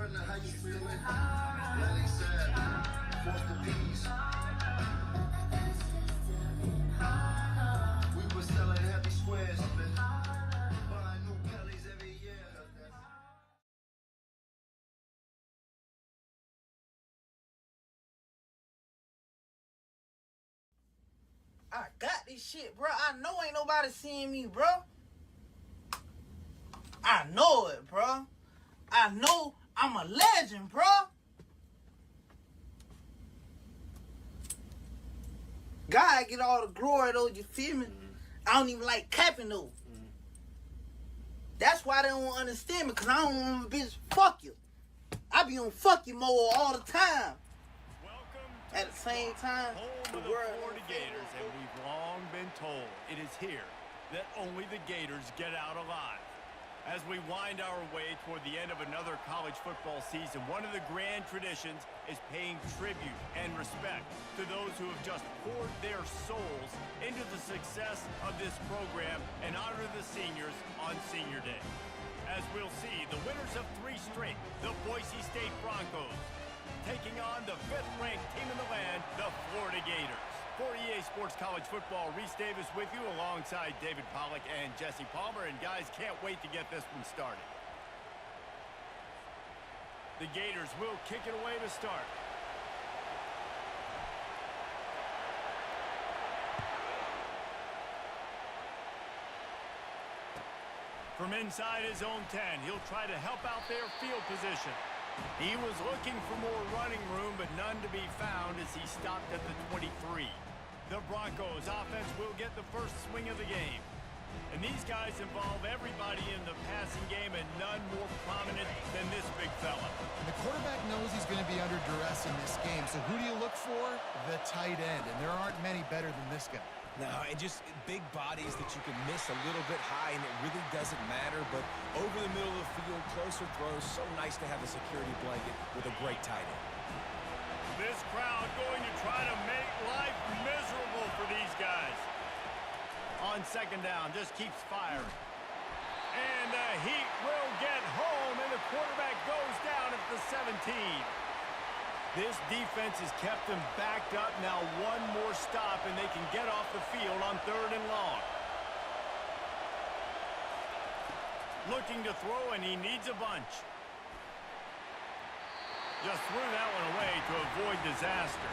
friend, how you feeling? Lenny said, what's the peace? We were selling heavy squares, man. Buying new Kellys every year. I got this shit, bro. I know ain't nobody seeing me, bro. I know it, bro. I know I'm a legend, bro. God get all the glory, though, you feel me? I don't even like capping, though. That's why they don't understand me, because I don't want to bitch fuck you. I be on fuck you mode all the time. At the same time, home of the Florida Gators, and we've long been told it is here that only the Gators get out alive. As we wind our way toward the end of another college football season, one of the grand traditions is paying tribute and respect to those who have just poured their souls into the success of this program and honor the seniors on Senior Day. As we'll see, the winners of 3 straight, the Boise State Broncos, taking on the 5th-ranked team in the land, the Florida Gators. For EA Sports College Football, Reese Davis with you alongside David Pollack and Jesse Palmer. And guys, can't wait to get this one started. The Gators will kick it away to start. From inside his own 10, he'll try to help out their field position. He was looking for more running room, but none to be found as he stopped at the 23. The Broncos offense will get the first swing of the game. And these guys involve everybody in the passing game, and none more prominent than this big fella. And the quarterback knows he's going to be under duress in this game. So who do you look for? The tight end. And there aren't many better than this guy. No, and just big bodies that you can miss a little bit high, and it really doesn't matter. But over the middle of the field, closer throws, so nice to have a security blanket with a great tight end. This crowd going to try to make life miserable for these guys. On second down, just keeps firing. And the heat will get home, and the quarterback goes down at the 17. This defense has kept them backed up. Now one more stop, and they can get off the field on 3rd and long. Looking to throw, and he needs a bunch. Just threw that one away to avoid disaster.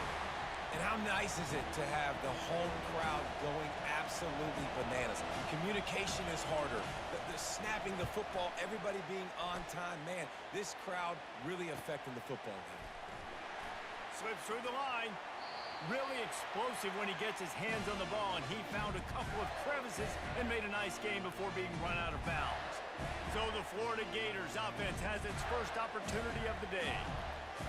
And how nice is it to have the home crowd going absolutely bananas? Communication is harder. The snapping the football, everybody being on time. Man, this crowd really affecting the football game. Slips through the line. Really explosive when he gets his hands on the ball, and he found a couple of crevices and made a nice game before being run out of bounds. So the Florida Gators offense has its first opportunity of the day.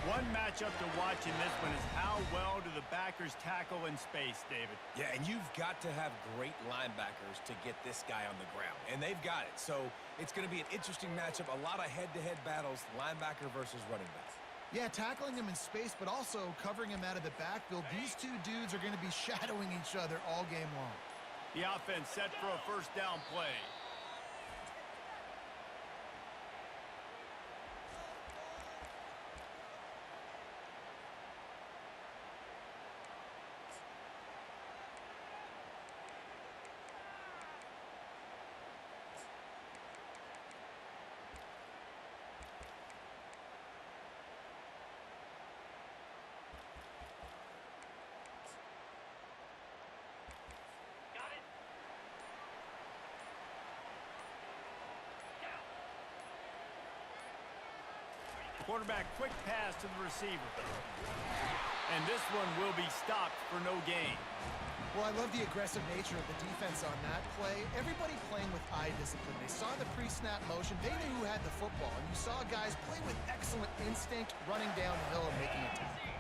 One matchup to watch in this one is how well do the backers tackle in space, David? Yeah, and you've got to have great linebackers to get this guy on the ground, and they've got it. So it's going to be an interesting matchup, a lot of head-to-head battles, linebacker versus running back. Yeah, tackling him in space, but also covering him out of the backfield. These two dudes are going to be shadowing each other all game long. The offense set for a first down play. Quarterback, quick pass to the receiver. And this one will be stopped for no gain. Well, I love the aggressive nature of the defense on that play. Everybody playing with eye discipline. They saw the pre-snap motion. They knew who had the football. And you saw guys play with excellent instinct, running down the hill and making a tackle.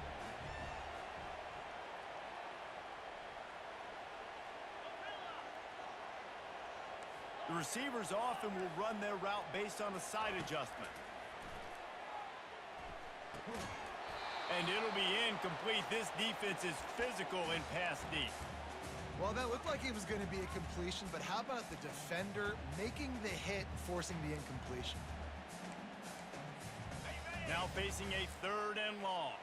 The receivers often will run their route based on a side adjustment. And it'll be incomplete. This defense is physical in pass deep. Well, that looked like it was going to be a completion, but how about the defender making the hit and forcing the incompletion? Now facing a 3rd and long.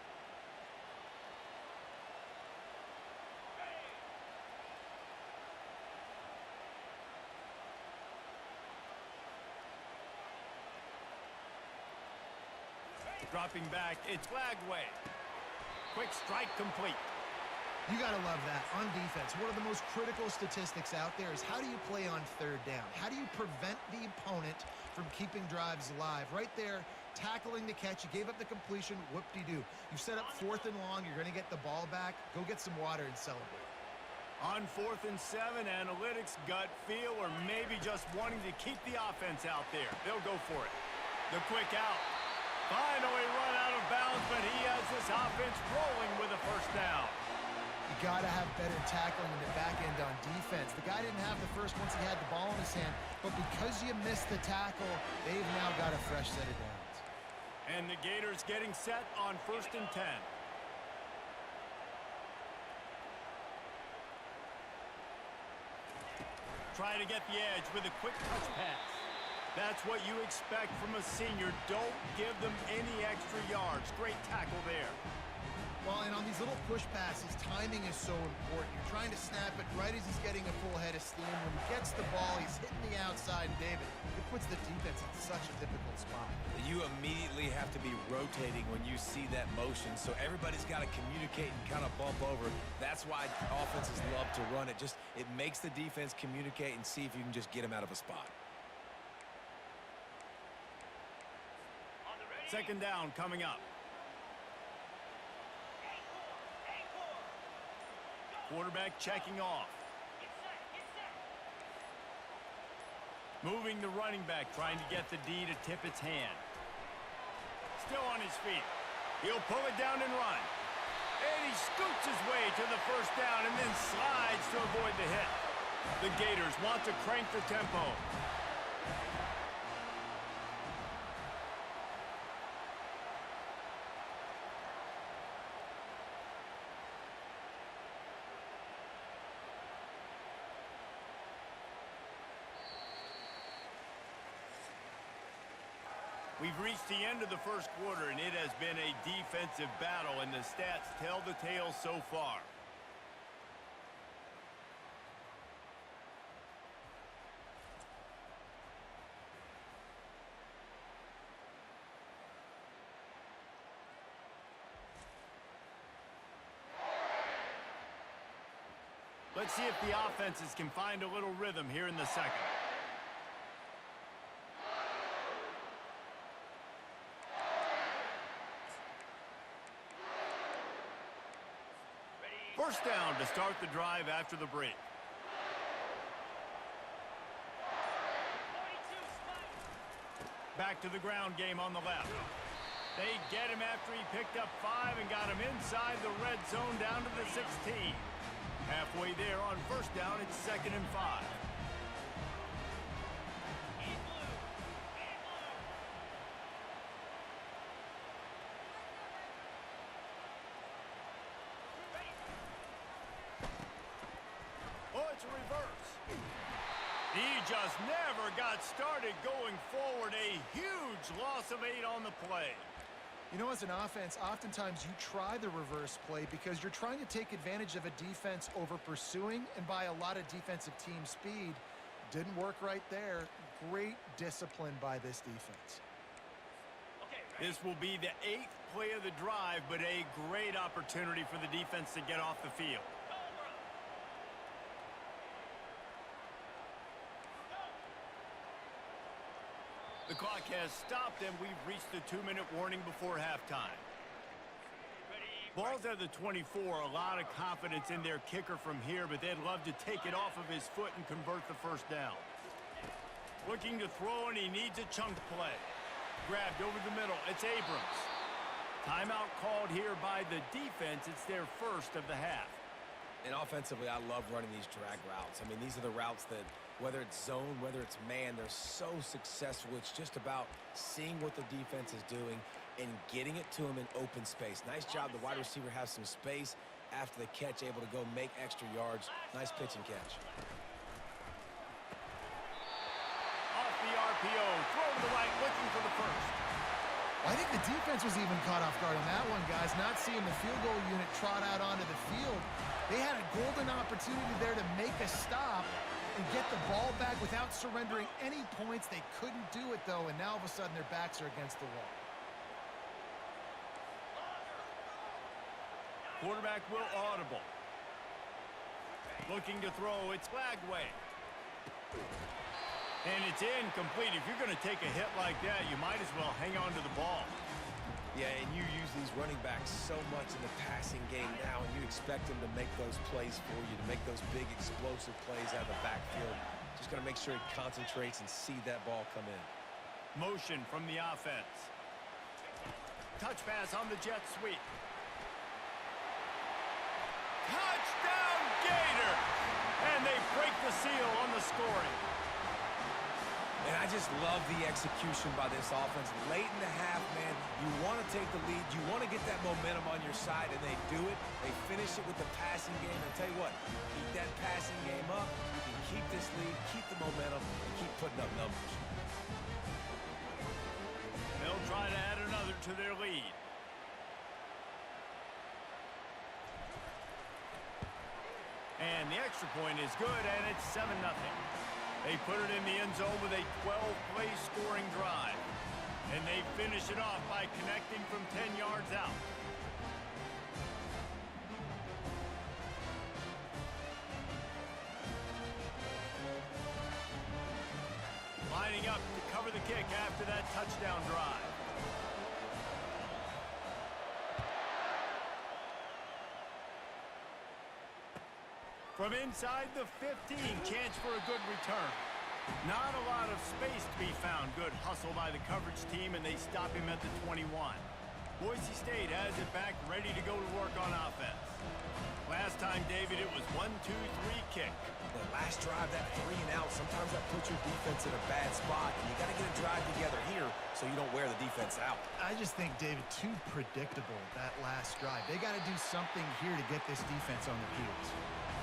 Dropping back, it's flagged away. Quick strike complete. You got to love that on defense. One of the most critical statistics out there is how do you play on 3rd down? How do you prevent the opponent from keeping drives alive? Right there, tackling the catch. You gave up the completion. Whoop-de-doo. You set up 4th and long. You're going to get the ball back. Go get some water and celebrate. On 4th and 7, analytics, gut feel, or maybe just wanting to keep the offense out there. They'll go for it. The quick out. Finally run out of bounds, but he has this offense rolling with a 1st down. You got to have better tackling in the back end on defense. The guy didn't have the first once he had the ball in his hand, but because you missed the tackle, they've now got a fresh set of downs. And the Gators getting set on 1st and 10. Trying to get the edge with a quick touch pass. That's what you expect from a senior. Don't give them any extra yards. Great tackle there. Well, and on these little push passes, timing is so important. You're trying to snap it right as he's getting a full head of steam. When he gets the ball, he's hitting the outside, and David, it puts the defense in such a difficult spot. You immediately have to be rotating when you see that motion, so everybody's got to communicate and kind of bump over. That's why offenses love to run it. It makes the defense communicate and see if you can just get them out of a spot. 2nd down coming up. Quarterback checking off. Moving the running back, trying to get the D to tip its hand. Still on his feet. He'll pull it down and run. And he scoots his way to the 1st down and then slides to avoid the hit. The Gators want to crank the tempo. We've reached the end of the 1st quarter, and it has been a defensive battle, and the stats tell the tale so far. Let's see if the offenses can find a little rhythm here in the 2nd. First down to start the drive after the break. Back to the ground game on the left. They get him after he picked up 5 and got him inside the red zone down to the 16. Halfway there on 1st down, it's 2nd and 5. He just never got started going forward. A huge loss of 8 on the play. You know, as an offense, oftentimes you try the reverse play because you're trying to take advantage of a defense over pursuing and by a lot of defensive team speed. Didn't work right there. Great discipline by this defense. This will be the 8th play of the drive, but a great opportunity for the defense to get off the field. The clock has stopped, and we've reached the 2-minute warning before halftime. Ball's at the 24. A lot of confidence in their kicker from here, but they'd love to take it off of his foot and convert the 1st down. Looking to throw, and he needs a chunk play. Grabbed over the middle. It's Abrams. Timeout called here by the defense. It's their 1st of the half. And offensively, I love running these drag routes. I mean, these are the routes that, whether it's zone, whether it's man, they're so successful. It's just about seeing what the defense is doing and getting it to them in open space. Nice job. The wide receiver has some space after the catch, able to go make extra yards. Nice pitch and catch. Off the RPO, throw to the right, looking for the 1st. I think the defense was even caught off guard on that one, guys. Not seeing the field goal unit trot out onto the field. They had a golden opportunity there to make a stop and get the ball back without surrendering any points. They couldn't do it, though, and now all of a sudden their backs are against the wall. Quarterback will audible. Looking to throw, it's flagged way. And it's incomplete. If you're going to take a hit like that, you might as well hang on to the ball. Yeah, and you use these running backs so much in the passing game now, and you expect them to make those plays for you, to make those big explosive plays out of the backfield. Just got to make sure he concentrates and see that ball come in. Motion from the offense. Touch pass on the jet sweep. Touchdown Gators! And they break the seal on the scoring. And I just love the execution by this offense. Late in the half, man, you want to take the lead. You want to get that momentum on your side, and they do it. They finish it with the passing game. And I'll tell you what, keep that passing game up. You can keep this lead, keep the momentum, and keep putting up numbers. They'll try to add another to their lead. And the extra point is good, and it's 7-0. They put it in the end zone with a 12-play scoring drive. And they finish it off by connecting from 10 yards out. Lining up to cover the kick after that touchdown drive. From inside the 15, chance for a good return. Not a lot of space to be found. Good hustle by the coverage team, and they stop him at the 21. Boise State has it back, ready to go to work on offense. Last time, David, it was 1-2-3 kick. The last drive, that 3 and out, sometimes that puts your defense in a bad spot, and you got to get a drive together here so you don't wear the defense out. I just think, David, too predictable, that last drive. They got to do something here to get this defense on their heels.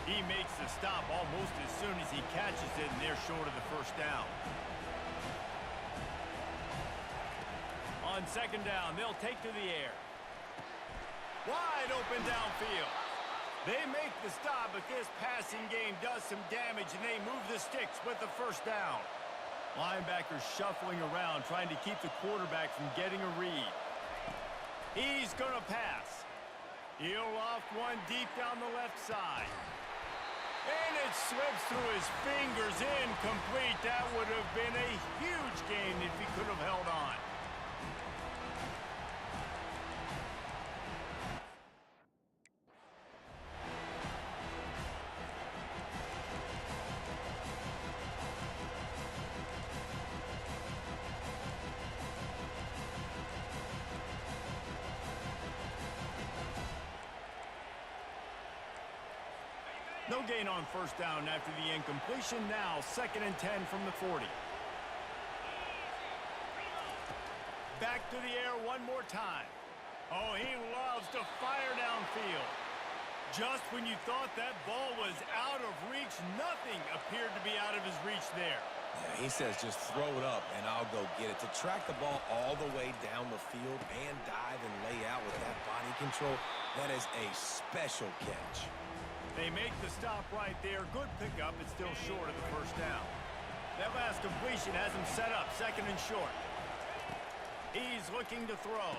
He makes the stop almost as soon as he catches it, and they're short of the first down. On second down, they'll take to the air. Wide open downfield. They make the stop, but this passing game does some damage, and they move the sticks with the first down. Linebackers shuffling around, trying to keep the quarterback from getting a read. He's going to pass. He'll loft one deep down the left side. And it slips through his fingers, incomplete. That would have been a huge gain if he could have held on. No gain on first down after the incompletion. Now 2nd and 10 from the 40. Back to the air one more time. Oh, he loves to fire downfield. Just when you thought that ball was out of reach, nothing appeared to be out of his reach there. Yeah, he says just throw it up and I'll go get it. To track the ball all the way down the field and dive and lay out with that body control, that is a special catch. They make the stop right there. Good pickup, but still short of the first down. That last completion has him set up 2nd and short. He's looking to throw.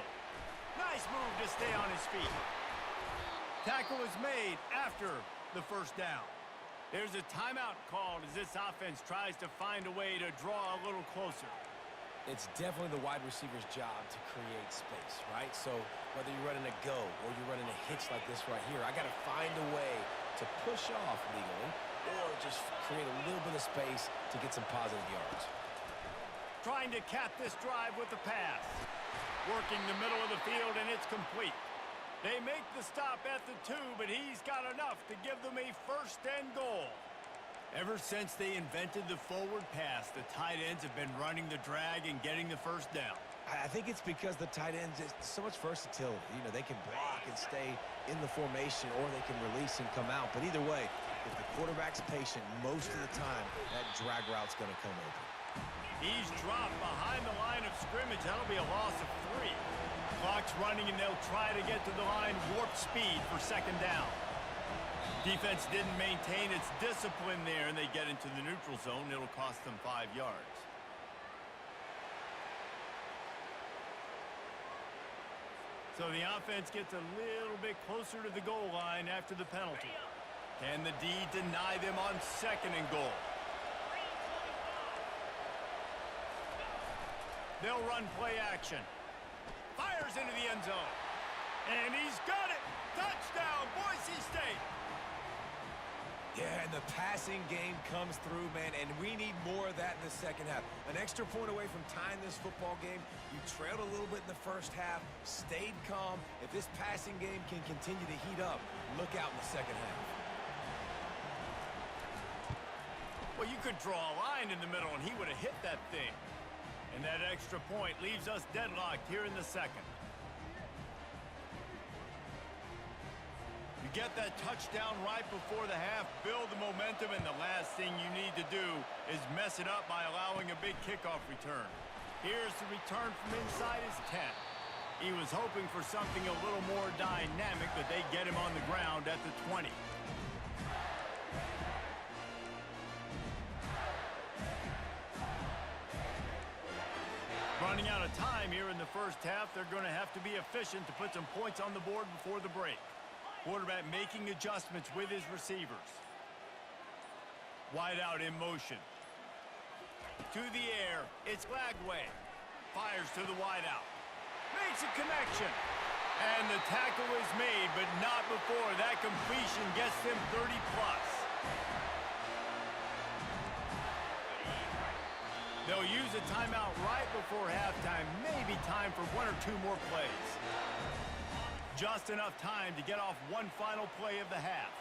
Nice move to stay on his feet. Tackle is made after the first down. There's a timeout called as this offense tries to find a way to draw a little closer. It's definitely the wide receiver's job to create space, right? So whether you're running a go or you're running a hitch like this right here, I got to find a way to push off legally or just create a little bit of space to get some positive yards. Trying to cap this drive with the pass. Working the middle of the field, and it's complete. They make the stop at the 2, but he's got enough to give them a 1st and goal. Ever since they invented the forward pass, the tight ends have been running the drag and getting the first down. I think it's because the tight ends, it's so much versatility. You know, they can block and stay in the formation, or they can release and come out. But either way, if the quarterback's patient most of the time, that drag route's going to come open. He's dropped behind the line of scrimmage. That'll be a loss of 3. Clock's running, and they'll try to get to the line warp speed for second down. Defense didn't maintain its discipline there, and they get into the neutral zone. It'll cost them 5 yards. So the offense gets a little bit closer to the goal line after the penalty. Can the D deny them on 2nd and goal? They'll run play action. Fires into the end zone. And he's got it. Touchdown, Boise State. Yeah, and the passing game comes through, man, and we need more of that in the second half. An extra point away from tying this football game. You trailed a little bit in the first half, stayed calm. If this passing game can continue to heat up, look out in the second half. Well, you could draw a line in the middle, and he would have hit that thing. And that extra point leaves us deadlocked here in the second. You get that touchdown right before the half, build the momentum, and the last thing you need to do is mess it up by allowing a big kickoff return. Here's the return from inside his 10. He was hoping for something a little more dynamic, but they get him on the ground at the 20. Running out of time here in the first half, they're going to have to be efficient to put some points on the board before the break. Quarterback making adjustments with his receivers. Wide out in motion. To the air, it's Lagway. Fires to the wide out. Makes a connection. And the tackle is made, but not before that completion gets them 30+. They'll use a timeout right before halftime. Maybe time for 1 or 2 more plays. Just enough time to get off one final play of the half.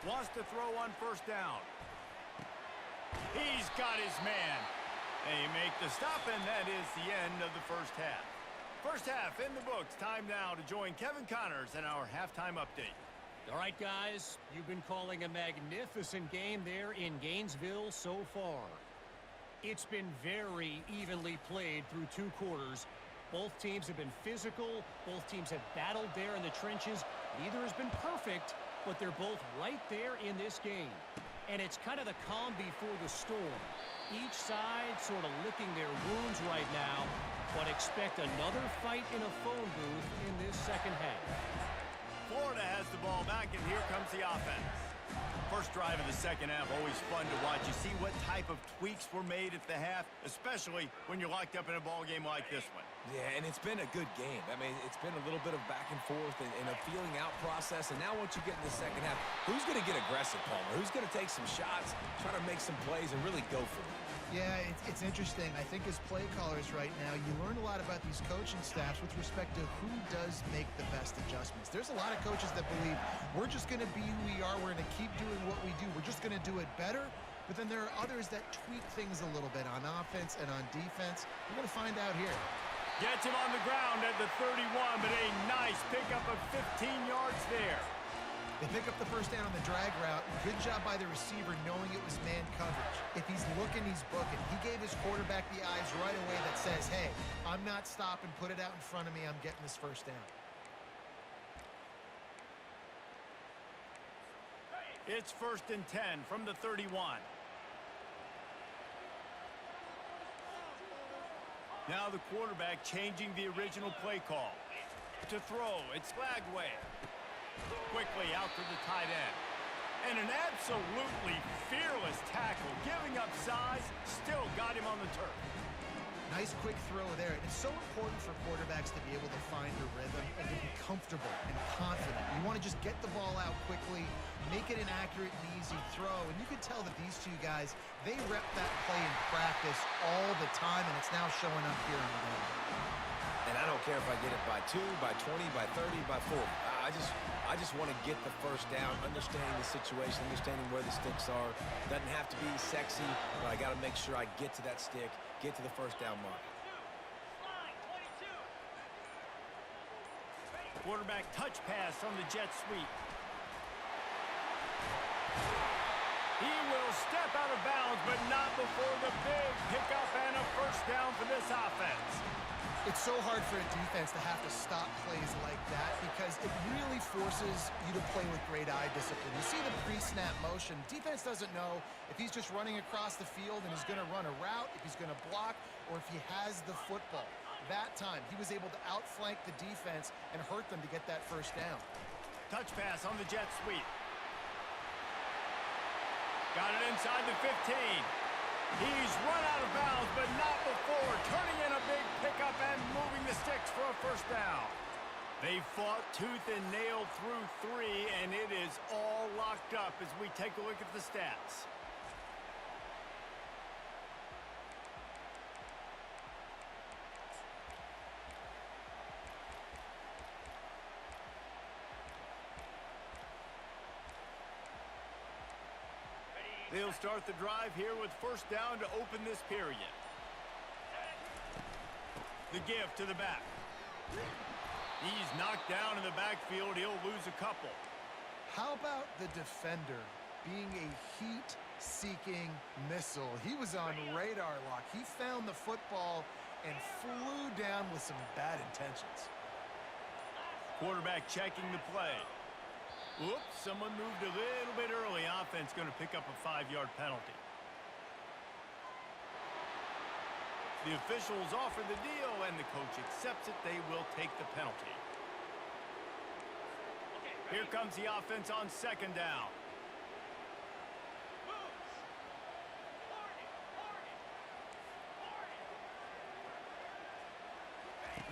Wants to throw on first down. He's got his man. They make the stop, and that is the end of the first half. First half in the books. Time now to join Kevin Connors in our halftime update. All right, guys, you've been calling a magnificent game there in Gainesville so far. It's been very evenly played through 2 quarters. Both teams have been physical. Both teams have battled there in the trenches. Neither has been perfect, but they're both right there in this game. And it's kind of the calm before the storm. Each side sort of licking their wounds right now, but expect another fight in a phone booth in this second half. Florida has the ball back, and here comes the offense. First drive of the second half, always fun to watch. You see what type of tweaks were made at the half, especially when you're locked up in a ball game like this one. Yeah, and it's been a good game. I mean, it's been a little bit of back and forth and a feeling out process. And now once you get in the second half, who's going to get aggressive, Palmer? Who's going to take some shots, try to make some plays, and really go for it? Yeah, it's interesting. I think as play callers right now, you learn a lot about these coaching staffs with respect to who does make the best adjustments. There's a lot of coaches that believe we're just going to be who we are. We're going to keep doing what we do. We're just going to do it better. But then there are others that tweak things a little bit on offense and on defense. We're going to find out here. Gets him on the ground at the 31, but a nice pickup of 15 yards there. They pick up the first down on the drag route. Good job by the receiver knowing it was man coverage. If he's looking, he's booking. He gave his quarterback the eyes right away that says, hey, I'm not stopping. Put it out in front of me. I'm getting this first down. It's 1st and 10 from the 31. Now the quarterback changing the original play call. To throw, it's Lagway. Quickly out to the tight end. And an absolutely fearless tackle. Giving up size, still got him on the turf. Nice quick throw there. It's so important for quarterbacks to be able to find their rhythm and to be comfortable and confident. You want to just get the ball out quickly, make it an accurate and easy throw. And you can tell that these two guys, they rep that play in practice all the time, and it's now showing up here in the game. And I don't care if I get it by 2, by 20, by 30, by 40. I just want to get the first down, understanding the situation, understanding where the sticks are. Doesn't have to be sexy, but I got to make sure I get to that stick, get to the first down mark. Quarterback touch pass on the jet sweep. He will step out of bounds, but not before the big pickup and a first down for this offense. It's so hard for a defense to have to stop plays like that because it really forces you to play with great eye discipline. You see the pre-snap motion. Defense doesn't know if he's just running across the field and he's going to run a route, if he's going to block, or if he has the football. That time, he was able to outflank the defense and hurt them to get that first down. Touch pass on the jet sweep. Got it inside the 15. He's run out of bounds, but not before turning in a big pickup and moving the sticks for a first down. They fought tooth and nail through 3, and it is all locked up as we take a look at the stats. They'll start the drive here with first down to open this period. The give to the back. He's knocked down in the backfield. He'll lose a couple. How about the defender being a heat-seeking missile? He was on radar lock. He found the football and flew down with some bad intentions. Quarterback checking the play. Oops, someone moved a little bit early. Offense going to pick up a 5-yard penalty. The officials offer the deal, and the coach accepts it. They will take the penalty. Here comes the offense on second down.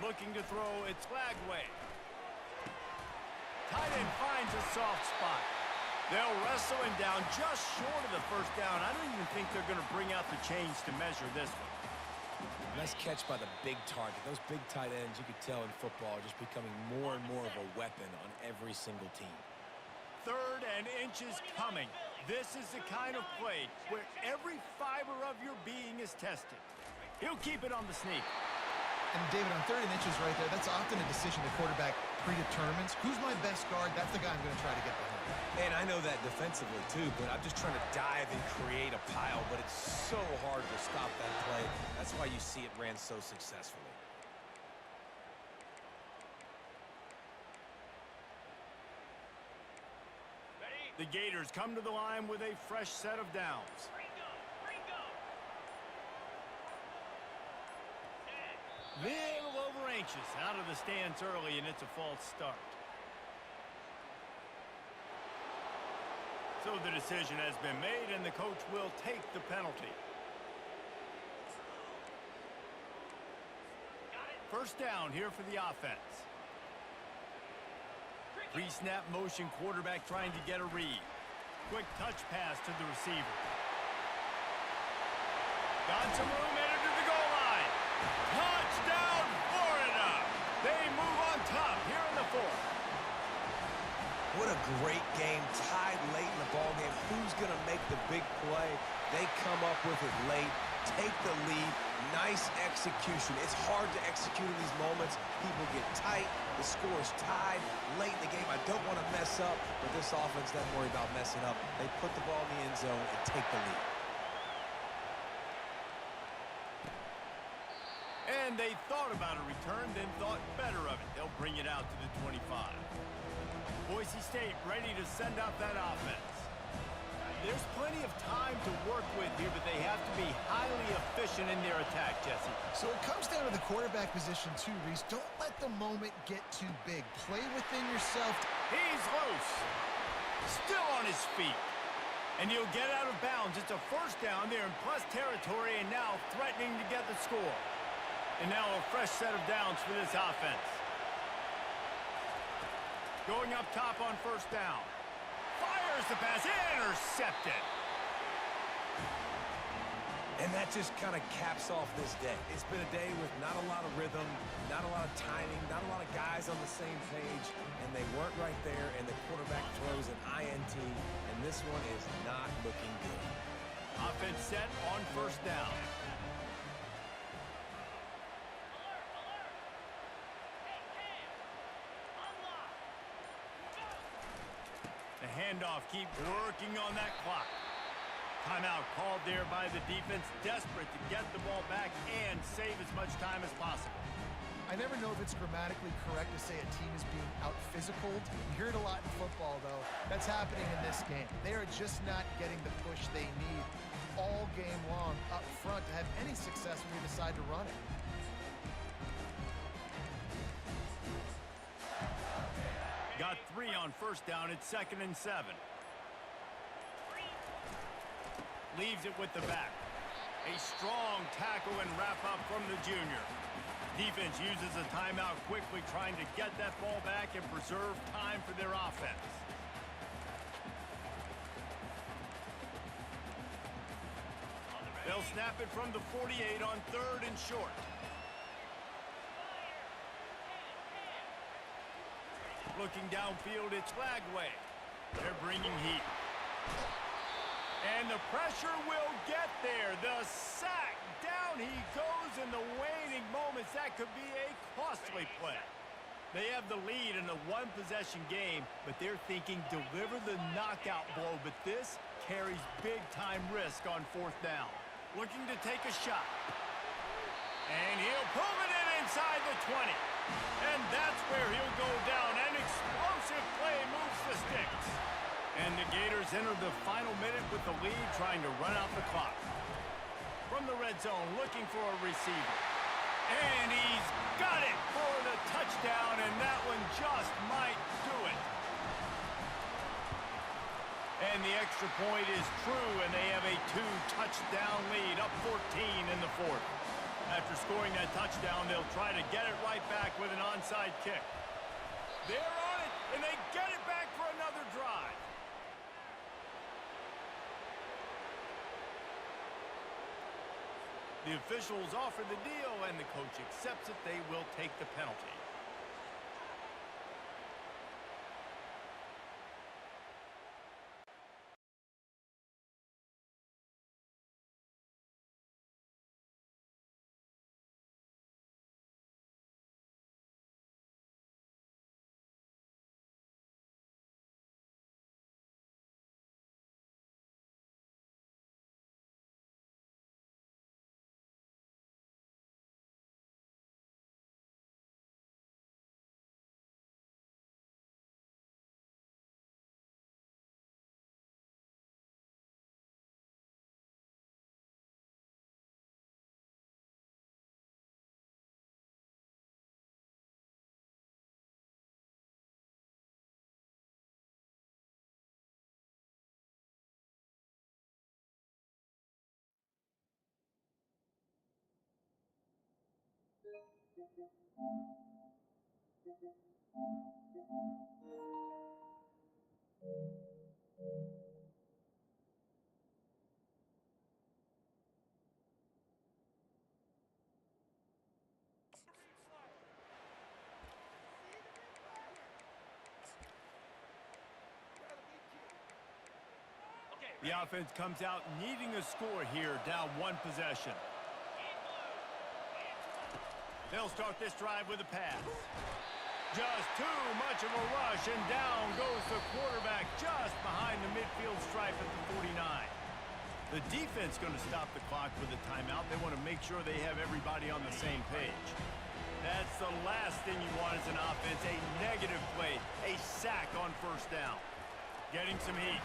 Looking to throw, it's Lagway. Tight end finds a soft spot. They'll wrestle him down just short of the first down. I don't even think they're going to bring out the chains to measure this one. Nice catch by the big target. Those big tight ends, you could tell in football, are just becoming more and more of a weapon on every single team. 3rd and inches coming. This is the kind of play where every fiber of your being is tested. He'll keep it on the sneak. And David, on 3rd and inches right there, that's often a decision the quarterback predetermines. Who's my best guard? That's the guy I'm going to try to get behind. And I know that defensively too, but I'm just trying to dive and create a pile, but it's so hard to stop that play. That's why you see it ran so successfully. The Gators come to the line with a fresh set of downs. Little over anxious, out of the stance early, and it's a false start. So the decision has been made, and the coach will take the penalty. First down here for the offense. Pre-snap motion, quarterback trying to get a read. Quick touch pass to the receiver. Got some room, headed to the goal line. Touchdown, Florida! They move on top here in the 4th. What a great game, tied late in the ballgame. Who's going to make the big play? They come up with it late, take the lead. Nice execution. It's hard to execute in these moments. People get tight. The score's tied late in the game. I don't want to mess up, but this offense doesn't worry about messing up. They put the ball in the end zone and take the lead. And they thought about a return, then thought better of it. They'll bring it out to the 25. Boise State ready to send out that offense. There's plenty of time to work with here, but they have to be highly efficient in their attack, Jesse. So it comes down to the quarterback position too, Reese. Don't let the moment get too big. Play within yourself. He's loose. Still on his feet. And he'll get out of bounds. It's a first down there in plus territory, and now threatening to get the score. And now a fresh set of downs for this offense. Going up top on first down. Fires the pass, intercepted. And that just kind of caps off this day. It's been a day with not a lot of rhythm, not a lot of timing, not a lot of guys on the same page, and they weren't right there, and the quarterback throws an INT, and this one is not looking good. Offense set on first down. handoff. Keep working on that clock. Timeout called there by the defense, desperate to get the ball back and save as much time as possible. I never know if it's grammatically correct to say a team is being out-physical. You hear it a lot in football, though. That's happening in this game. They are just not getting the push they need all game long up front to have any success when you decide to run it. Got 3 on first down. It's 2nd and 7. Leaves it with the back. A strong tackle and wrap up from the junior. Defense uses a timeout quickly, trying to get that ball back and preserve time for their offense. They'll snap it from the 48 on 3rd and short. Looking downfield, it's Flagway. They're bringing heat. And the pressure will get there. The sack. Down he goes in the waning moments. That could be a costly play. They have the lead in a one-possession game, but they're thinking deliver the knockout blow. But this carries big-time risk on 4th down. Looking to take a shot. And he'll pull it in inside the 20. And that's where he'll go down. An explosive play moves the sticks. And the Gators enter the final minute with the lead, trying to run out the clock. From the red zone, looking for a receiver. And he's got it for the touchdown, and that one just might do it. And the extra point is true, and they have a 2-touchdown lead, up 14 in the 4th. After scoring that touchdown, they'll try to get it right back with an onside kick. They're on it, and they get it back for another drive. The officials offer the deal, and the coach accepts it. They will take the penalty. The offense comes out needing a score here, down 1 possession. They'll start this drive with a pass. Just too much of a rush, and down goes the quarterback just behind the midfield stripe at the 49. The defense going to stop the clock with a timeout. They want to make sure they have everybody on the same page. That's the last thing you want as an offense, a negative play, a sack on 1st down. Getting some heat.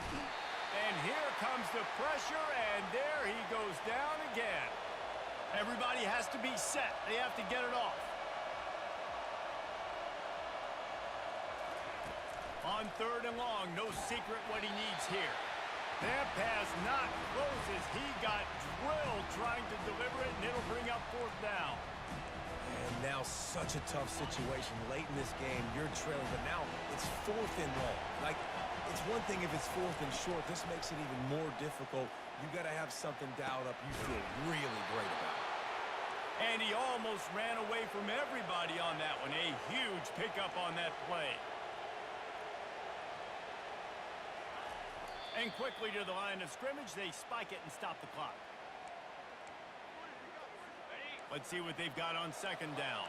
And here comes the pressure, and there he goes down again. Everybody has to be set. They have to get it off. On 3rd and long, no secret what he needs here. That pass not closes. He got drilled trying to deliver it, and it'll bring up 4th down. And now such a tough situation. Late in this game, you're trailing, but now it's 4th and long. Like, it's one thing if it's 4th and short. This makes it even more difficult. You got to have something dialed up you feel really great about. And he almost ran away from everybody on that one. A huge pickup on that play. And quickly to the line of scrimmage, they spike it and stop the clock. Let's see what they've got on 2nd down.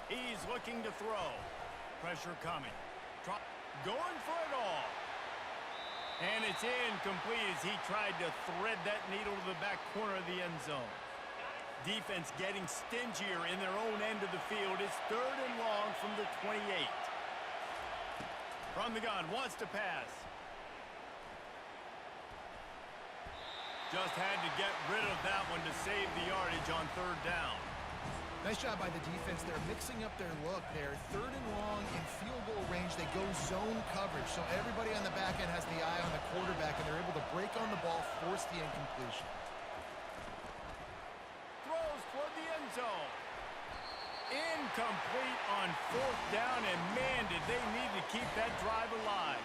He's looking to throw. Pressure coming. Going for it all. And it's incomplete as he tried to thread that needle to the back corner of the end zone. Defense getting stingier in their own end of the field. It's 3rd and long from the 28. From the gun, wants to pass. Just had to get rid of that one to save the yardage on 3rd down. Nice job by the defense. They're mixing up their look there. 3rd and long in field goal range. They go zone coverage. So everybody on the back end has the eye on the quarterback, and they're able to break on the ball, force the incompletion. Throws toward the end zone. Incomplete on 4th down, and man, did they need to keep that drive alive.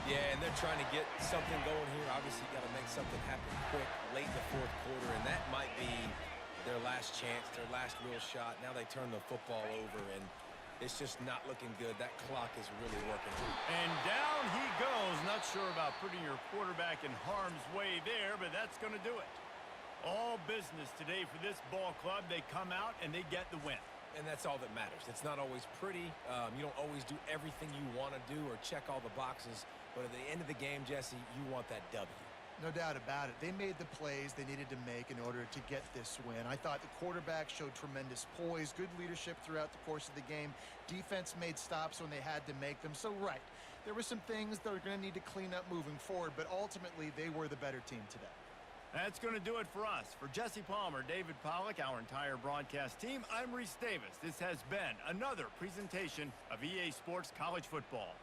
Yeah, and they're trying to get something going here. Obviously, you got to make something happen quick late in the 4th quarter, and that might be their last chance, their last real shot. Now they turn the football over, and it's just not looking good. That clock is really working. And down he goes. Not sure about putting your quarterback in harm's way there, but that's going to do it. All business today for this ball club. They come out and they get the win. And that's all that matters. It's not always pretty. You don't always do everything you want to do or check all the boxes. But at the end of the game, Jesse, you want that W. No doubt about it. They made the plays they needed to make in order to get this win. I thought the quarterback showed tremendous poise, good leadership throughout the course of the game. Defense made stops when they had to make them. So, right, there were some things that are going to need to clean up moving forward, but ultimately they were the better team today. That's going to do it for us. For Jesse Palmer, David Pollack, our entire broadcast team, I'm Reese Davis. This has been another presentation of EA Sports College Football.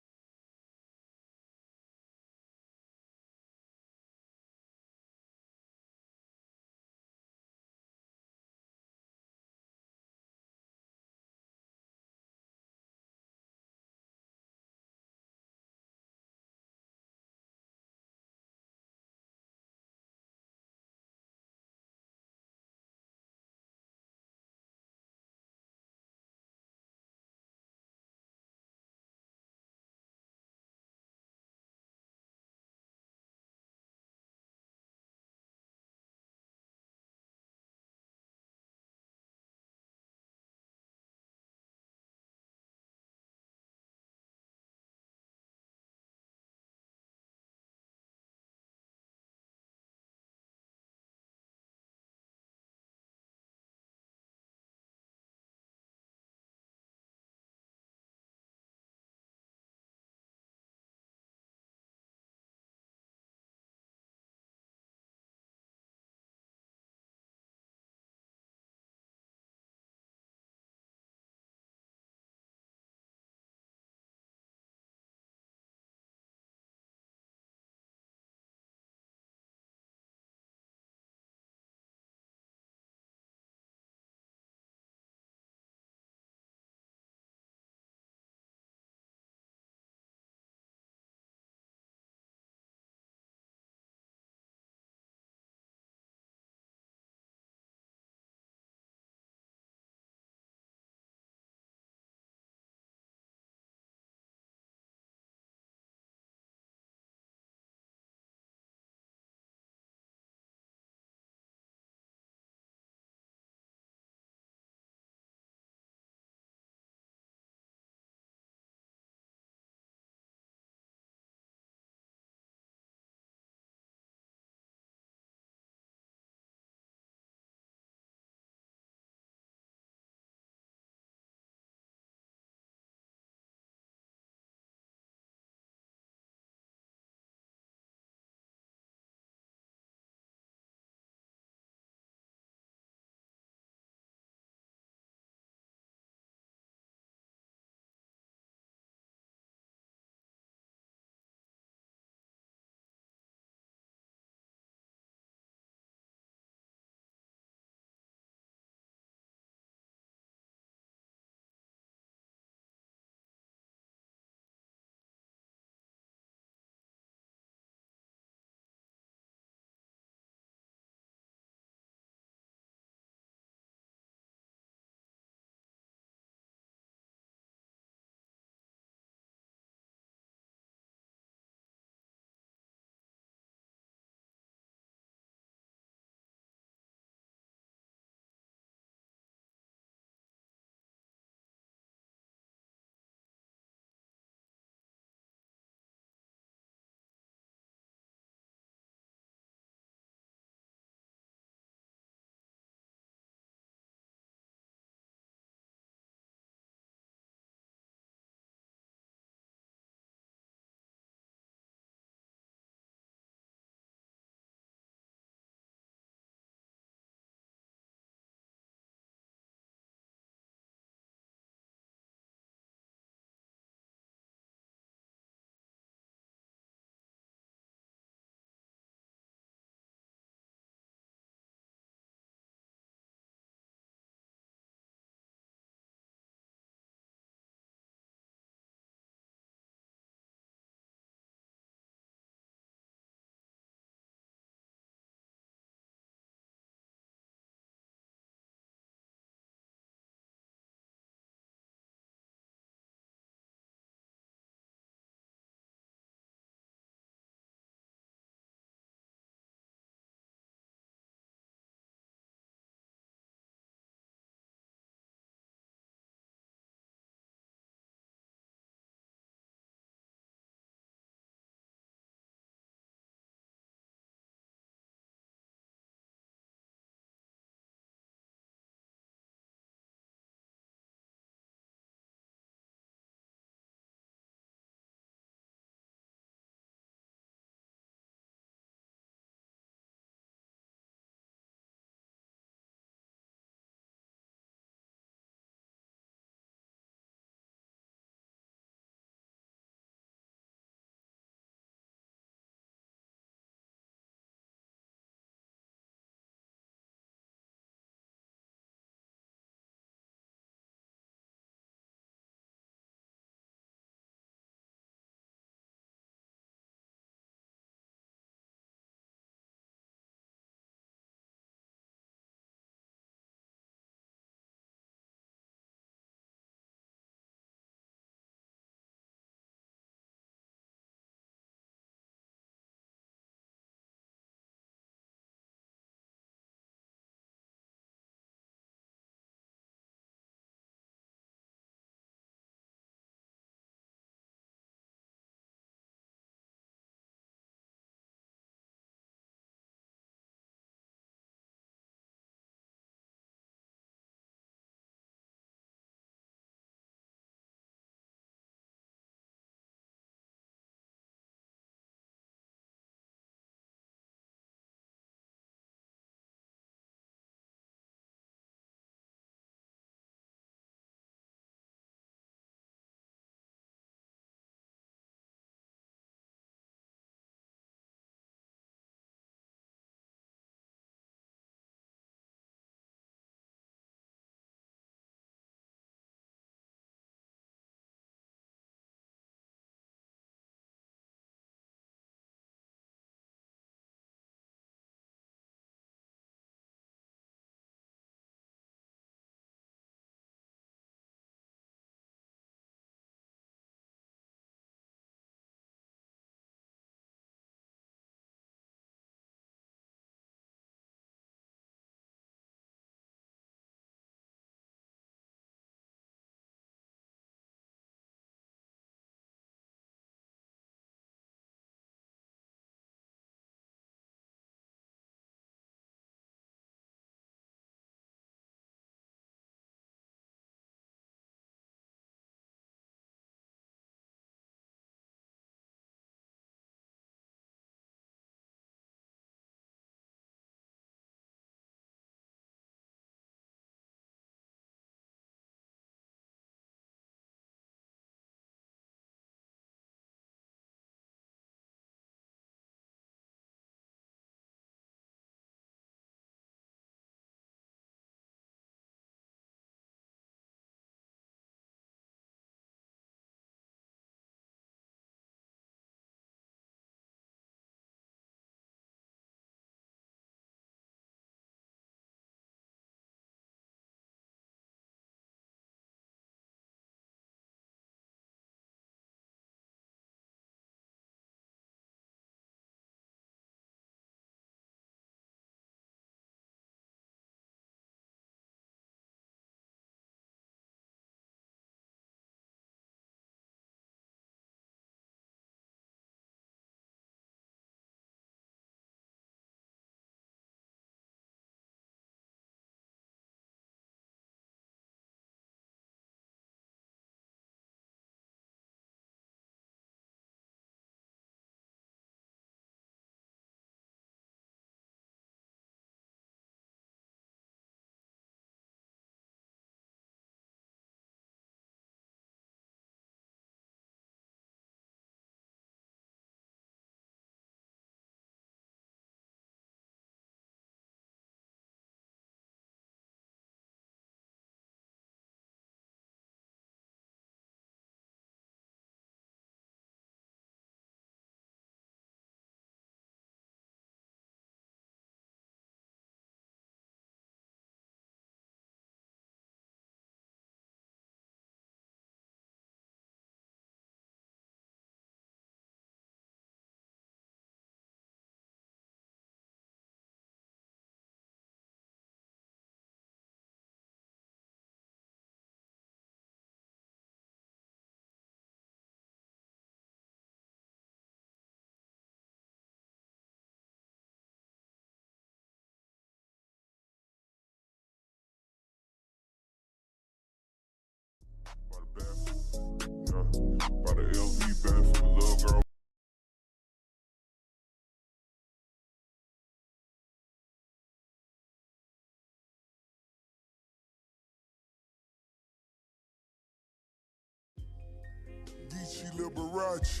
Medici, Liberace.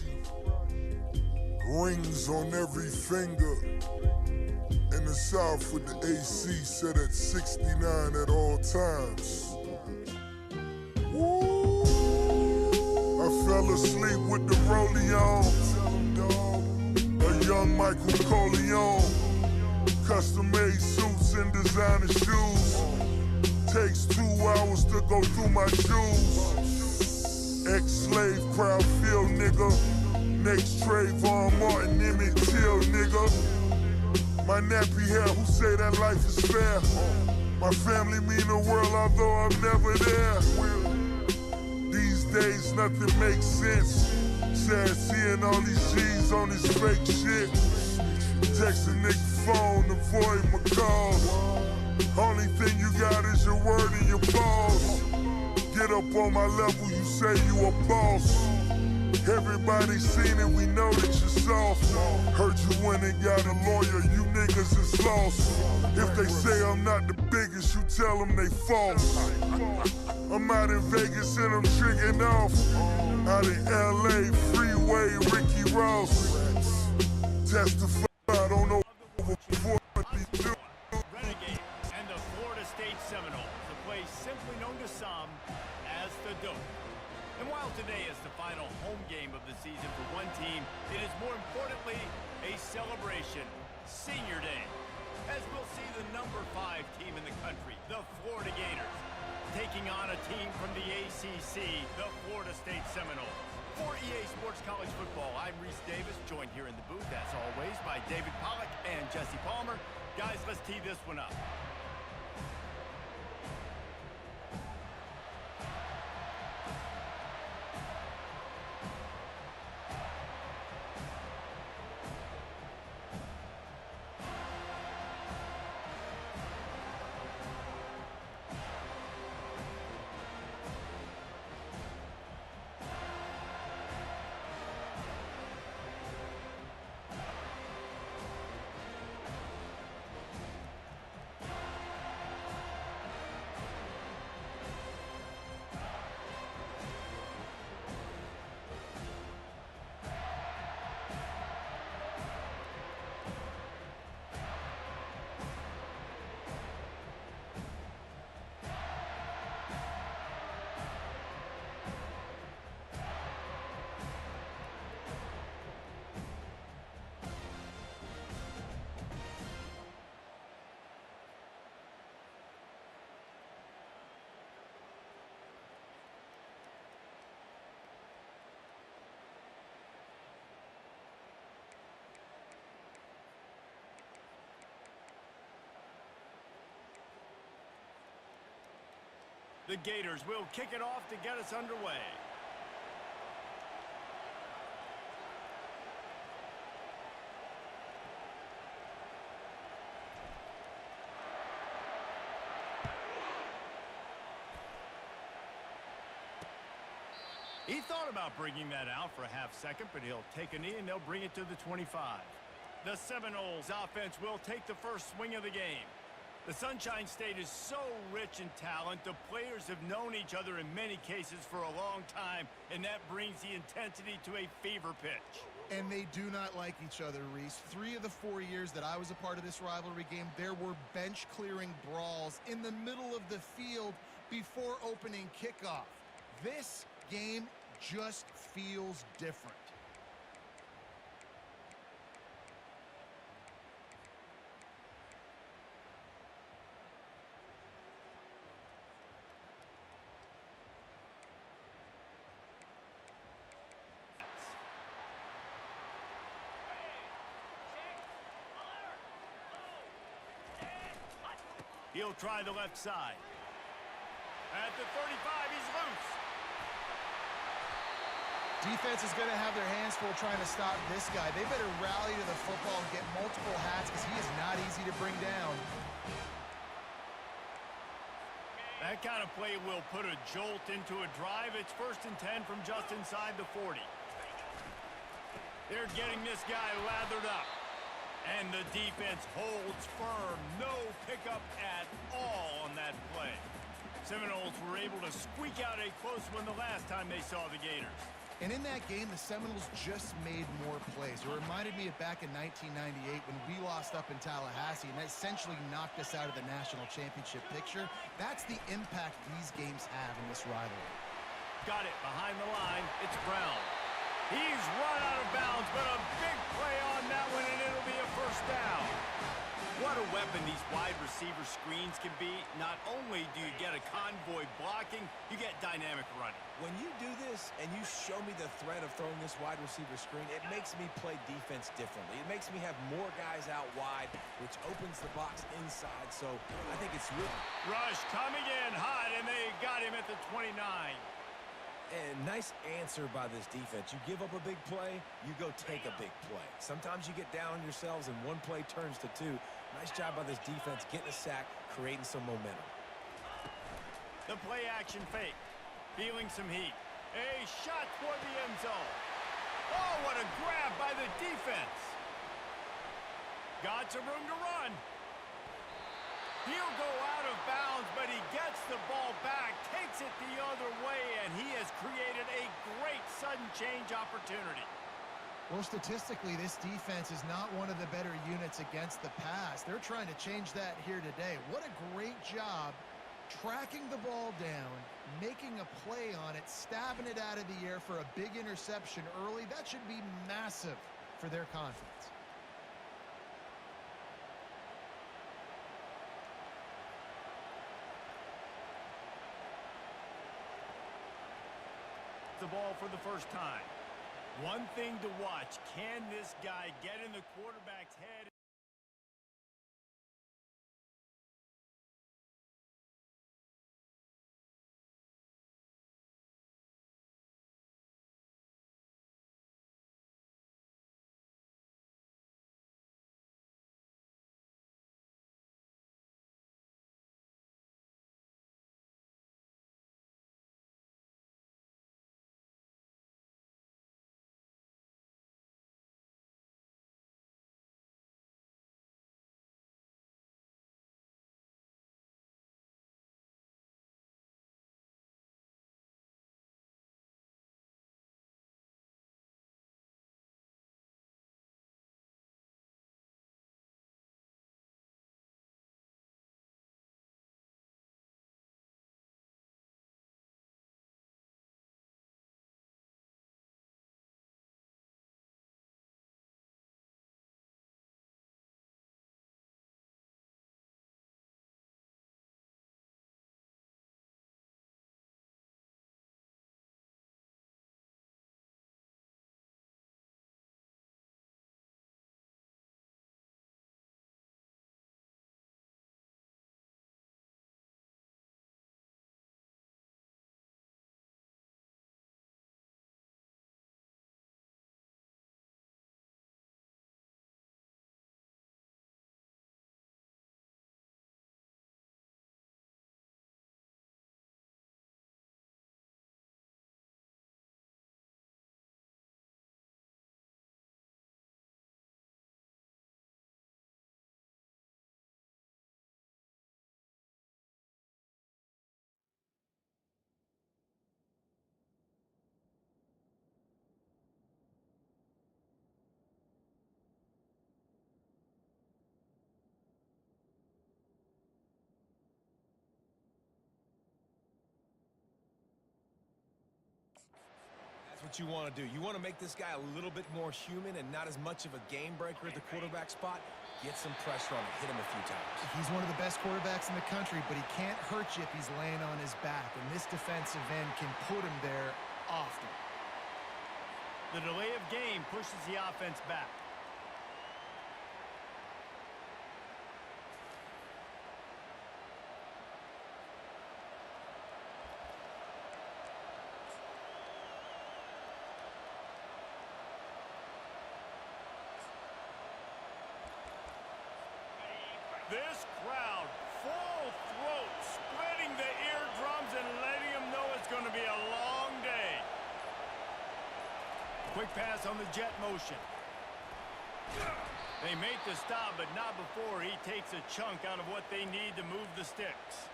Rings on every finger. In the South with the AC set at 69 at all times. Woo! I fell asleep with the rollie on. A young Michael Corleone. Custom-made suits and designer shoes. Takes 2 hours to go through my shoes. Ex-slave crowd feel, nigga. Next Trayvon Martin, Emmett Till, nigga. My nappy hair, who say that life is fair? My family mean the world, although I'm never there. These days, nothing makes sense. Sad seeing all these G's on this fake shit. Text a nigga phone, avoid my calls. Only thing you got is your word and your balls. Get up on my level, you say you a boss. Everybody seen it, we know that you're soft. Heard you went and got a lawyer, you niggas is lost. If they say I'm not the biggest, you tell them they false. I'm out in Vegas and I'm tricking off. Out in LA, Freeway, Ricky Ross. Testify, I don't know what they do. Renegade and the Florida State Seminoles, the place simply known to some as the Dope. And while today is the final home game of the season for one team, it is more importantly a celebration, Senior Day, as we'll see the number 5 team in the country, the Florida Gators, taking on a team from the ACC, the Florida State Seminoles. For EA Sports College Football, I'm Reese Davis, joined here in the booth, as always, by David Pollack and Jesse Palmer. Guys, let's tee this one up. The Gators will kick it off to get us underway. He thought about bringing that out for a half second, but he'll take a knee and they'll bring it to the 25. The Seminoles offense will take the first swing of the game. The Sunshine State is so rich in talent. The players have known each other in many cases for a long time, and that brings the intensity to a fever pitch. And they do not like each other, Reese. 3 of the 4 years that I was a part of this rivalry game, there were bench-clearing brawls in the middle of the field before opening kickoff. This game just feels different. He'll try the left side. At the 35, he's loose. Defense is going to have their hands full trying to stop this guy. They better rally to the football and get multiple hats because he is not easy to bring down. That kind of play will put a jolt into a drive. It's 1st and 10 from just inside the 40. They're getting this guy lathered up. And the defense holds firm. No pickup at all on that play. Seminoles were able to squeak out a close one the last time they saw the Gators. And in that game, the Seminoles just made more plays. It reminded me of back in 1998 when we lost up in Tallahassee and that essentially knocked us out of the national championship picture. That's the impact these games have in this rivalry. Got it behind the line. It's Brown. He's run out of bounds, but a big play on that one, and it'll be a first down. What a weapon these wide receiver screens can be. Not only do you get a convoy blocking, you get dynamic running. When you do this and you show me the threat of throwing this wide receiver screen, it makes me play defense differently. It makes me have more guys out wide, which opens the box inside. So I think it's really... Rush coming in hot, and they got him at the 29. And nice answer by this defense. You give up a big play, you go take a big play. Sometimes you get down on yourselves and one play turns to two. Nice job by this defense getting a sack, creating some momentum. The play action fake. Feeling some heat. A shot toward the end zone. Oh, what a grab by the defense. Got some room to run. He'll go out of bounds, but he gets the ball back, takes it the other way, and he has created a great sudden change opportunity. Well, statistically, this defense is not one of the better units against the pass. They're trying to change that here today. What a great job tracking the ball down, making a play on it, stabbing it out of the air for a big interception early. That should be massive for their confidence. The ball for the first time. One thing to watch, can this guy get in the quarterback's head? That's what you want to do. You want to make this guy a little bit more human and not as much of a game breaker at the quarterback spot. Get some pressure on him. Hit him a few times. He's one of the best quarterbacks in the country, but he can't hurt you if he's laying on his back, and this defensive end can put him there often. The delay of game pushes the offense back. This crowd, full throat, splitting the eardrums and letting them know it's going to be a long day. Quick pass on the jet motion. They make the stop, but not before he takes a chunk out of what they need to move the sticks.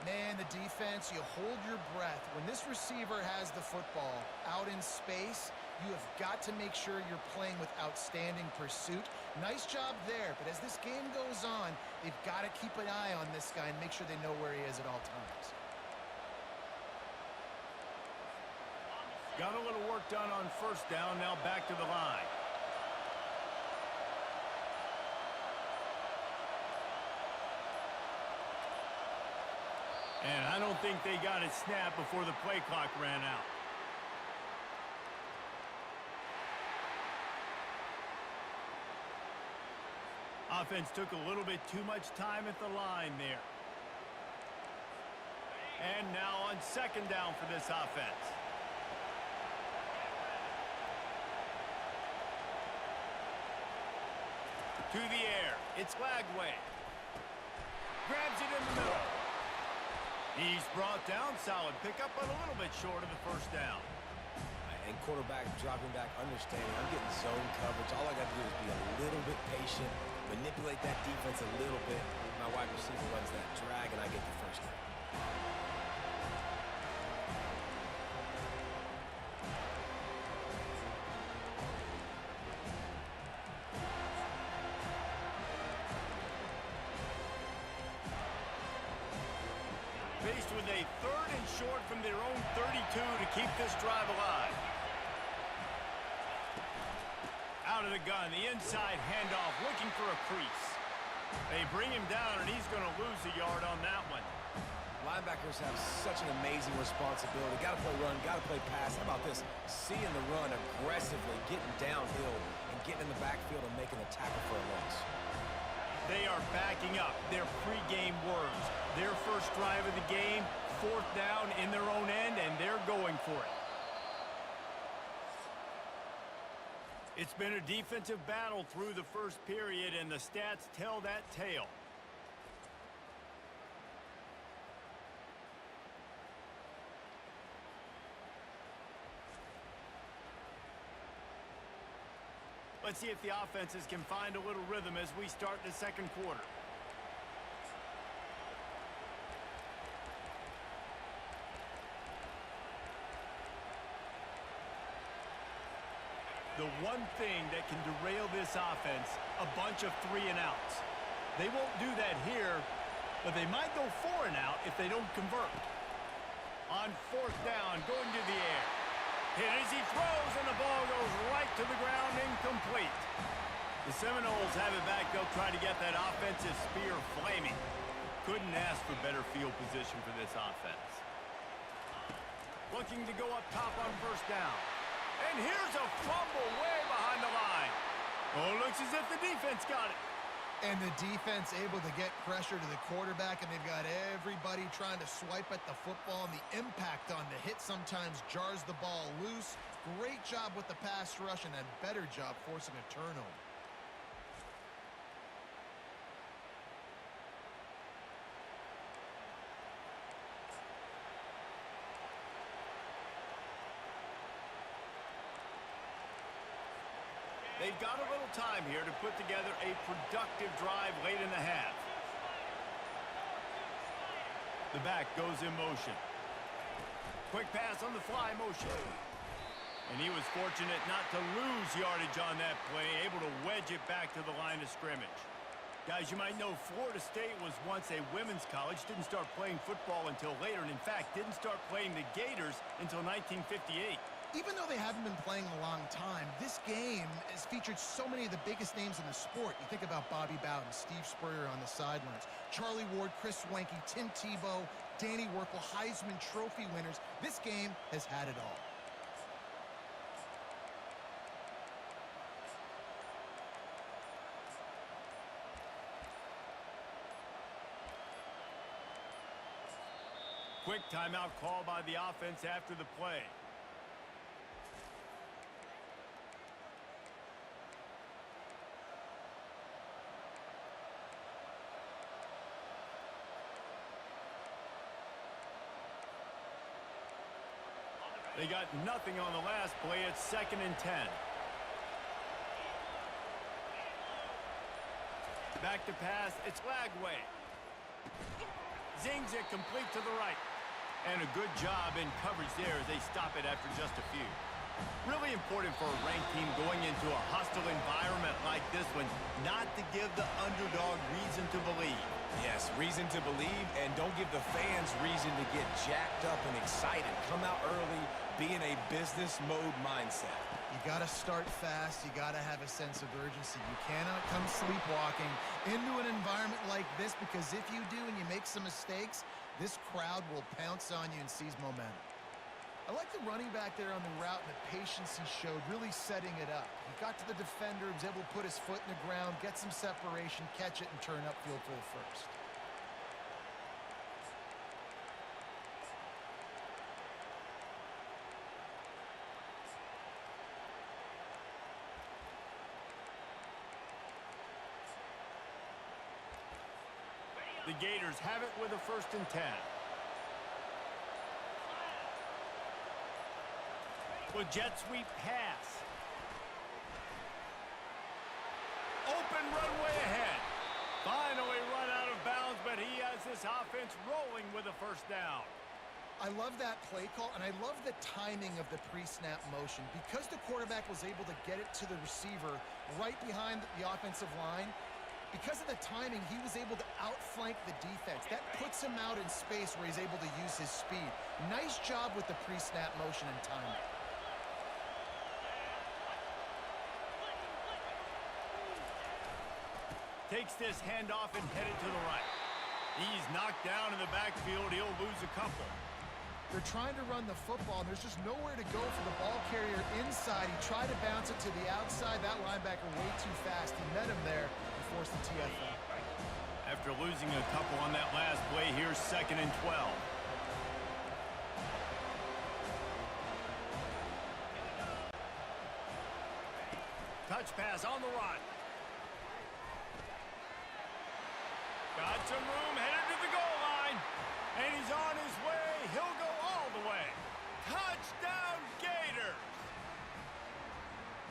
Man, the defense, you hold your breath. When this receiver has the football out in space, you have got to make sure you're playing with outstanding pursuit. Nice job there, but as this game goes on, they've got to keep an eye on this guy and make sure they know where he is at all times. Got a little work done on first down, now back to the line. And I don't think they got it snapped before the play clock ran out. Offense took a little bit too much time at the line there. And now on second down for this offense. To the air. It's Lagway. Grabs it in the middle. He's brought down. Solid pickup, but a little bit short of the first down. And quarterback dropping back, understanding I'm getting zone coverage. All I got to do is be a little bit patient, manipulate that defense a little bit. My wide receiver runs that drag, and I get the first down. Faced with a third and short from their own 32 to keep this drive alive. Out of the gun, the inside handoff, looking for a crease. They bring him down, and he's going to lose a yard on that one. Linebackers have such an amazing responsibility. Got to play run, got to play pass. How about this? Seeing the run aggressively, getting downhill, and getting in the backfield and making a tackle for a loss. They are backing up their pregame words. Their first drive of the game, fourth down in their own end, and they're going for it. It's been a defensive battle through the first period, and the stats tell that tale. Let's see if the offenses can find a little rhythm as we start the second quarter. The one thing that can derail this offense, a bunch of 3 and outs. They won't do that here, but they might go 4 and out if they don't convert. On fourth down, going to the air. Hit as he throws, and the ball goes right to the ground, incomplete. The Seminoles have it back. They'll try to get that offensive spear flaming. Couldn't ask for better field position for this offense. Looking to go up top on first down. And here's a fumble way behind the line. Oh, looks as if the defense got it. And the defense able to get pressure to the quarterback, and they've got everybody trying to swipe at the football, and the impact on the hit sometimes jars the ball loose. Great job with the pass rush, and a better job forcing a turnover. They've got a little time here to put together a productive drive late in the half. The back goes in motion. Quick pass on the fly motion. And he was fortunate not to lose yardage on that play, able to wedge it back to the line of scrimmage. Guys, you might know Florida State was once a women's college, didn't start playing football until later, and in fact, didn't start playing the Gators until 1958. Even though they haven't been playing a long time, this game has featured so many of the biggest names in the sport. You think about Bobby Bowden, Steve Spurrier on the sidelines, Charlie Ward, Chris Wenke, Tim Tebow, Danny Werfel, Heisman Trophy winners. This game has had it all. Quick timeout call by the offense after the play. They got nothing on the last play. It's 2nd and 10. Back to pass. It's Lagway. zings it complete to the right. And a good job in coverage there as they stop it after just a few. Really important for a ranked team going into a hostile environment like this one not to give the underdog reason to believe. Yes, reason to believe, and don't give the fans reason to get jacked up and excited. Come out early, be in a business mode mindset. You got to start fast. You got to have a sense of urgency. You cannot come sleepwalking into an environment like this, because if you do and you make some mistakes, this crowd will pounce on you and seize momentum. I like the running back there on the route and the patience he showed, really setting it up. He got to the defender, was able to put his foot in the ground, get some separation, catch it, and turn upfield for the first. The Gators have it with a 1st and 10. With jet sweep pass. Open runway ahead. Finally run out of bounds, but he has this offense rolling with a 1st down. I love that play call, and I love the timing of the pre-snap motion. Because the quarterback was able to get it to the receiver right behind the offensive line, because of the timing, he was able to outflank the defense. That puts him out in space where he's able to use his speed. Nice job with the pre-snap motion and timing. Takes this handoff and headed to the right. He's knocked down in the backfield. He'll lose a couple. They're trying to run the football, and there's just nowhere to go for the ball carrier inside. He tried to bounce it to the outside. That linebacker way too fast. He met him there and forced the TFL. After losing a couple on that last play, here's 2nd and 12. Touch pass on the run. Got some room, headed to the goal line. And he's on his way. He'll go all the way. Touchdown, Gators!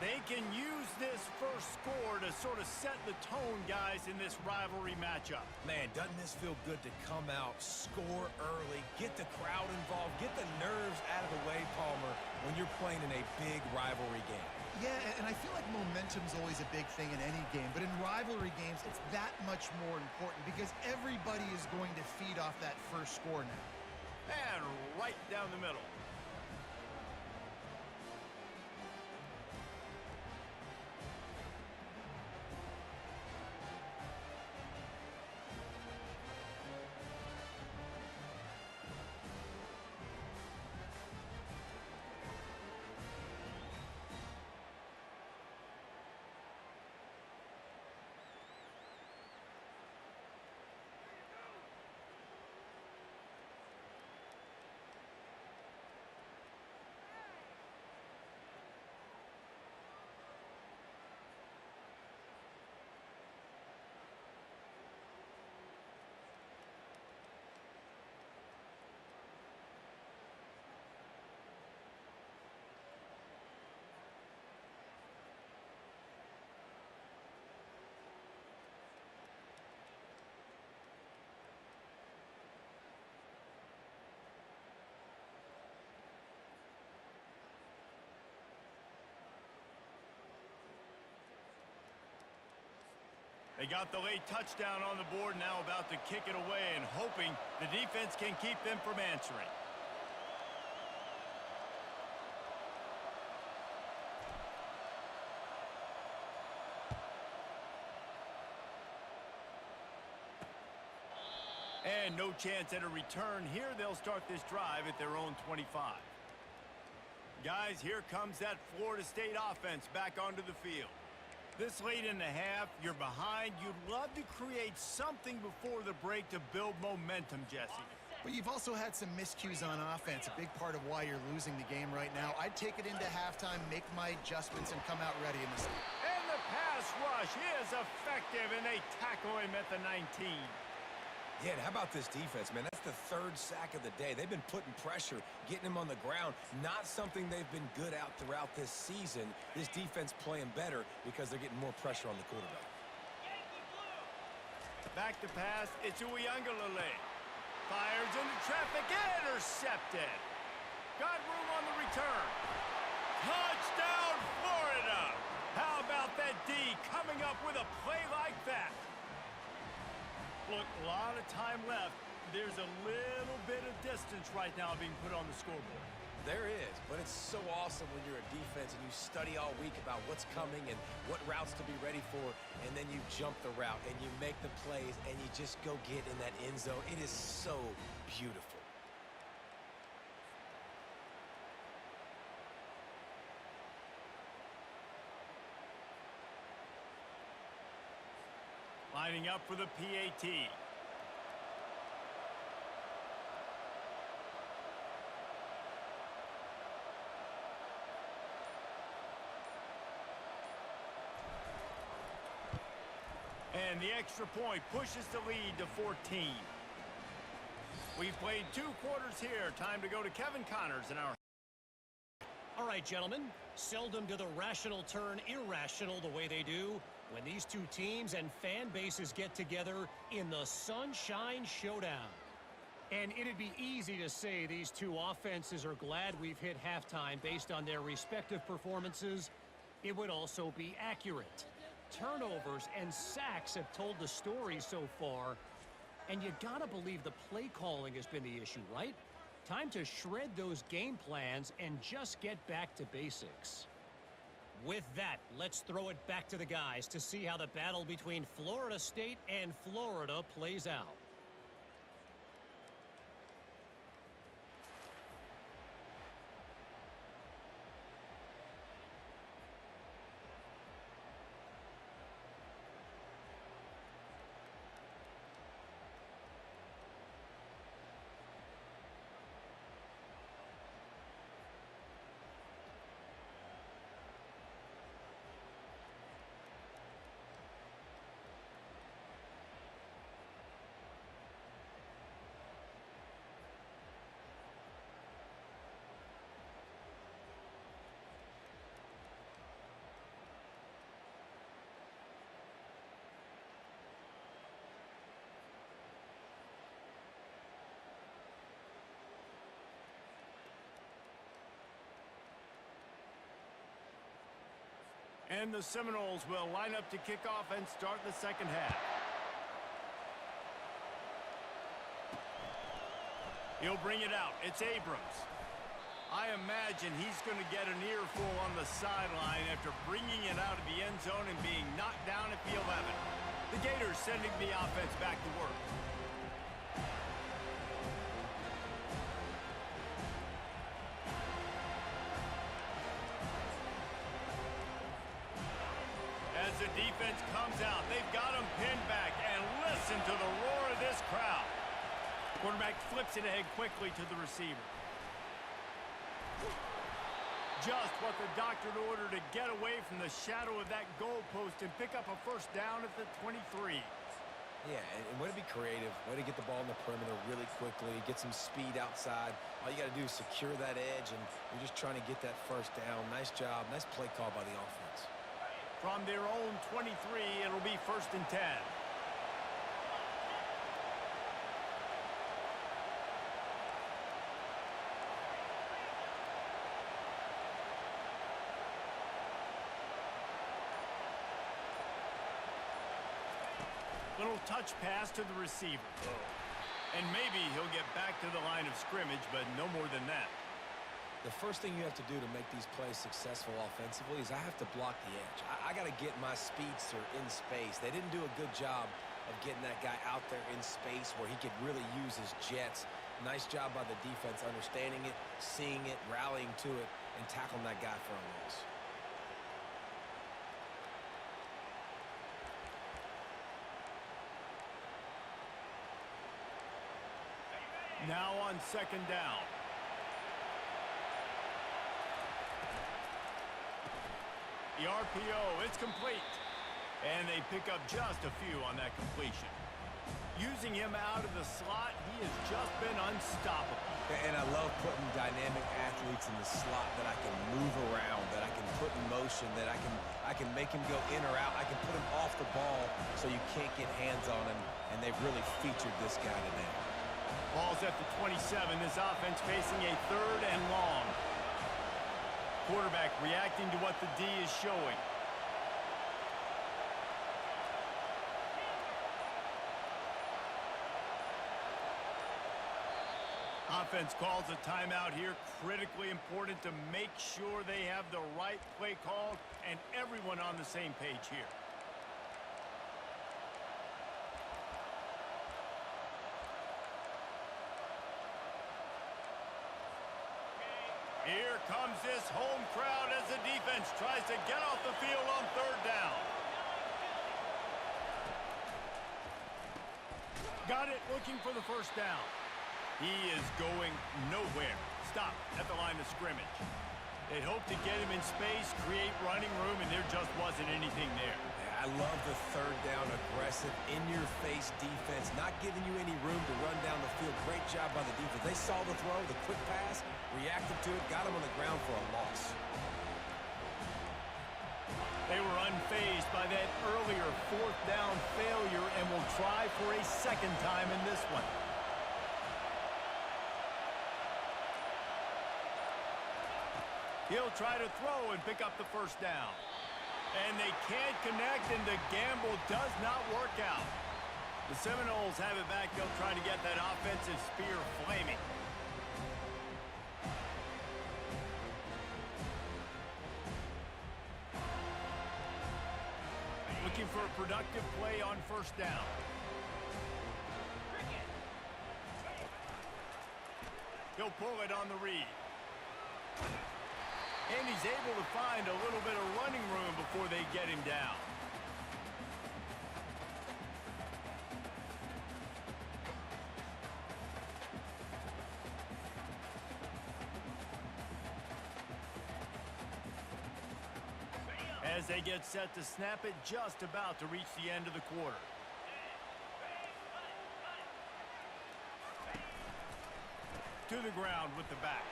They can use this first score to sort of set the tone, guys, in this rivalry matchup. Man, doesn't this feel good to come out, score early, get the crowd involved, get the nerves out of the way, Palmer, when you're playing in a big rivalry game? Yeah, and I feel like momentum's always a big thing in any game, but in rivalry games, it's that much more important because everybody is going to feed off that first score now. And right down the middle. They got the late touchdown on the board, now about to kick it away and hoping the defense can keep them from answering. And no chance at a return here. They'll start this drive at their own 25. Guys, here comes that Florida State offense back onto the field. This late in the half, you're behind. You'd love to create something before the break to build momentum, Jesse. But you've also had some miscues on offense, a big part of why you're losing the game right now. I'd take it into halftime, make my adjustments, and come out ready in the second. And the pass rush is effective, and they tackle him at the 19. Yeah, and how about this defense, man? That's the 3rd sack of the day. They've been putting pressure, getting him on the ground. Not something they've been good at throughout this season. This defense playing better because they're getting more pressure on the quarterback. Back to pass. It's Uiagalelei. Fires into traffic, intercepted. Got room on the return. Touchdown, Florida! How about that D coming up with a play like that? Look, a lot of time left. There's a little bit of distance right now being put on the scoreboard. There is, but it's so awesome when you're a defense and you study all week about what's coming and what routes to be ready for, and then you jump the route and you make the plays and you just go get in that end zone. It is so beautiful. Lining up for the PAT. And the extra point pushes the lead to 14. We've played 2 quarters here. Time to go to Kevin Connors in our... All right, gentlemen. Seldom do the rational turn irrational the way they do when these two teams and fan bases get together in the Sunshine Showdown. And it'd be easy to say these two offenses are glad we've hit halftime based on their respective performances. It would also be accurate. Turnovers and sacks have told the story so far, and you gotta believe the play calling has been the issue, right? Time to shred those game plans and just get back to basics. With that, let's throw it back to the guys to see how the battle between Florida State and Florida plays out. And the Seminoles will line up to kick off and start the second half. He'll bring it out. It's Abrams. I imagine he's going to get an earful on the sideline after bringing it out of the end zone and being knocked down at the 11. The Gators sending the offense back to work. As the defense comes out, they've got him pinned back, and listen to the roar of this crowd. Quarterback flips it ahead quickly to the receiver. Just what the doctor ordered to get away from the shadow of that goalpost and pick up a first down at the 23. Yeah, and way to be creative, way to get the ball in the perimeter really quickly, get some speed outside. All you got to do is secure that edge, and you're just trying to get that first down. Nice job, nice play call by the offense. From their own 23, it'll be 1st and 10. Little touch pass to the receiver. And maybe he'll get back to the line of scrimmage, but no more than that. The first thing you have to do to make these plays successful offensively is I have to block the edge. I got to get my speedster in space. They didn't do a good job of getting that guy out there in space where he could really use his jets. Nice job by the defense understanding it, seeing it, rallying to it, and tackling that guy for a loss. Now on 2nd down. The RPO, it's complete. And they pick up just a few on that completion. Using him out of the slot, he has just been unstoppable. And I love putting dynamic athletes in the slot that I can move around, that I can put in motion, that I can make him go in or out. I can put him off the ball so you can't get hands on him, and they've really featured this guy today. Ball at the 27. This offense facing a 3rd and long. Quarterback reacting to what the D is showing. Offense calls a timeout here. Critically important to make sure they have the right play call and everyone on the same page here. Here comes this home crowd as the defense tries to get off the field on 3rd down. Got it, looking for the 1st down. He is going nowhere. Stop at the line of scrimmage. They'd hoped to get him in space, create running room, and there just wasn't anything there. I love the 3rd down aggressive, in-your-face defense, not giving you any room to run down the field. Great job by the defense. They saw the throw, the quick pass, reacted to it, got him on the ground for a loss. They were unfazed by that earlier 4th down failure and will try for a 2nd time in this one. He'll try to throw and pick up the 1st down. And they can't connect, and the gamble does not work out. The Seminoles have it back. They'll try to get that offensive spear flaming. Looking for a productive play on 1st down. He'll pull it on the read. And he's able to find a little bit of running room before they get him down. As they get set to snap it, just about to reach the end of the quarter. To the ground with the back.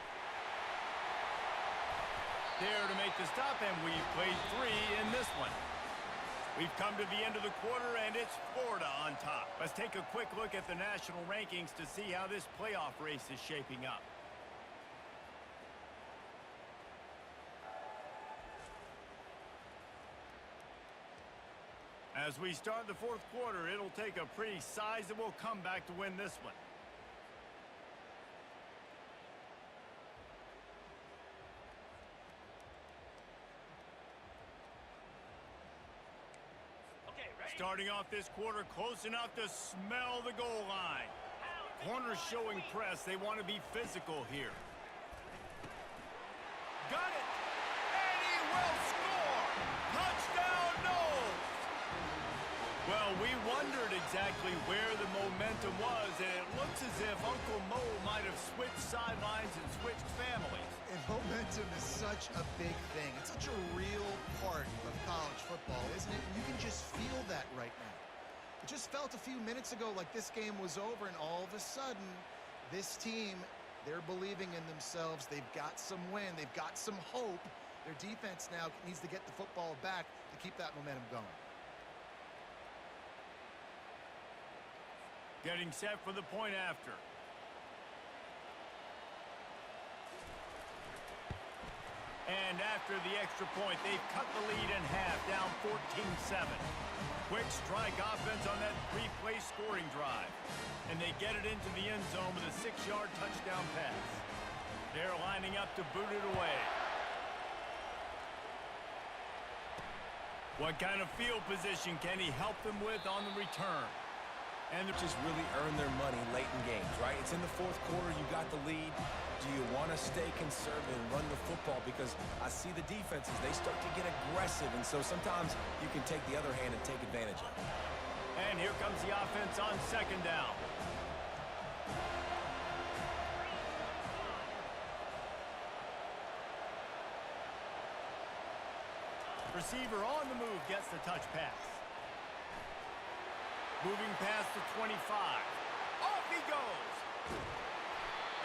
There to make the stop, and we've played 3 in this one. We've come to the end of the quarter, and it's Florida on top. Let's take a quick look at the national rankings to see how this playoff race is shaping up. As we start the 4th quarter, it'll take a pretty sizable comeback to win this one. Starting off this quarter, close enough to smell the goal line. Corners showing press. They want to be physical here. Got it! And he will score! Touchdown, Noles! Well, we wondered exactly where the momentum was, and it looks as if Uncle Mo might have switched sidelines and switched families. And momentum is such a big thing. It's such a real part of college football, isn't it? And you can just feel that right now. It just felt a few minutes ago like this game was over, and all of a sudden, this team, they're believing in themselves. They've got some wind. They've got some hope. Their defense now needs to get the football back to keep that momentum going. Getting set for the point after. And after the extra point, they've cut the lead in half, down 14-7. Quick strike offense on that 3-play scoring drive. And they get it into the end zone with a 6-yard touchdown pass. They're lining up to boot it away. What kind of field position can he help them with on the return? And they just really earn their money late in games, right? It's in the 4th quarter. You got the lead. Do you want to stay conservative and run the football? Because I see the defenses, they start to get aggressive, and so sometimes you can take the other hand and take advantage of it. And here comes the offense on 2nd down. Receiver on the move gets the touch pass. Moving past the 25. Off he goes.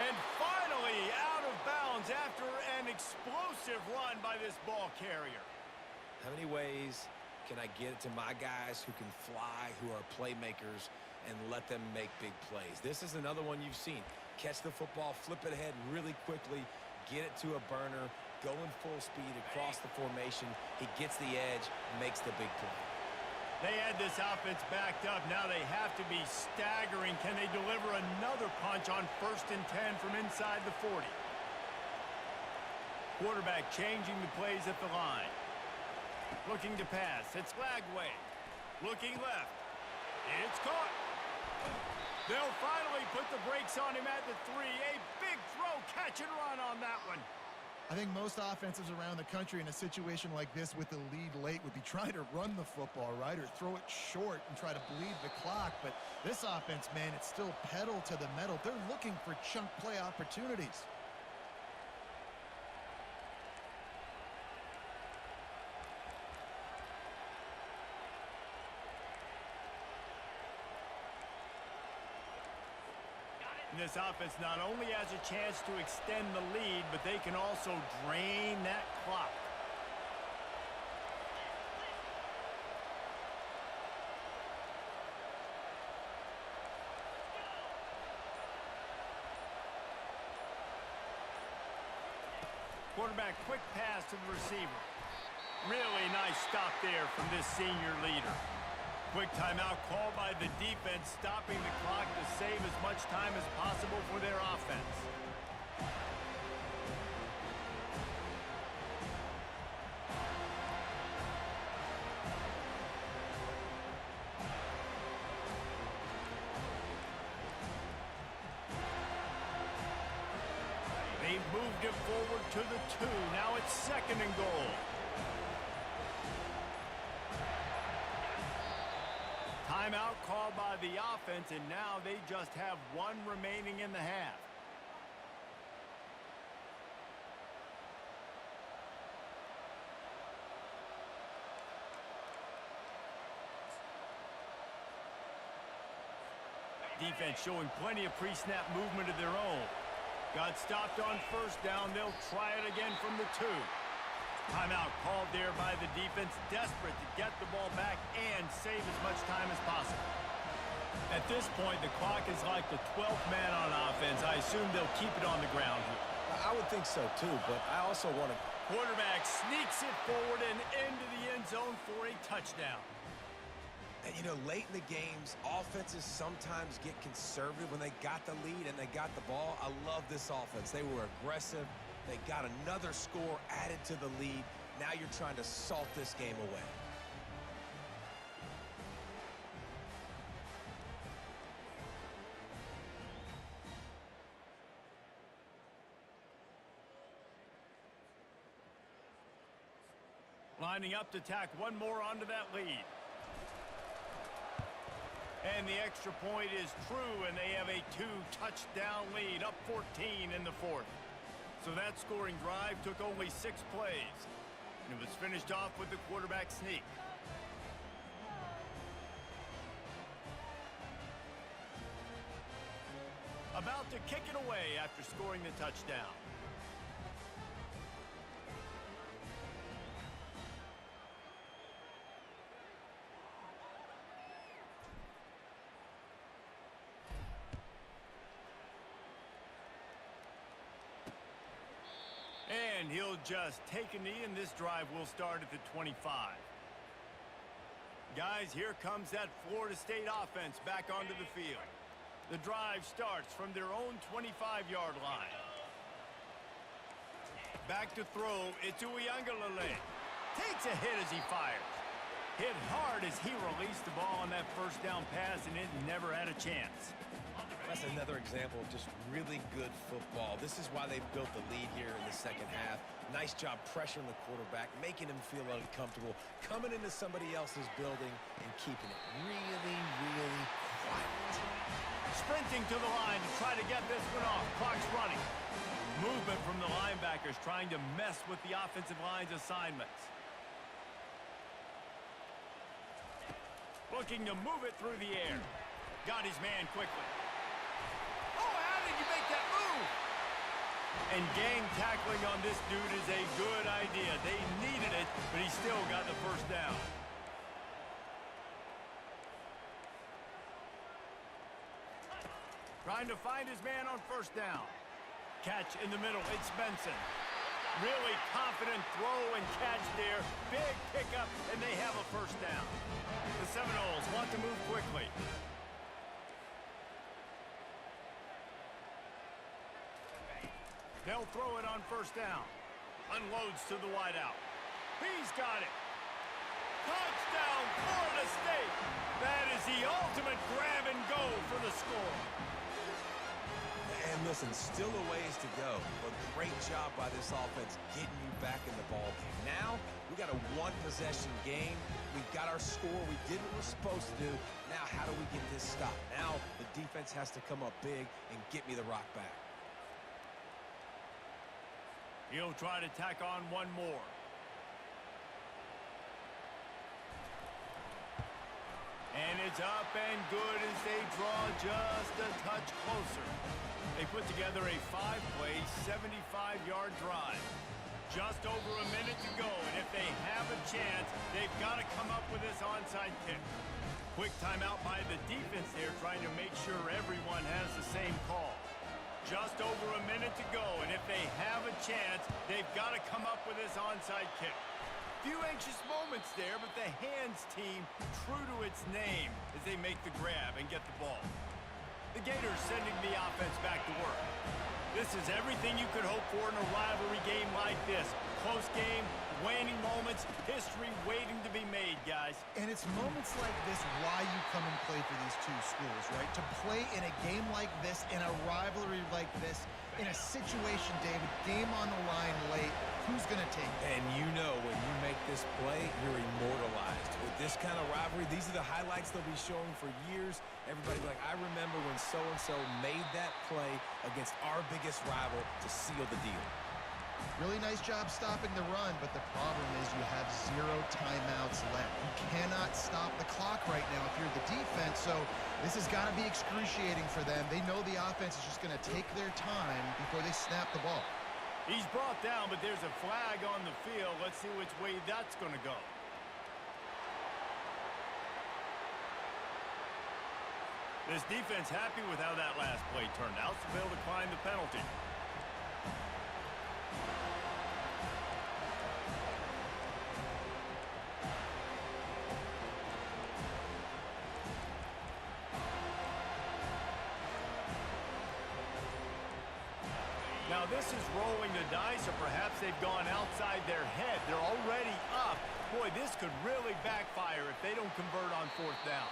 And finally out of bounds after an explosive run by this ball carrier. How many ways can I get it to my guys who can fly, who are playmakers, and let them make big plays. This is another one you've seen. Catch the football, flip it ahead really quickly, get it to a burner, go in full speed across the formation. He gets the edge, makes the big play. They had this offense backed up. Now they have to be staggering. Can they deliver another punch on 1st and 10 from inside the 40? Quarterback changing the plays at the line. Looking to pass. It's Lagway. Looking left. It's caught. They'll finally put the brakes on him at the 3. A big throw, catch and run on that one. I think most offenses around the country in a situation like this with the lead late would be trying to run the football, right, or throw it short and try to bleed the clock. But this offense, man, it's still pedal to the metal. They're looking for chunk play opportunities. This offense not only has a chance to extend the lead, but they can also drain that clock. Quarterback quick pass to the receiver. Really nice stop there from this senior leader. Quick timeout called by the defense, stopping the clock to save as much time as possible for their offense. They've moved it forward to the 2. Now it's 2nd and goal. Timeout called by the offense, and now they just have 1 remaining in the half. Defense showing plenty of pre-snap movement of their own. Got stopped on 1st down. They'll try it again from the 2. Timeout called there by the defense, desperate to get the ball back and save as much time as possible. At this point, the clock is like the 12th man on offense. I assume they'll keep it on the ground here. I would think so too, but I also want to... Quarterback sneaks it forward and into the end zone for a touchdown. And, you know, late in the games, offenses sometimes get conservative when they got the lead and they got the ball. I love this offense. They were aggressive. They got another score added to the lead. Now you're trying to salt this game away. Lining up to tack one more onto that lead. And the extra point is true, and they have a 2-touchdown lead, up 14 in the 4th. So that scoring drive took only 6 plays, and it was finished off with the quarterback sneak. About to kick it away after scoring the touchdown. And he'll just take a knee, and this drive will start at the 25. Guys, here comes that Florida State offense back onto the field. The drive starts from their own 25-yard line. Back to throw, it's Uiagalelei. Takes a hit as he fires. Hit hard as he released the ball on that 1st down pass, and it never had a chance. That's another example of just really good football. This is why they built the lead here in the 2nd half. Nice job pressuring the quarterback, making him feel uncomfortable, coming into somebody else's building and keeping it really, really quiet. Sprinting to the line to try to get this one off. Clock's running. Movement from the linebackers trying to mess with the offensive line's assignments. Looking to move it through the air. Got his man quickly. Oh, how did you make that move? And gang tackling on this dude is a good idea. They needed it, but he still got the 1st down. Trying to find his man on first down. Catch in the middle. It's Benson. Really confident throw and catch there. Big pickup, and they have a first down. The Seminoles want to move quickly. They'll throw it on first down. Unloads to the wideout. He's got it. Touchdown, Florida State. That is the ultimate grab and go for the score. And listen, still a ways to go, but great job by this offense getting you back in the ball game. Now, we got a one-possession game. We got our score. We did what we're supposed to do. Now, how do we get this stopped? Now, the defense has to come up big and get me the rock back. He'll try to tack on one more. And it's up and good as they draw just a touch closer. They put together a 5-play, 75-yard drive. Just over a minute to go, and if they have a chance, they've got to come up with this onside kick. Quick timeout by the defense there, trying to make sure everyone has the same call. Just over a minute to go, and if they have a chance, they've got to come up with this onside kick. Few anxious moments there, but the hands team true to its name as they make the grab and get the ball. The Gators sending the offense back to work. This is everything you could hope for in a rivalry game like this. Close game, waning moments, history waiting to be made, guys. And it's moments like this why you come and play for these two schools, right? To play in a game like this, in a rivalry like this, in a situation, David, game on the line late, who's going to take it? And you know when you make this play, you're immortalized. With this kind of rivalry, these are the highlights they'll be showing for years. Everybody like, I remember when so-and-so made that play against our biggest rival to seal the deal. Really nice job stopping the run, but the problem is you have 0 timeouts left. You cannot stop the clock right now if you're the defense, so this has got to be excruciating for them. They know the offense is just going to take their time before they snap the ball. He's brought down, but there's a flag on the field. Let's see which way that's going to go. This defense happy with how that last play turned out, so they'll decline the penalty. Now this is rolling the dice, or perhaps they've gone outside their head. They're already up. Boy, this could really backfire if they don't convert on fourth down.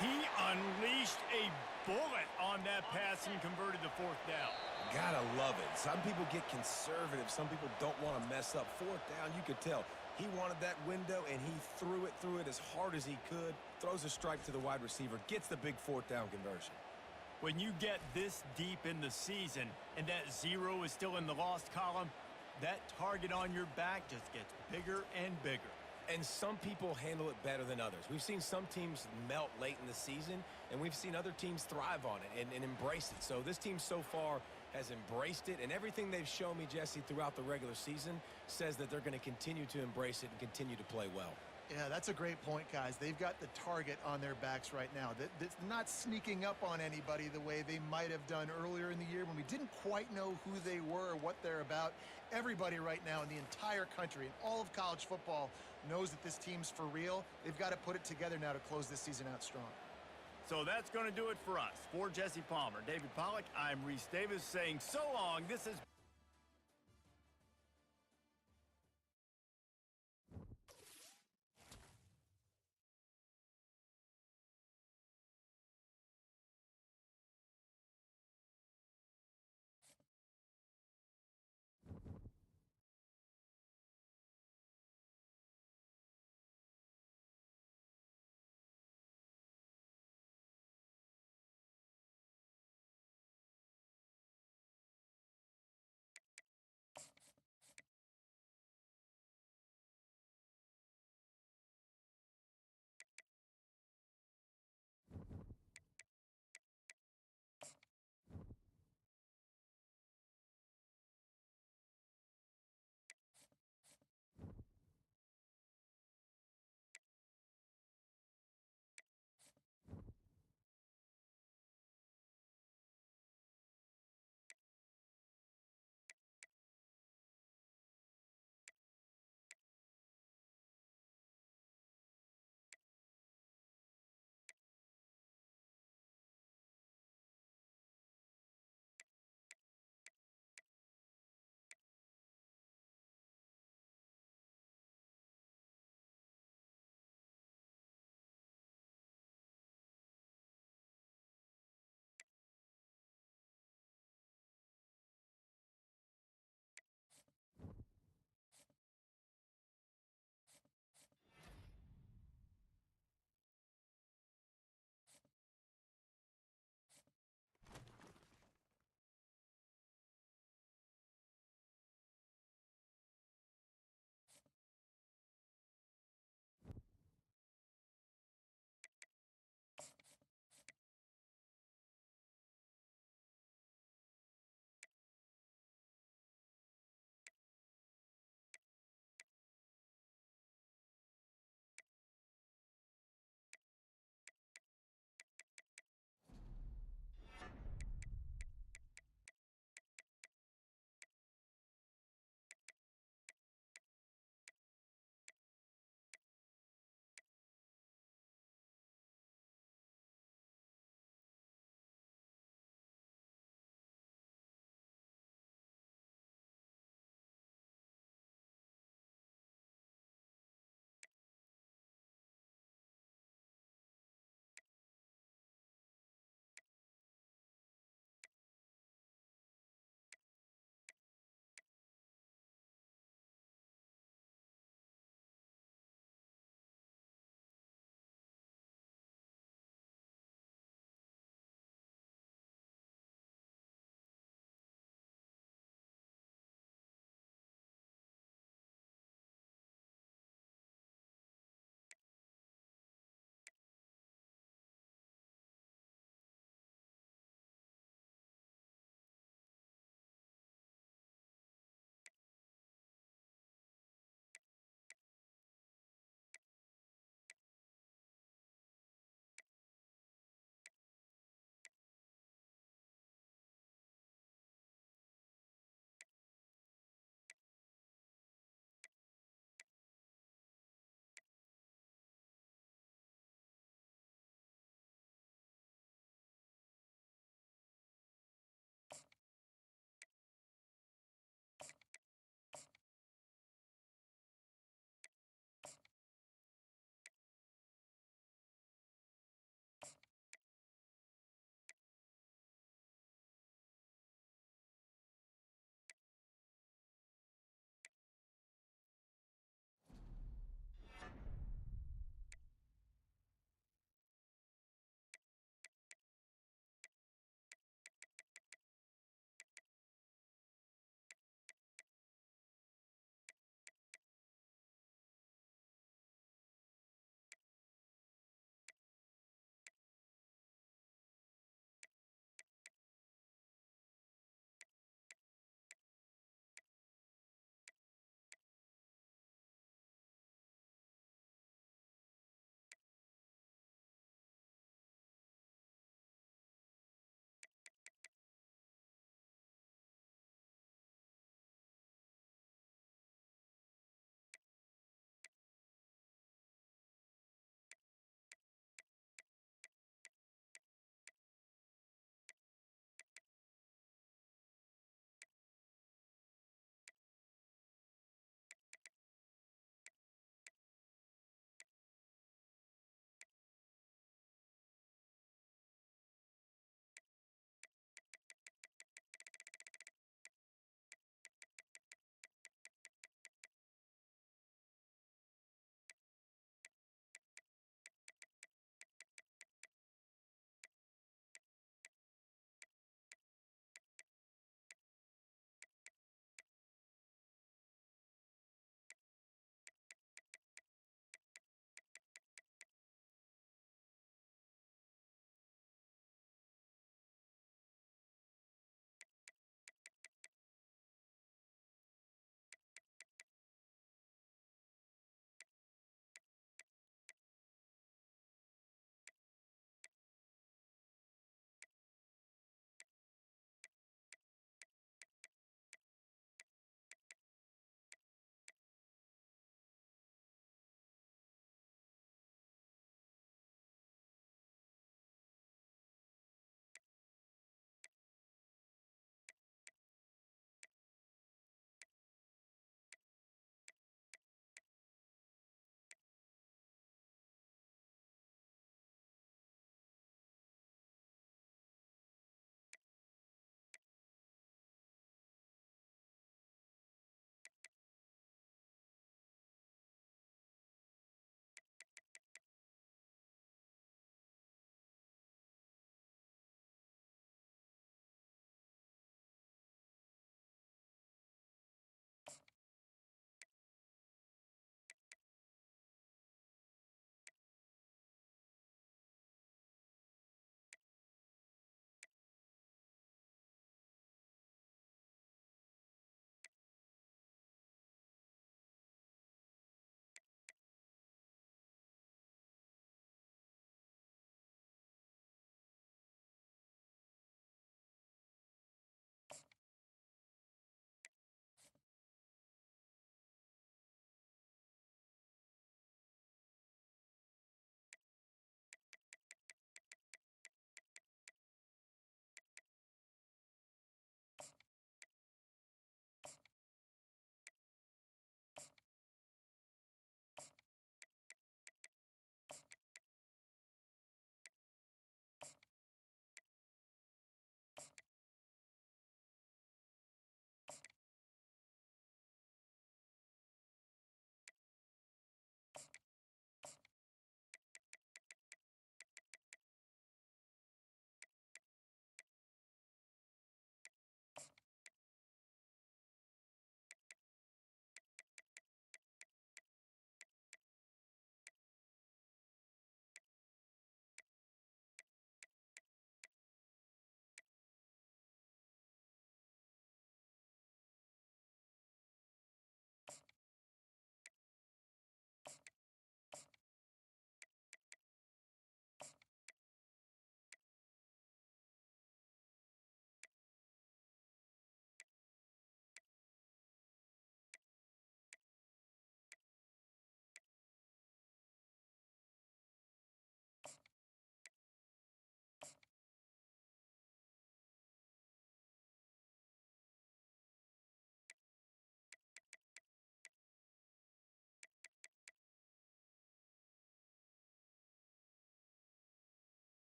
He unleashed a bullet on that pass and converted the fourth down. Gotta love it. Some people get conservative. Some people don't want to mess up. Fourth down, you could tell. He wanted that window, and he threw it as hard as he could. Throws a strike to the wide receiver. Gets the big fourth down conversion. When you get this deep in the season and that 0 is still in the lost column, that target on your back just gets bigger and bigger. And some people handle it better than others. We've seen some teams melt late in the season, and we've seen other teams thrive on it and embrace it. So this team so far has embraced it, and everything they've shown me, Jesse, throughout the regular season says that they're going to continue to embrace it and continue to play well. Yeah, that's a great point, guys. They've got the target on their backs right now. That's not sneaking up on anybody the way they might have done earlier in the year when we didn't quite know who they were or what they're about. Everybody right now in the entire country and all of college football knows that this team's for real. They've got to put it together now to close this season out strong. So that's going to do it for us. For Jesse Palmer, David Pollack, I'm Reese Davis saying so long. This is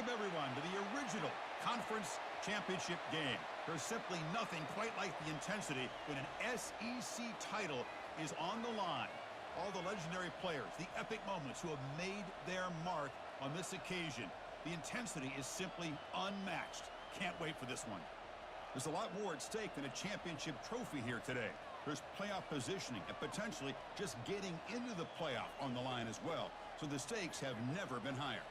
Welcome, everyone, to the original conference championship game. There's simply nothing quite like the intensity when an SEC title is on the line. All the legendary players, the epic moments who have made their mark on this occasion. The intensity is simply unmatched. Can't wait for this one. There's a lot more at stake than a championship trophy here today. There's playoff positioning and potentially just getting into the playoff on the line as well. So the stakes have never been higher.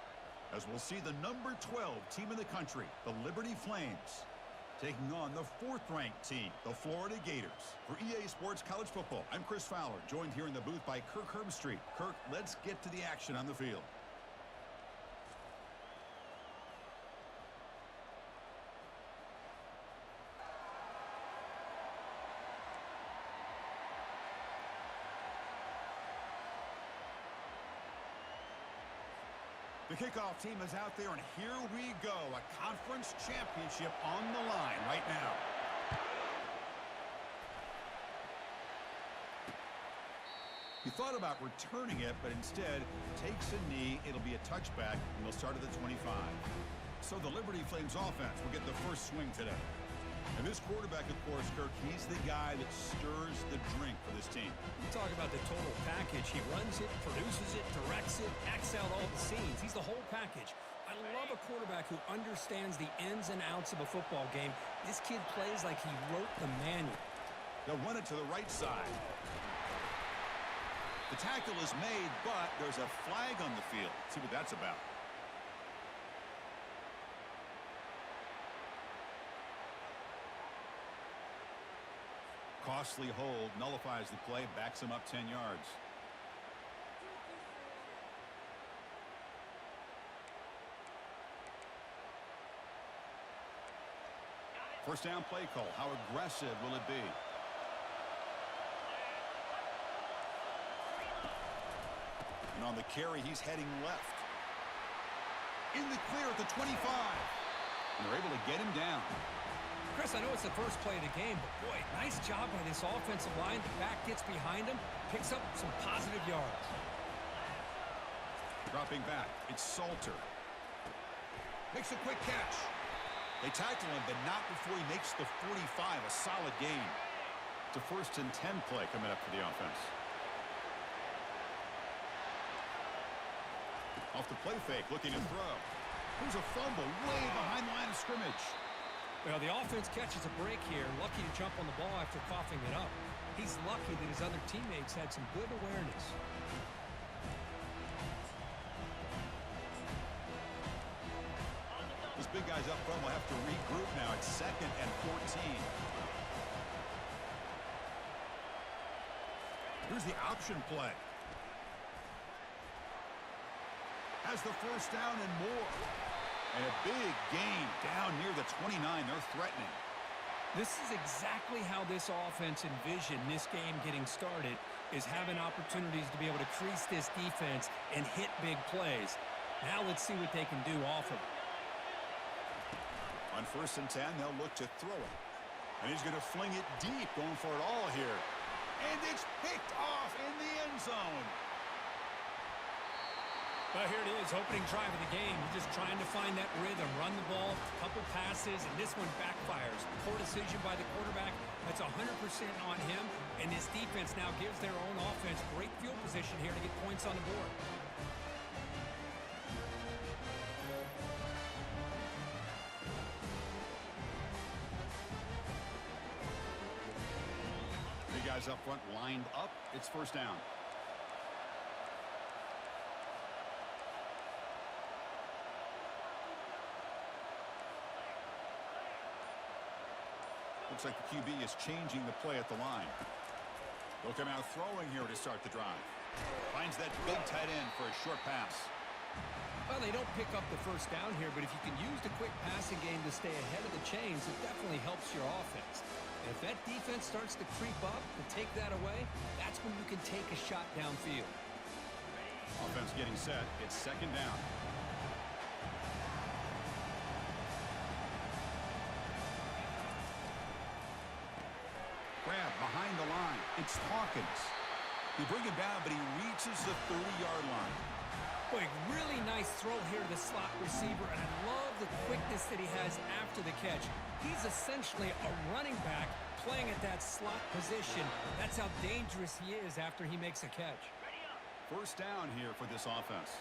As we'll see the number 12 team in the country, the Liberty Flames, taking on the 4th-ranked team, the Florida Gators. For EA Sports College Football, I'm Chris Fowler, joined here in the booth by Kirk Herbstreit. Kirk, let's get to the action on the field. The kickoff team is out there, and here we go. A conference championship on the line right now. He thought about returning it, but instead takes a knee. It'll be a touchback, and they'll start at the 25. So the Liberty Flames offense will get the first swing today. And this quarterback, of course, Kirk, he's the guy that stirs the drink for this team. You talk about the total package. He runs it, produces it, directs it, acts out all the scenes. He's the whole package. I love a quarterback who understands the ins and outs of a football game. This kid plays like he wrote the manual. They'll run it to the right side. The tackle is made, but there's a flag on the field. See what that's about. Costly hold, nullifies the play, backs him up 10 yards. First down play call. How aggressive will it be? And on the carry, he's heading left. In the clear at the 25. And they're able to get him down. Chris, I know it's the first play of the game, but boy, nice job by this offensive line. The back gets behind him, picks up some positive yards. Dropping back, it's Salter. Makes a quick catch. They tackle him, but not before he makes the 45, a solid gain. It's a 1st and 10 play coming up for the offense. Off the play fake, looking to throw. Here's a fumble way behind the line of scrimmage. Well, the offense catches a break here, lucky to jump on the ball after coughing it up. He's lucky that his other teammates had some good awareness. Those big guys up front will have to regroup now. It's 2nd and 14. Here's the option play. Has the first down and more. And a big gain down near the 29. They're threatening. This is exactly how this offense envisioned this game getting started, is having opportunities to be able to crease this defense and hit big plays. Now let's see what they can do off of it. On 1st and 10, they'll look to throw it. And he's going to fling it deep, going for it all here. And it's picked off in the end zone. Well, here it is, opening drive of the game. You're just trying to find that rhythm, run the ball, a couple passes, and this one backfires. Poor decision by the quarterback. That's 100% on him, and this defense now gives their own offense great field position here to get points on the board. Big guys up front lined up. It's 1st down. Looks like the QB is changing the play at the line. They'll come out throwing here to start the drive. Finds that big tight end for a short pass. Well, they don't pick up the first down here, but if you can use the quick passing game to stay ahead of the chains, it definitely helps your offense. And if that defense starts to creep up and take that away, that's when you can take a shot downfield. Offense getting set. It's 2nd down. Grab behind the line. It's Hawkins. They bring him down, but he reaches the 30-yard line. Boy, really nice throw here to the slot receiver, and I love the quickness that he has after the catch. He's essentially a running back playing at that slot position. That's how dangerous he is after he makes a catch. First down here for this offense.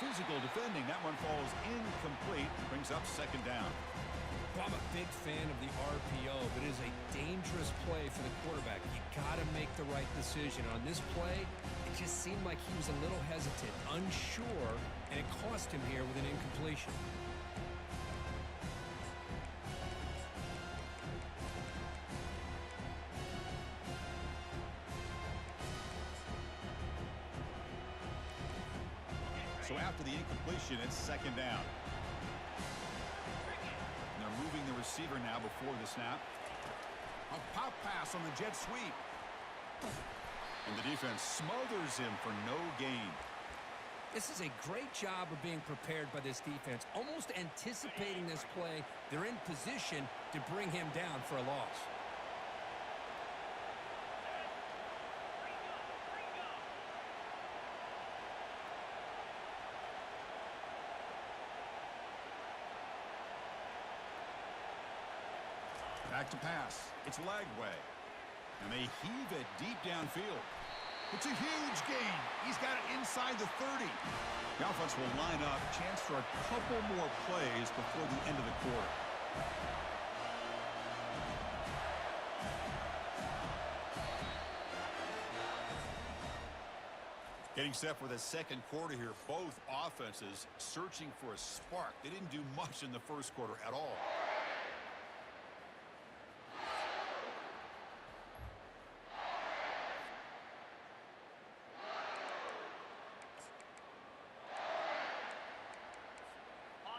Physical defending. That one falls incomplete. Brings up second down. Well, I'm a big fan of the RPO, but it is a dangerous play for the quarterback. You got to make the right decision. On this play, it just seemed like he was a little hesitant, unsure, and it cost him here with an incompletion. So after the incompletion, it's second down. And they're moving the receiver now before the snap. A pop pass on the jet sweep. And the defense smothers him for no gain. This is a great job of being prepared by this defense, almost anticipating this play. They're in position to bring him down for a loss. Back to pass. It's Lagway. And they heave it deep downfield. It's a huge gain. He's got it inside the 30. The offense will line up. Chance for a couple more plays before the end of the quarter. Getting set for the second quarter here. Both offenses searching for a spark. They didn't do much in the first quarter at all.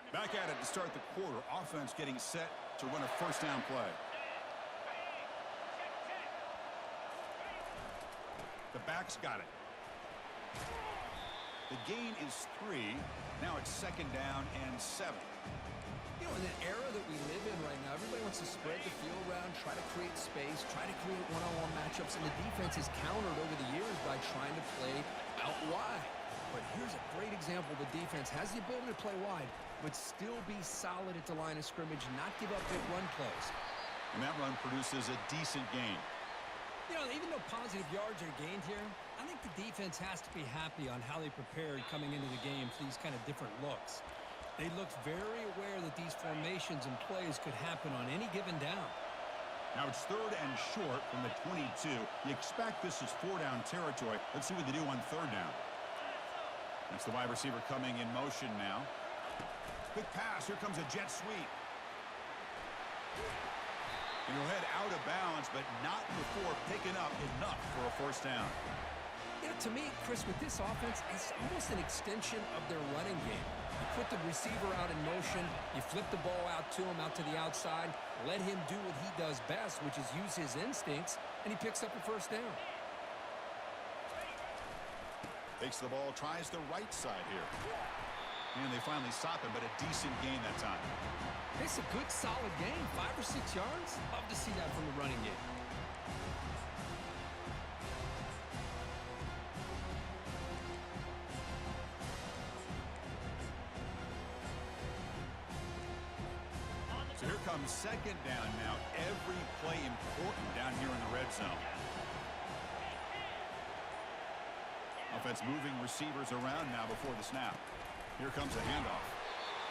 Back at it to start the quarter. Offense getting set to run a first down play. The back's got it. The gain is 3. Now it's second down and 7. You know, in the era that we live in right now, everybody wants to spread the field around, try to create space, try to create one-on-one matchups, and the defense has countered over the years by trying to play out wide. But here's a great example. The defense has the ability to play wide, but still be solid at the line of scrimmage, not give up big run plays. And that run produces a decent gain. You know, even though positive yards are gained here, I think the defense has to be happy on how they prepared coming into the game for these kind of different looks. They looked very aware that these formations and plays could happen on any given down. Now it's third and short from the 22. You expect this is 4-down territory. Let's see what they do on third down. That's the wide receiver coming in motion now. Quick pass. Here comes a jet sweep. And he'll head out of bounds, but not before picking up enough for a first down. You know, to me, Chris, with this offense, it's almost an extension of their running game. You put the receiver out in motion, you flip the ball out to him, out to the outside, let him do what he does best, which is use his instincts, and he picks up a first down. Takes the ball, tries the right side here. And they finally stop him, but a decent gain that time. It's a good, solid gain, 5 or 6 yards. Love to see that from the running game. So here comes second down now. Every play important down here in the red zone. Offense moving receivers around now before the snap. Here comes a handoff.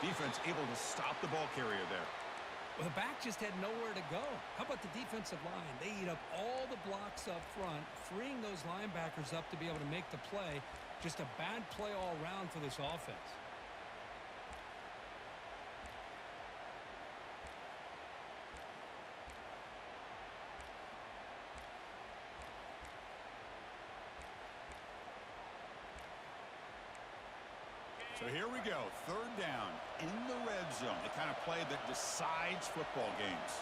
Defense able to stop the ball carrier there. Well, the back just had nowhere to go. How about the defensive line? They eat up all the blocks up front, freeing those linebackers up to be able to make the play. Just a bad play all around for this offense. So here we go, third down in the red zone, the kind of play that decides football games.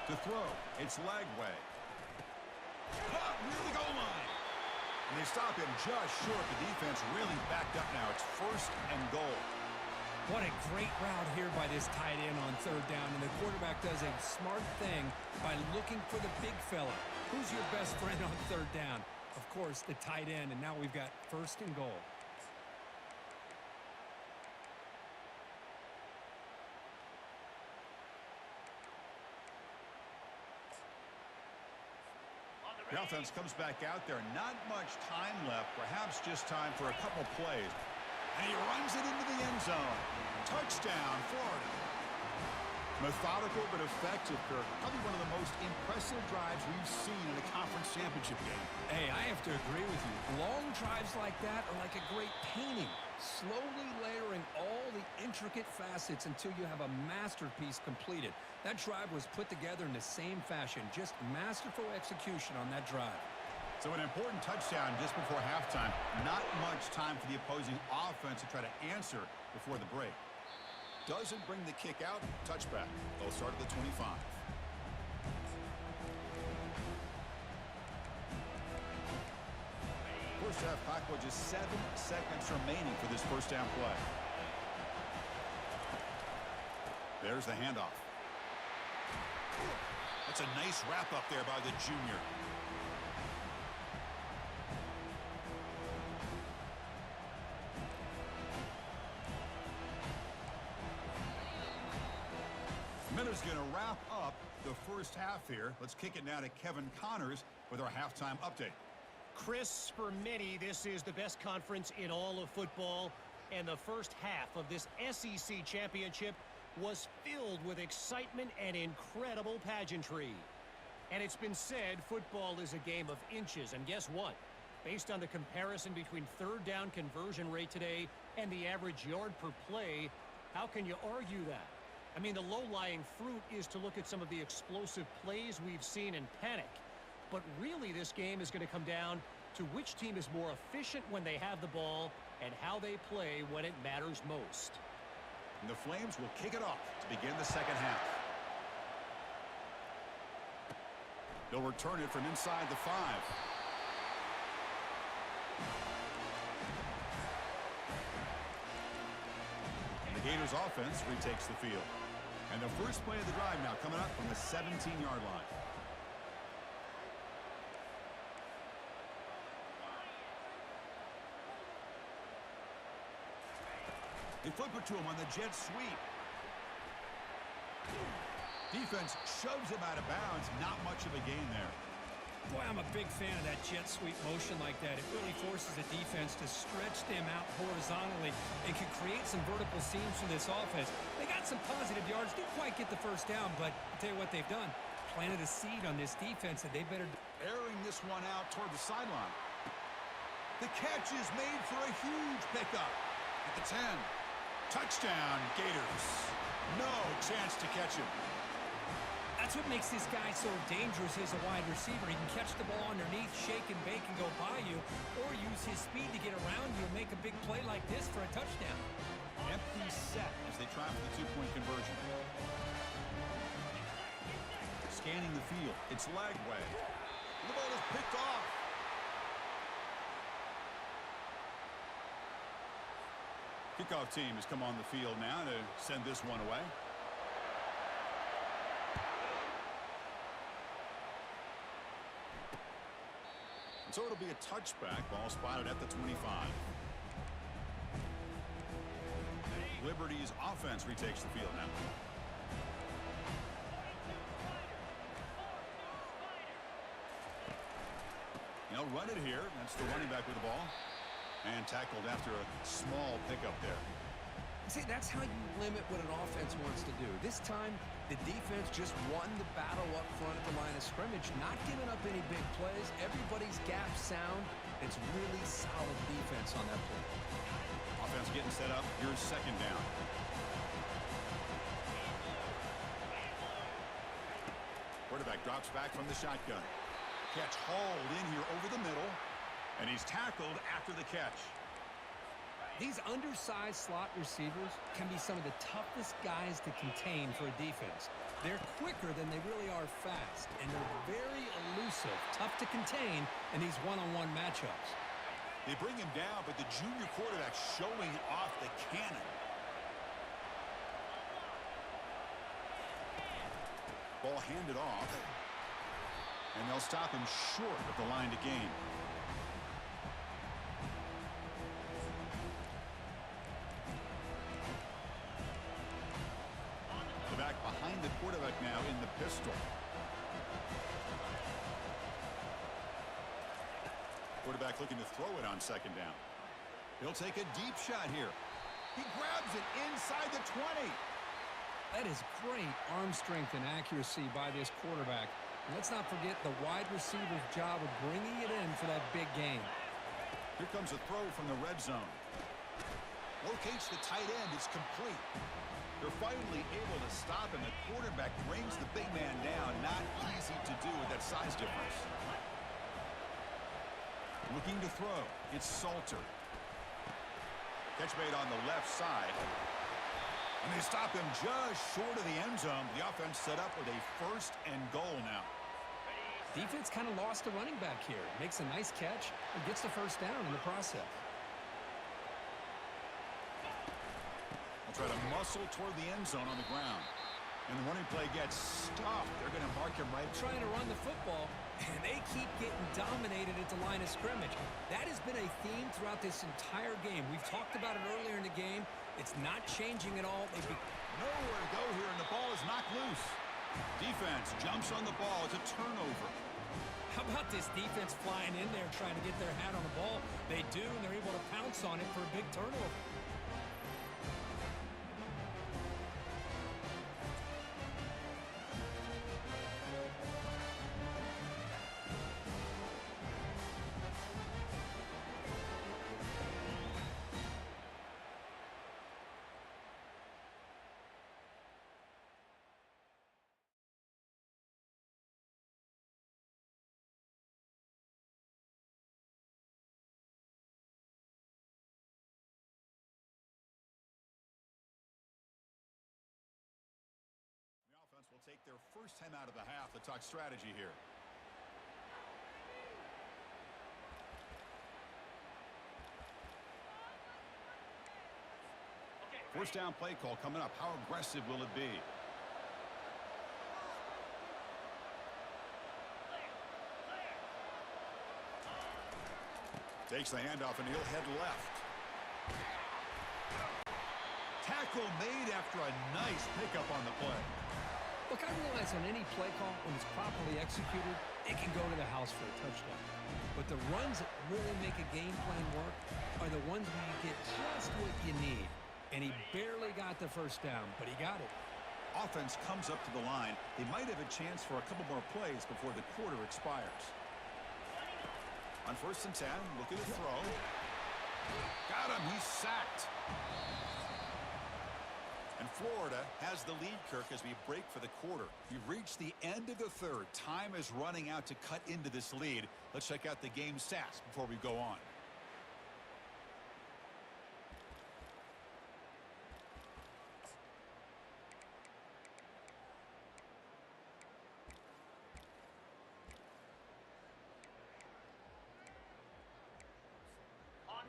To throw, it's Lagway. Caught near the goal line. And they stop him just short. The defense really backed up now. It's first and goal. What a great route here by this tight end on third down, and the quarterback does a smart thing by looking for the big fella. Who's your best friend on third down? Of course, the tight end, and now we've got 1st and goal. The offense comes back out there. Not much time left. Perhaps just time for a couple plays. And he runs it into the end zone. Touchdown, Florida. Methodical but effective, Kirk. Probably one of the most impressive drives we've seen in a conference championship game. Hey, I have to agree with you. Long drives like that are like a great painting. Slowly layering all the intricate facets until you have a masterpiece completed. That drive was put together in the same fashion. Just masterful execution on that drive. So an important touchdown just before halftime. Not much time for the opposing offense to try to answer before the break. Doesn't bring the kick out. Touchback. They'll start at the 25. First half clock with just 7 seconds remaining for this first down play. There's the handoff. That's a nice wrap up there by the junior. Miller's going to wrap up the first half here. Let's kick it now to Kevin Connors with our halftime update. Chris, for many, this is the best conference in all of football, and the first half of this SEC championship was filled with excitement and incredible pageantry. And it's been said football is a game of inches, and guess what? Based on the comparison between third down conversion rate today and the average yard per play, how can you argue that? I mean, the low-lying fruit is to look at some of the explosive plays we've seen and panic. But really, this game is going to come down to which team is more efficient when they have the ball and how they play when it matters most. And the Flames will kick it off to begin the second half. They'll return it from inside the 5. And the Gators offense retakes the field. And the first play of the drive now coming up from the 17-yard line. They flip it to him on the jet sweep. Defense shoves him out of bounds. Not much of a gain there. Boy, I'm a big fan of that jet sweep motion like that. It really forces the defense to stretch them out horizontally and can create some vertical seams for this offense. They got some positive yards. Didn't quite get the first down, but I'll tell you what they've done. Planted a seed on this defense that they better... Airing this one out toward the sideline. The catch is made for a huge pickup at the 10. Touchdown, Gators. No chance to catch him. That's what makes this guy so dangerous as a wide receiver. He can catch the ball underneath, shake and bake and go by you, or use his speed to get around you and make a big play like this for a touchdown. Empty set as they try for the two-point conversion. Scanning the field. It's leg way. The ball is picked off. Kickoff team has come on the field now to send this one away. So it'll be a touchback. Ball spotted at the 25. Liberty's offense retakes the field now. They'll run it here. That's the running back with the ball. And tackled after a small pickup there. See, that's how you limit what an offense wants to do. This time, the defense just won the battle up front at the line of scrimmage, not giving up any big plays. Everybody's gap sound. It's really solid defense on that play. Offense getting set up. Here's second down. Quarterback drops back from the shotgun. Catch hauled in here over the middle. And he's tackled after the catch. These undersized slot receivers can be some of the toughest guys to contain for a defense. They're quicker than they really are fast, and they're very elusive, tough to contain in these one-on-one matchups. They bring him down, but the junior quarterback showing off the cannon. Ball handed off. And they'll stop him short of the line to gain. The back behind the quarterback now in the pistol. Quarterback looking to throw it on second down. He'll take a deep shot here. He grabs it inside the 20. That is great arm strength and accuracy by this quarterback. And let's not forget the wide receiver's job of bringing it in for that big game. Here comes a throw from the red zone. Locates the tight end. It's complete. They're finally able to stop him. The quarterback brings the big man down. Not easy to do with that size difference. Looking to throw. It's Salter. Catch made on the left side. And they stop him just short of the end zone. The offense set up with a 1st and goal now. Defense kind of lost the running back here. Makes a nice catch and gets the first down in the process. They'll try to muscle toward the end zone on the ground. And the running play gets stuffed. They're going to mark him right. Trying to run the football, and they keep getting dominated at the line of scrimmage. That has been a theme throughout this entire game. We've talked about it earlier in the game. It's not changing at all. Nowhere to go here, and the ball is knocked loose. Defense jumps on the ball. It's a turnover. How about this defense flying in there trying to get their hat on the ball? They do, and they're able to pounce on it for a big turnover. Will take their first time out of the half to talk strategy here. First down play call coming up. How aggressive will it be? Takes the handoff and he'll head left. Tackle made after a nice pickup on the play. Look, I realize on any play call, when it's properly executed, it can go to the house for a touchdown. But the runs that really make a game plan work are the ones where you get just what you need. And he barely got the first down, but he got it. Offense comes up to the line. They might have a chance for a couple more plays before the quarter expires. On 1st and 10, looking to throw. Got him. He's sacked. And Florida has the lead, Kirk, as we break for the quarter. We've reached the end of the third. Time is running out to cut into this lead. Let's check out the game stats before we go on.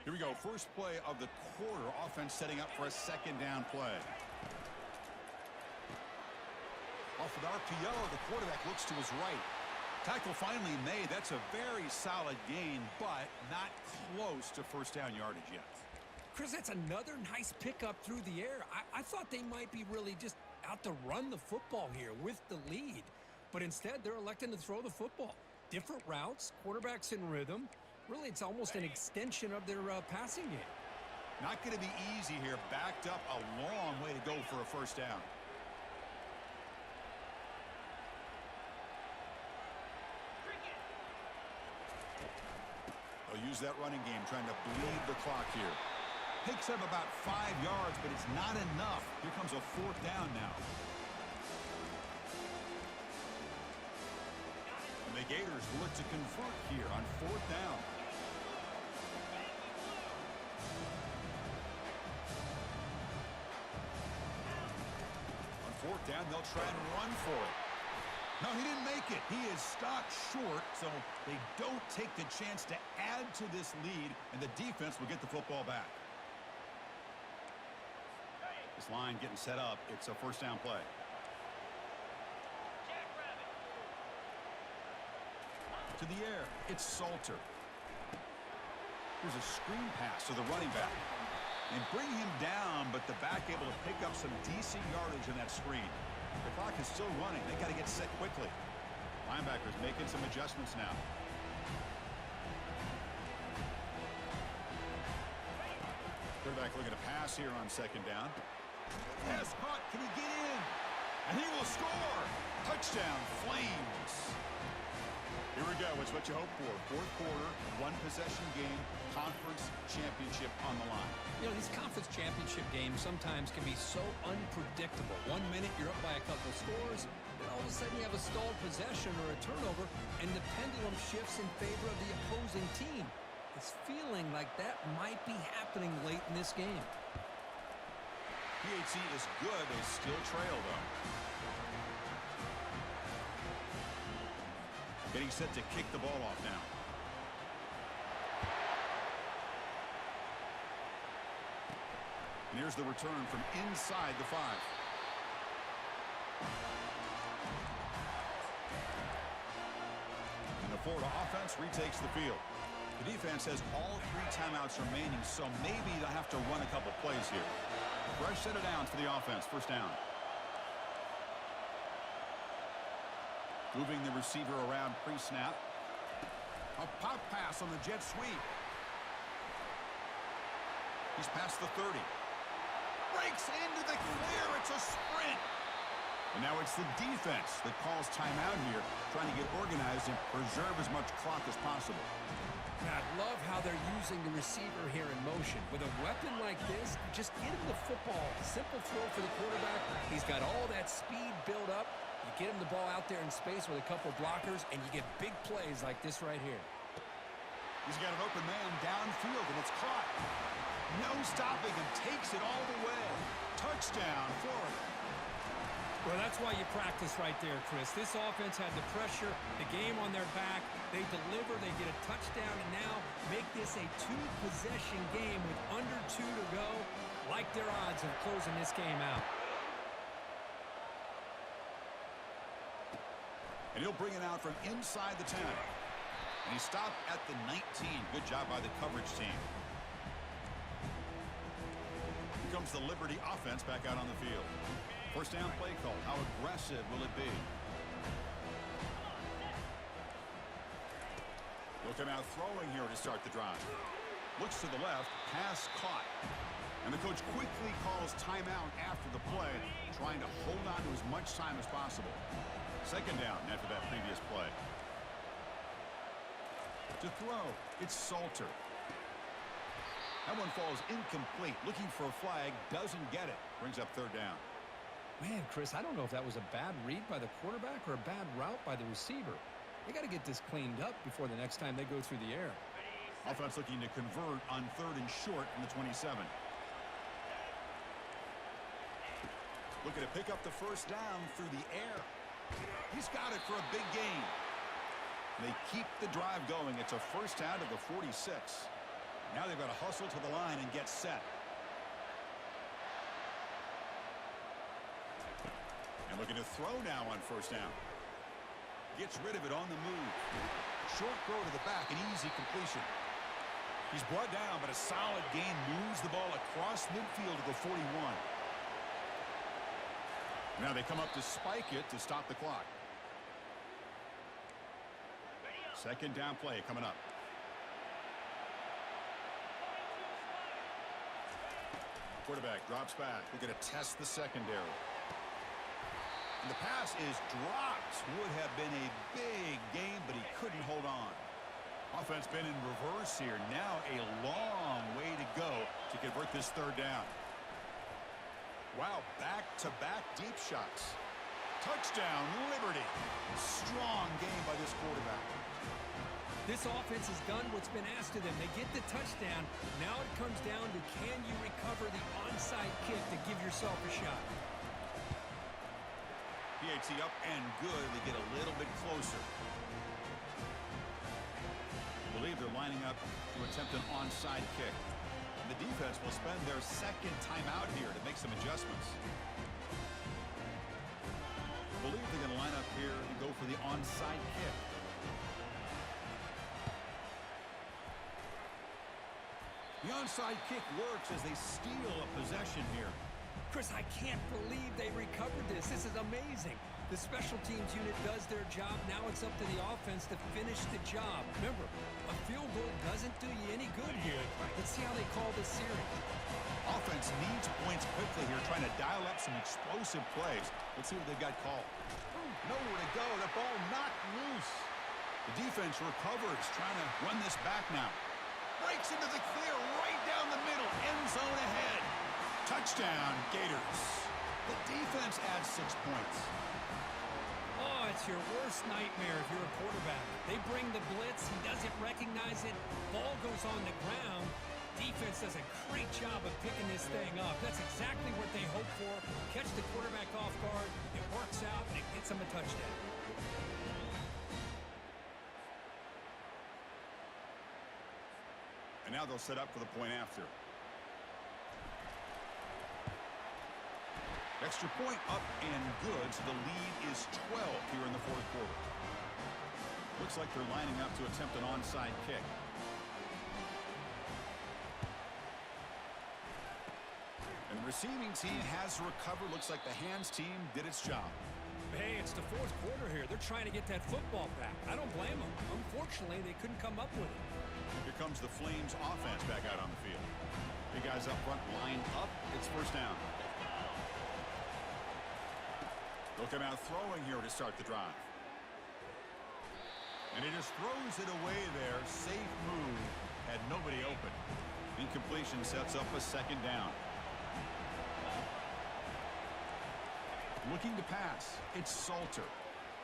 Here we go. First play of the quarter. Offense setting up for a 2nd down play. Off an RPO, the quarterback looks to his right. Tackle finally made. That's a very solid gain, but not close to first down yardage yet. Chris, that's another nice pickup through the air. I thought they might be really just out to run the football here with the lead. But instead, they're electing to throw the football. Different routes, quarterbacks in rhythm. Really, it's almost an extension of their passing game. Not going to be easy here. Backed up a long way to go for a first down. They'll use that running game, trying to bleed the clock here. Picks up about 5 yards, but it's not enough. Here comes a 4th down now. And the Gators look to convert here on 4th down. On 4th down, they'll try and run for it. No, he didn't make it. He is stopped short, so they don't take the chance to add to this lead, and the defense will get the football back. This line getting set up. It's a first down play. To the air, it's Salter. Here's a screen pass to the running back. And bring him down, but the back able to pick up some decent yardage in that screen. The clock is still running. They got to get set quickly. Linebackers making some adjustments now. Quarterback looking to pass here on second down. Pass caught. Can he get in? And he will score. Touchdown, Flames. Here we go. It's what you hope for. Fourth quarter, one-possession game, conference championship on the line. You know, these conference championship games sometimes can be so unpredictable. 1 minute you're up by a couple scores, then all of a sudden you have a stalled possession or a turnover, and the pendulum shifts in favor of the opposing team. It's feeling like that might be happening late in this game. PHC is good. They still trail, though. Getting set to kick the ball off now. And here's the return from inside the 5. And the Florida offense retakes the field. The defense has all 3 timeouts remaining, so maybe they'll have to run a couple plays here. Fresh set of downs for the offense. First down. Moving the receiver around pre-snap. A pop pass on the jet sweep. He's past the 30. Breaks into the clear. It's a sprint. And now it's the defense that calls timeout here, trying to get organized and preserve as much clock as possible. I love how they're using the receiver here in motion. With a weapon like this, just get him the football. Simple throw for the quarterback. He's got all that speed built up. You get him the ball out there in space with a couple blockers, and you get big plays like this right here. He's got an open man downfield, and it's caught. No stopping him. Takes it all the way. Touchdown, Florida. Well, that's why you practice right there, Chris. This offense had the pressure, the game on their back. They deliver, they get a touchdown, and now make this a 2-possession game with under 2 to go. Like their odds of closing this game out. And he'll bring it out from inside the 10. And he stopped at the 19. Good job by the coverage team. Here comes the Liberty offense back out on the field. First down play call. How aggressive will it be? Look him out throwing here to start the drive. Looks to the left. Pass caught. And the coach quickly calls timeout after the play, trying to hold on to as much time as possible. Second down after that previous play. To throw, it's Salter. That one falls incomplete. Looking for a flag, doesn't get it. Brings up third down. Man, Chris, I don't know if that was a bad read by the quarterback or a bad route by the receiver. They got to get this cleaned up before the next time they go through the air. Offense looking to convert on 3rd and short from the 27. Looking to pick up the first down through the air. He's got it for a big gain. They keep the drive going. It's a first down to the 46. Now they've got to hustle to the line and get set. And looking to throw now on first down. Gets rid of it on the move. Short throw to the back, an easy completion. He's brought down, but a solid gain moves the ball across midfield to the 41. Now they come up to spike it to stop the clock. Second down play coming up. Quarterback drops back. We're going to test the secondary. And the pass is dropped. Would have been a big game, but he couldn't hold on. Offense been in reverse here. Now a long way to go to convert this third down. Wow, back-to-back deep shots. Touchdown, Liberty. Strong game by this quarterback. This offense has done what's been asked of them. They get the touchdown. Now it comes down to, can you recover the onside kick to give yourself a shot? PHC up and good. They get a little bit closer. I believe they're lining up to attempt an onside kick. And the defense will spend their second timeout here to make some adjustments. I believe they're going to line up here and go for the onside kick. The onside kick works as they steal a possession here. Chris, I can't believe they recovered this. This is amazing. The special teams unit does their job. Now it's up to the offense to finish the job. Remember, a field goal doesn't do you any good here. Let's see how they call this series. Offense needs points quickly here, trying to dial up some explosive plays. Let's see what they've got called. Nowhere to go. The ball knocked loose. The defense recovers, trying to run this back now. Breaks into the clear, right down the middle. End zone ahead. Touchdown, Gators. The defense adds 6 points. Oh, it's your worst nightmare if you're a quarterback. They bring the blitz. He doesn't recognize it. Ball goes on the ground. Defense does a great job of picking this thing up. That's exactly what they hope for. Catch the quarterback off guard. It works out, and it gets them a touchdown. And now they'll set up for the point after. Extra point up and good, so the lead is 12 here in the fourth quarter. Looks like they're lining up to attempt an onside kick. And the receiving team has recovered. Looks like the hands team did its job. Hey, it's the fourth quarter here. They're trying to get that football back. I don't blame them. Unfortunately, they couldn't come up with it. Here comes the Flames offense back out on the field. Big guys up front line up. It's first down. They'll come out throwing here to start the drive. And he just throws it away there. Safe move. Had nobody open. Incompletion sets up a second down. Looking to pass. It's Salter.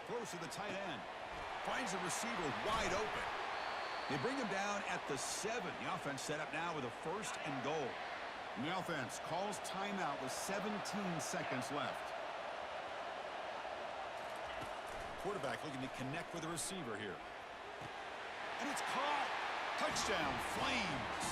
Throws to the tight end. Finds the receiver wide open. They bring him down at the 7. The offense set up now with a first and goal. And the offense calls timeout with 17 seconds left. Quarterback looking to connect with the receiver here. And it's caught. Touchdown, Flames.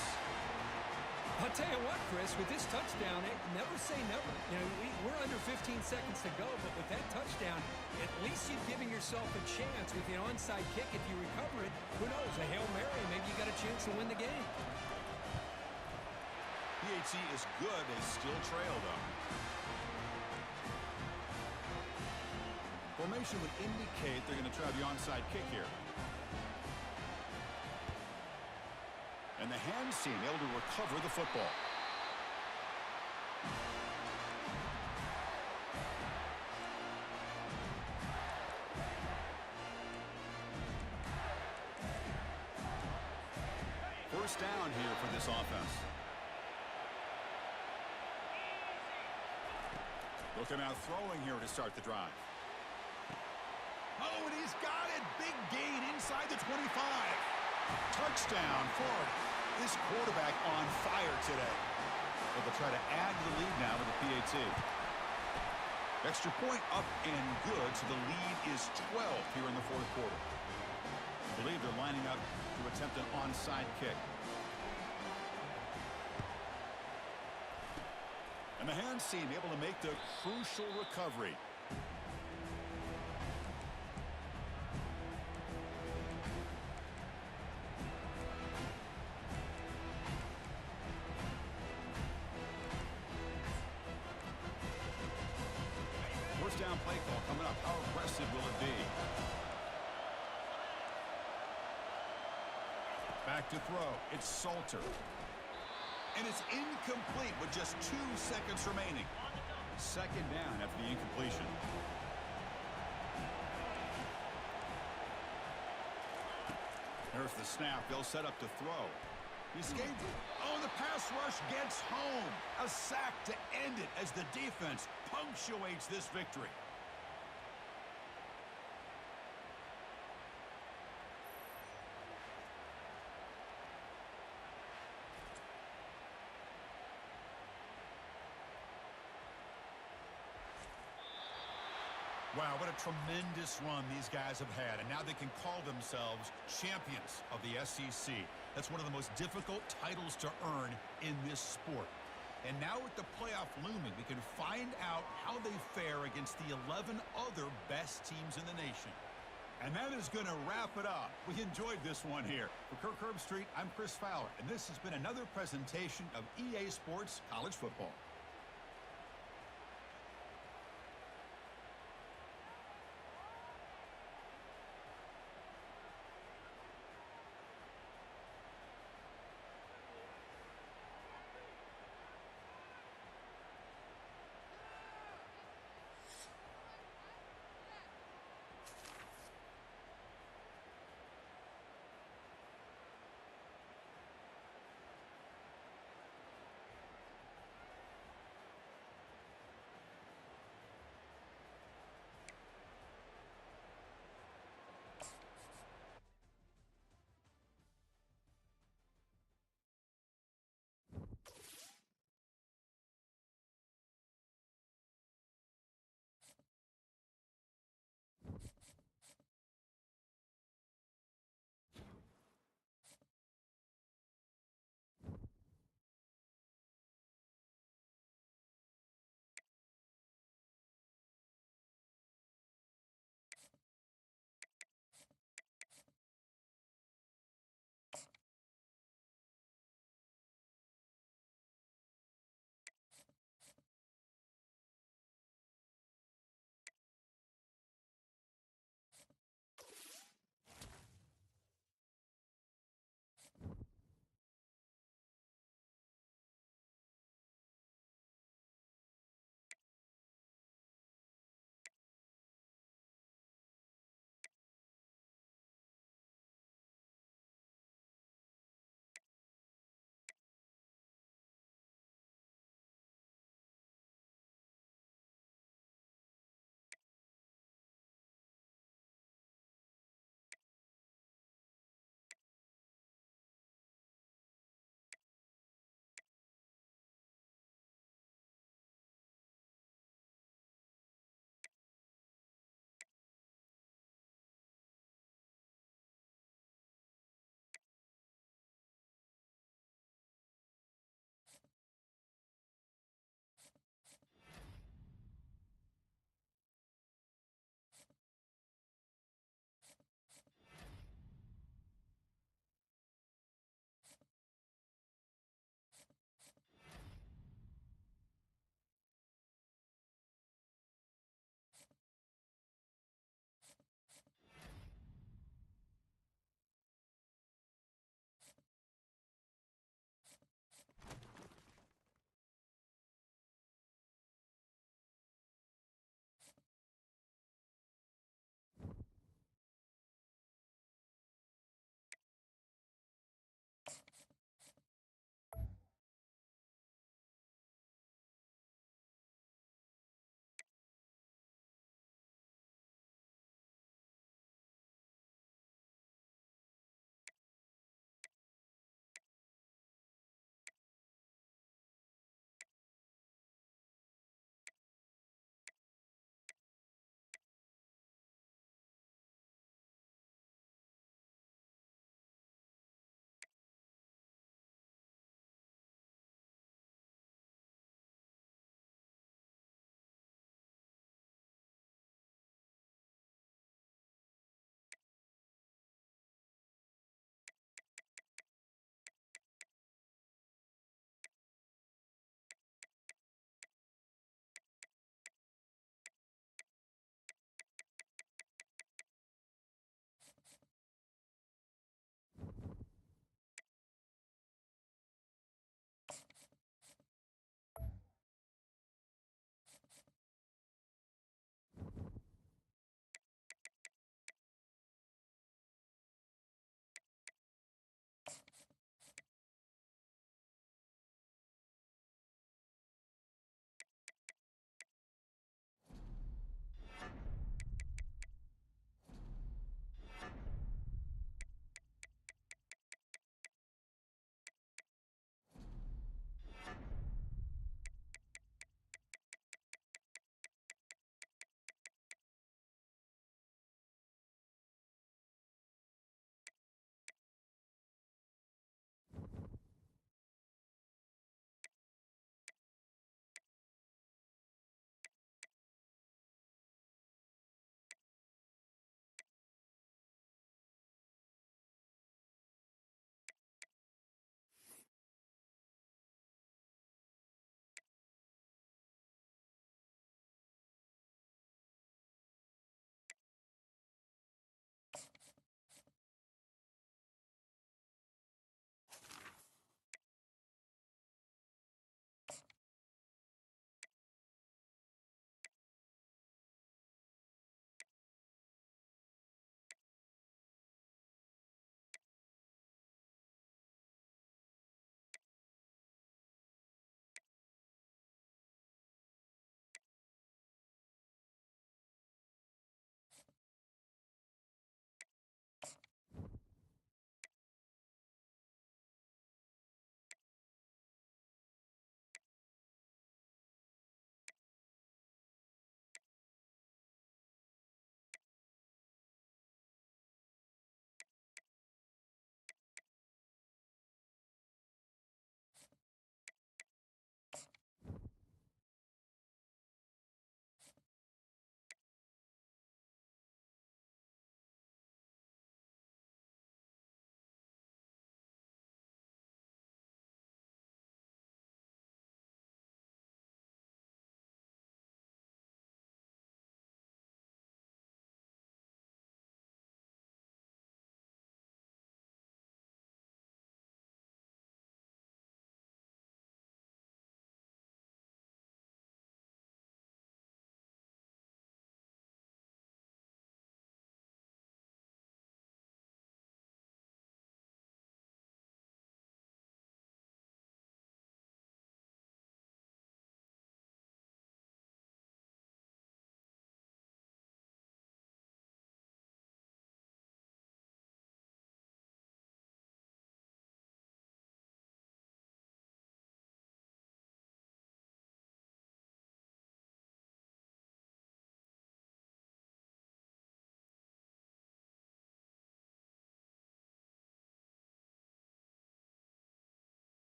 I'll tell you what, Chris, with this touchdown, never say never. You know, we're under 15 seconds to go, but with that touchdown, at least you're giving yourself a chance with the onside kick. If you recover it, who knows, a Hail Mary, maybe you got a chance to win the game. PHC is good. They still trail, though. Formation would indicate they're going to try the onside kick here. And the hands team able to recover the football. First down here for this offense. They'll come out throwing here to start the drive. Oh, and he's got it. Big gain inside the 25. Touchdown, Florida. This quarterback on fire today. But they'll try to add to the lead now with the PAT. Extra point up and good, so the lead is 12 here in the fourth quarter. I believe they're lining up to attempt an onside kick. And the hands team able to make the crucial recovery. First down play call coming up. How aggressive will it be? Back to throw. It's Salter. And it's incomplete with just 2 seconds remaining. Second down after the incompletion. There's the snap. They'll set up to throw. He escaped. Oh, the pass rush gets home. A sack to end it as the defense punctuates this victory. Wow, what a tremendous run these guys have had, and now they can call themselves champions of the SEC. That's one of the most difficult titles to earn in this sport. And now with the playoff looming, we can find out how they fare against the 11 other best teams in the nation. And that is going to wrap it up. We enjoyed this one here. For Kirk Herbstreit, I'm Chris Fowler, and this has been another presentation of EA Sports College Football.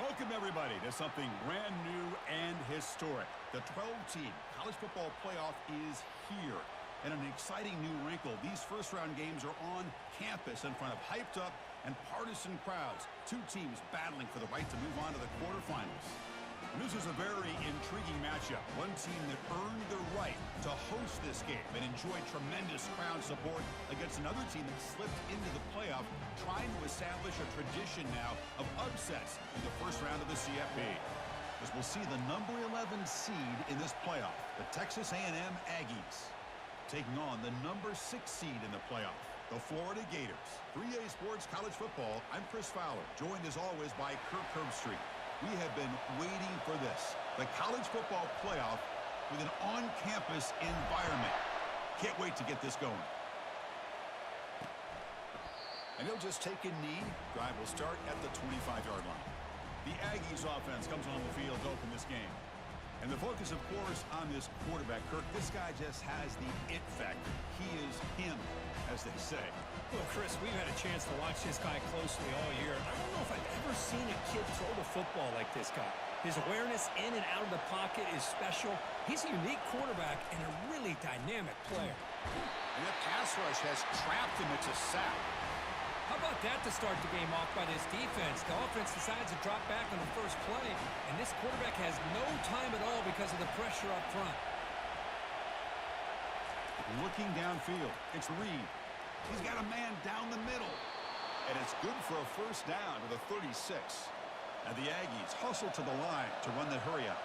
Welcome, everybody, to something brand new and historic. The 12-team college football playoff is here. And an exciting new wrinkle, these first-round games are on campus in front of hyped-up and partisan crowds. Two teams battling for the right to move on to the quarterfinals. And this is a very intriguing matchup. One team that earned the right to host this game and enjoyed tremendous crowd support against another team that slipped into the playoff, trying to establish a tradition now of upsets in the first round of the CFP. As we'll see the number 11 seed in this playoff, the Texas A&M Aggies, taking on the number 6 seed in the playoff, the Florida Gators. 3A Sports College Football, I'm Chris Fowler, joined as always by Kirk Herbstreit. We have been waiting for this, the college football playoff with an on-campus environment. Can't wait to get this going. And he'll just take a knee. Drive will start at the 25-yard line. The Aggies offense comes on the field to open this game. And the focus, of course, on this quarterback, Kirk. This guy just has the it factor. He is him, as they say. Well, Chris, we've had a chance to watch this guy closely all year. I don't know if I've ever seen a kid throw the football like this guy. His awareness in and out of the pocket is special. He's a unique quarterback and a really dynamic player. And that pass rush has trapped him. It's a sack. How about that to start the game off by this defense? The offense decides to drop back on the first play, and this quarterback has no time at all because of the pressure up front. Looking downfield, it's Reed. He's got a man down the middle. And it's good for a first down to the 36. And the Aggies hustle to the line to run the hurry up.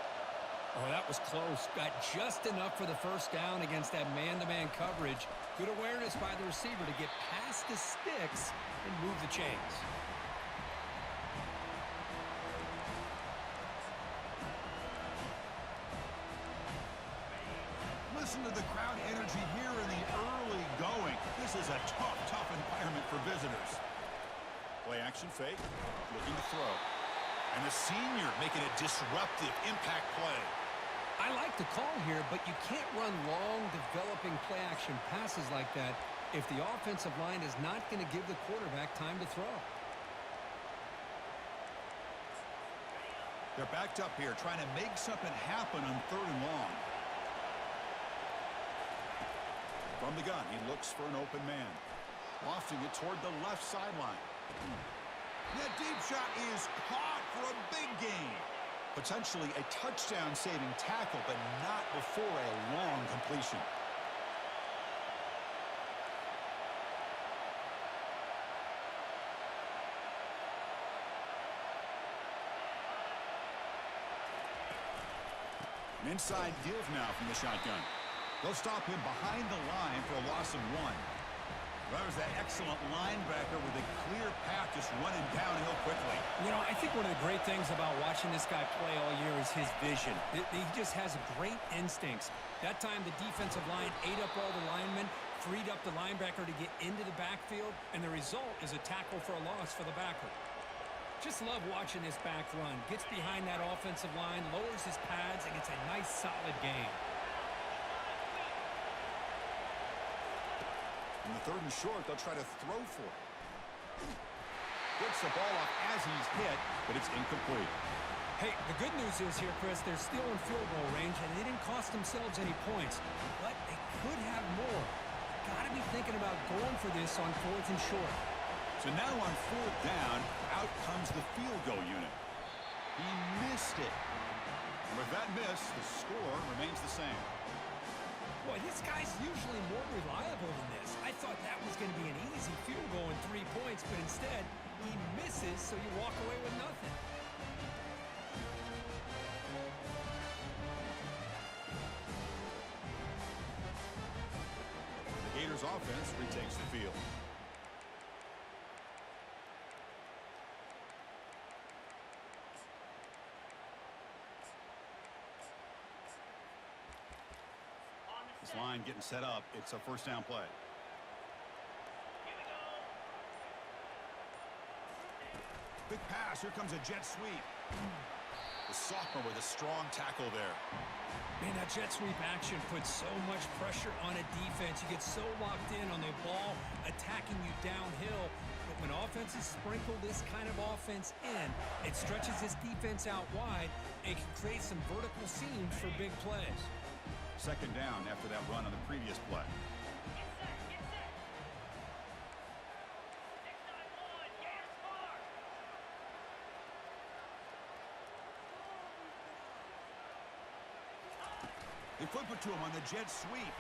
Oh, that was close. Got just enough for the first down against that man-to-man coverage. Good awareness by the receiver to get past the sticks and move the chains. Listen to the crowd energy here in the early going. This is a tough environment for visitors. Play action fake, looking to throw. And the senior making a disruptive impact play. I like the call here, but you can't run long, developing play-action passes like that if the offensive line is not going to give the quarterback time to throw. They're backed up here, trying to make something happen on 3rd and long. From the gun, he looks for an open man. Lofting it toward the left sideline. That deep shot is caught for a big gain. Potentially a touchdown-saving tackle, but not before a long completion. An inside give now from the shotgun. They'll stop him behind the line for a loss of 1. There's that excellent linebacker with a clear path just running downhill quickly. You know, I think one of the great things about watching this guy play all year is his vision. He just has great instincts. That time the defensive line ate up all the linemen, freed up the linebacker to get into the backfield, and the result is a tackle for a loss for the backer. Just love watching this back run. Gets behind that offensive line, lowers his pads, and gets a nice solid gain. In the 3rd and short, they'll try to throw for it. Gets the ball off as he's hit, but it's incomplete. Hey, the good news is here, Chris, they're still in field goal range, and they didn't cost themselves any points. But they could have more. Got to be thinking about going for this on 4th and short. So now on 4th down, out comes the field goal unit. He missed it. And with that miss, the score remains the same. Boy, this guy's usually more reliable than this. I thought that was going to be an easy field goal and 3 points, but instead, he misses, so you walk away with nothing. The Gators offense retakes the field. This line getting set up. It's a first down play. Big pass. Here comes a jet sweep. The sophomore with a strong tackle there. Man, that jet sweep action puts so much pressure on a defense. You get so locked in on the ball attacking you downhill. But when offenses sprinkle this kind of offense in, it stretches this defense out wide and can create some vertical seams for big plays. Second down after that run on the previous play. They flip it to him on the jet sweep.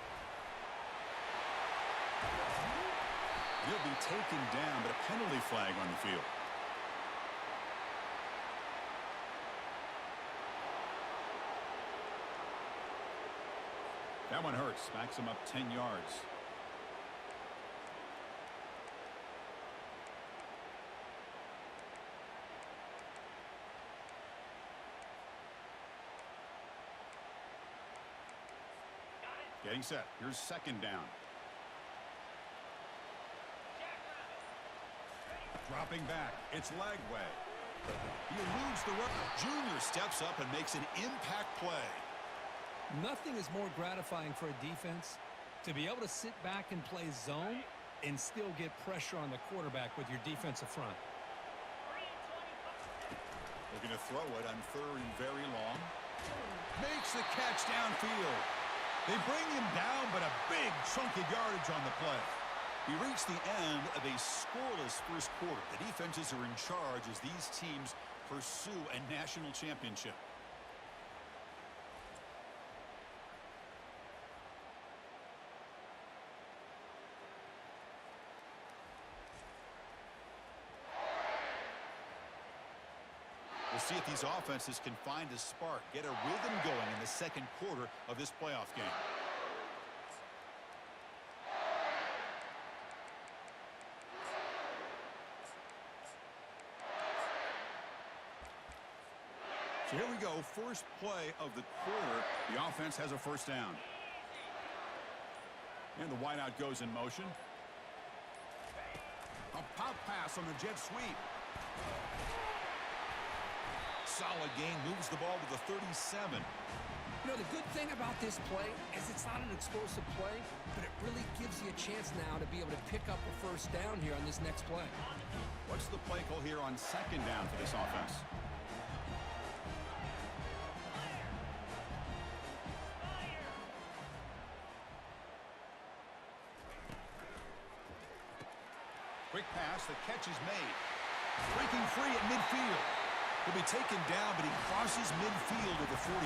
He'll be taken down, but a penalty flag on the field. That one hurts. Backs him up 10 yards. Getting set. Here's second down. Dropping back. It's Lagway. He eludes the run. Junior steps up and makes an impact play. Nothing is more gratifying for a defense to be able to sit back and play zone and still get pressure on the quarterback with your defensive front. Looking to throw it on third and very long. Makes the catch downfield. They bring him down, but a big chunk of yardage on the play. We reach the end of a scoreless first quarter. The defenses are in charge as these teams pursue a national championship. We'll see if these offenses can find a spark, get a rhythm going in the second quarter of this playoff game. So here we go, first play of the quarter. The offense has a first down. And the wideout goes in motion. A pop pass on the jet sweep. Solid gain, moves the ball to the 37. You know, the good thing about this play is it's not an explosive play, but it really gives you a chance now to be able to pick up a first down here on this next play. What's the play call here on second down for this offense? Quick pass, the catch is made. Breaking free at midfield. He'll be taken down, but he crosses midfield to the 48.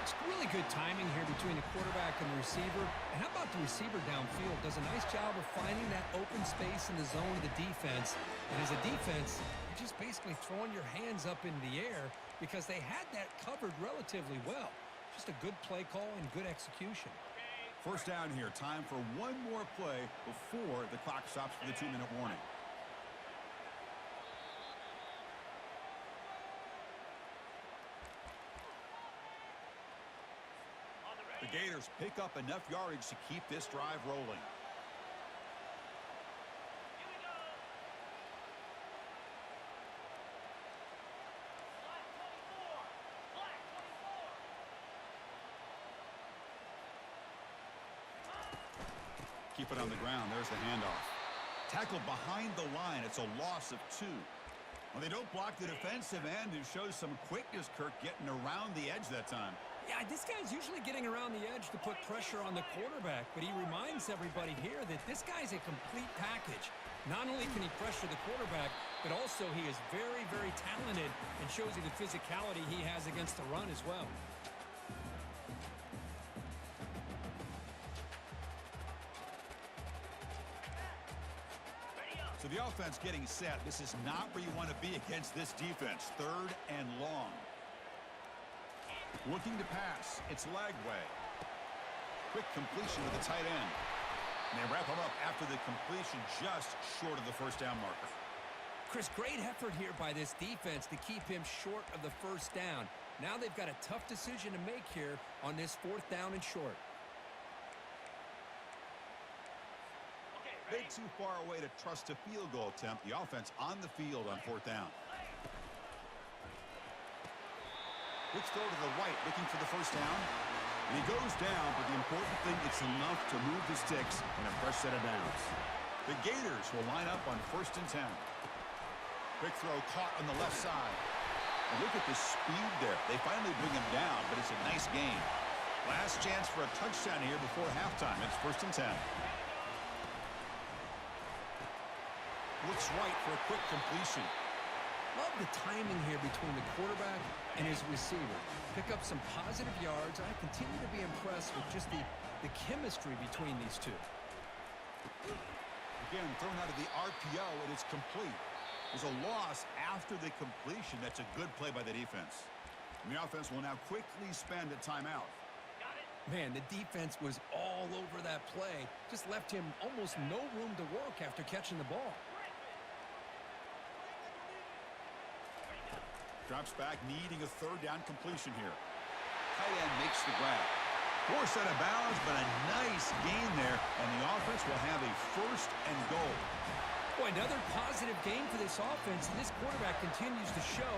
It's really good timing here between the quarterback and the receiver. And how about the receiver downfield? Does a nice job of finding that open space in the zone of the defense. And as a defense, you're just basically throwing your hands up in the air because they had that covered relatively well. Just a good play call and good execution. First down here. Time for one more play before the clock stops for the 2-minute warning. The Gators pick up enough yardage to keep this drive rolling. Keep it on the ground. There's the handoff. Tackled behind the line. It's a loss of 2. Well, they don't block the defensive end, who shows some quickness, Kirk, getting around the edge that time. Yeah, this guy's usually getting around the edge to put pressure on the quarterback, but he reminds everybody here that this guy's a complete package. Not only can he pressure the quarterback, but also he is very, very talented and shows you the physicality he has against the run as well. So the offense getting set. This is not where you want to be against this defense. Third and long. Looking to pass. It's Lagway. Quick completion to the tight end. And they wrap him up after the completion, just short of the first down marker. Chris, great effort here by this defense to keep him short of the first down. Now they've got a tough decision to make here on this fourth down and short. Bit too far away to trust a field goal attempt. The offense on the field on fourth down. Quick throw to the right, looking for the first down. And he goes down, but the important thing, it's enough to move the sticks in a fresh set of downs. The Gators will line up on 1st and 10. Quick throw caught on the left side. And look at the speed there. They finally bring him down, but it's a nice gain. Last chance for a touchdown here before halftime. It's 1st and 10. Looks right for a quick completion. Love the timing here between the quarterback and his receiver. Pick up some positive yards. I continue to be impressed with just the chemistry between these two. Again, thrown out of the RPO, and it's complete. There's a loss after the completion. That's a good play by the defense. And the offense will now quickly spend a timeout. Man, the defense was all over that play. Just left him almost no room to work after catching the ball. Drops back, needing a 3rd down completion here. Tight end makes the grab. Forced out of bounds, but a nice gain there, and the offense will have a 1st and goal. Boy, another positive game for this offense, and this quarterback continues to show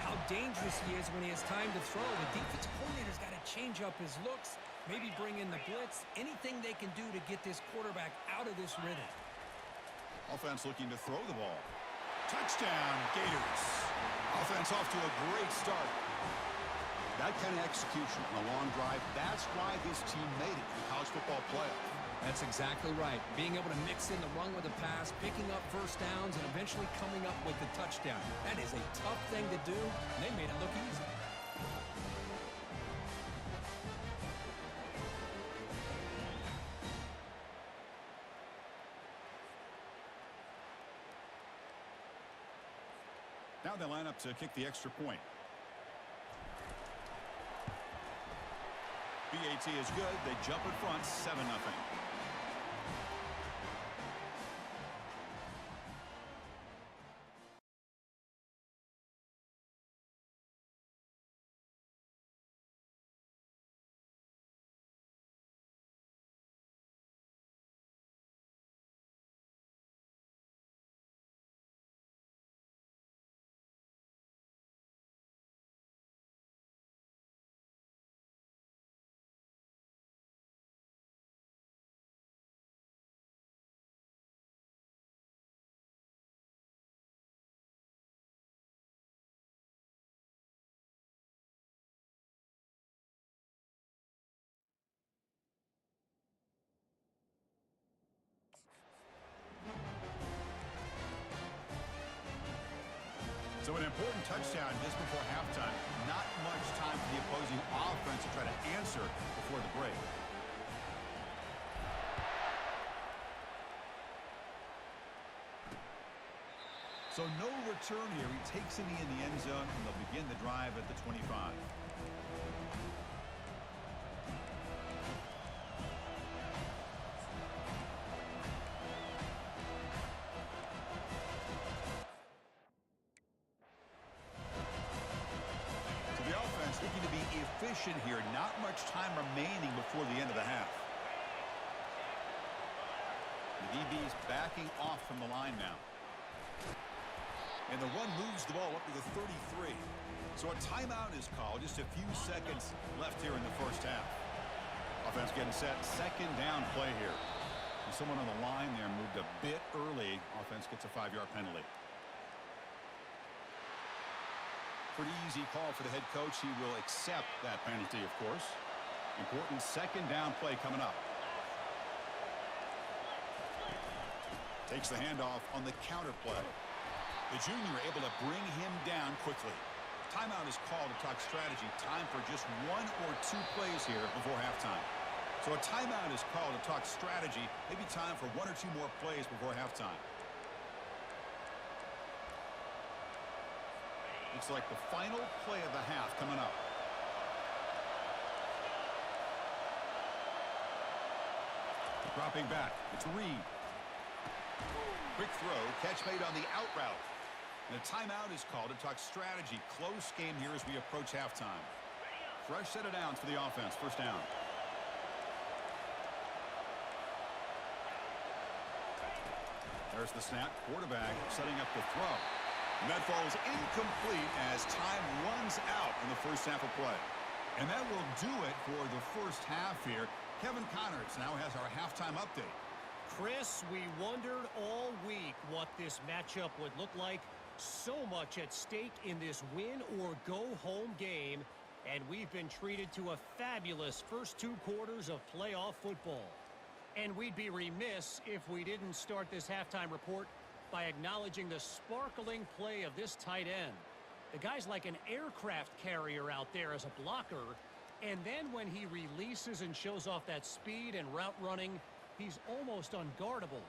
how dangerous he is when he has time to throw. The defensive coordinator's got to change up his looks, maybe bring in the blitz, anything they can do to get this quarterback out of this rhythm. Offense looking to throw the ball. Touchdown, Gators. Offense off to a great start. That kind of execution on a long drive, that's why this team made it to the college football playoff. That's exactly right. Being able to mix in the run with a pass, picking up 1st downs, and eventually coming up with the touchdown. That is a tough thing to do, and they made it look easy. Now they line up to kick the extra point. BAT is good. They jump in front, 7-0. So an important touchdown just before halftime. Not much time for the opposing offense to try to answer before the break. So no return here. He takes it in the end zone, and they'll begin the drive at the 25. Looking to be efficient here. Not much time remaining before the end of the half. The DB's backing off from the line now. And the run moves the ball up to the 33. So a timeout is called. Just a few seconds left here in the 1st half. Offense getting set. 2nd down play here. And someone on the line there moved a bit early. Offense gets a 5-yard penalty. Pretty easy call for the head coach. He will accept that penalty, of course. Important 2nd down play coming up. Takes the handoff on the counter play. The junior able to bring him down quickly. Timeout is called to talk strategy. Time for just 1 or 2 plays here before halftime. So a timeout is called to talk strategy. Maybe time for 1 or 2 more plays before halftime. Looks like the final play of the half coming up. Dropping back. It's Reed. Quick throw. Catch made on the out route. And a timeout is called to talk strategy. Close game here as we approach halftime. Fresh set of downs for the offense. 1st down. There's the snap. Quarterback setting up the throw. And that falls incomplete as time runs out in the 1st half of play. And that will do it for the 1st half here. Kevin Connors now has our halftime update. Chris, we wondered all week what this matchup would look like. So much at stake in this win-or-go-home game, and we've been treated to a fabulous first 2 quarters of playoff football. And we'd be remiss if we didn't start this halftime report by acknowledging the sparkling play of this tight end. The guy's like an aircraft carrier out there as a blocker, and then when he releases and shows off that speed and route running, he's almost unguardable.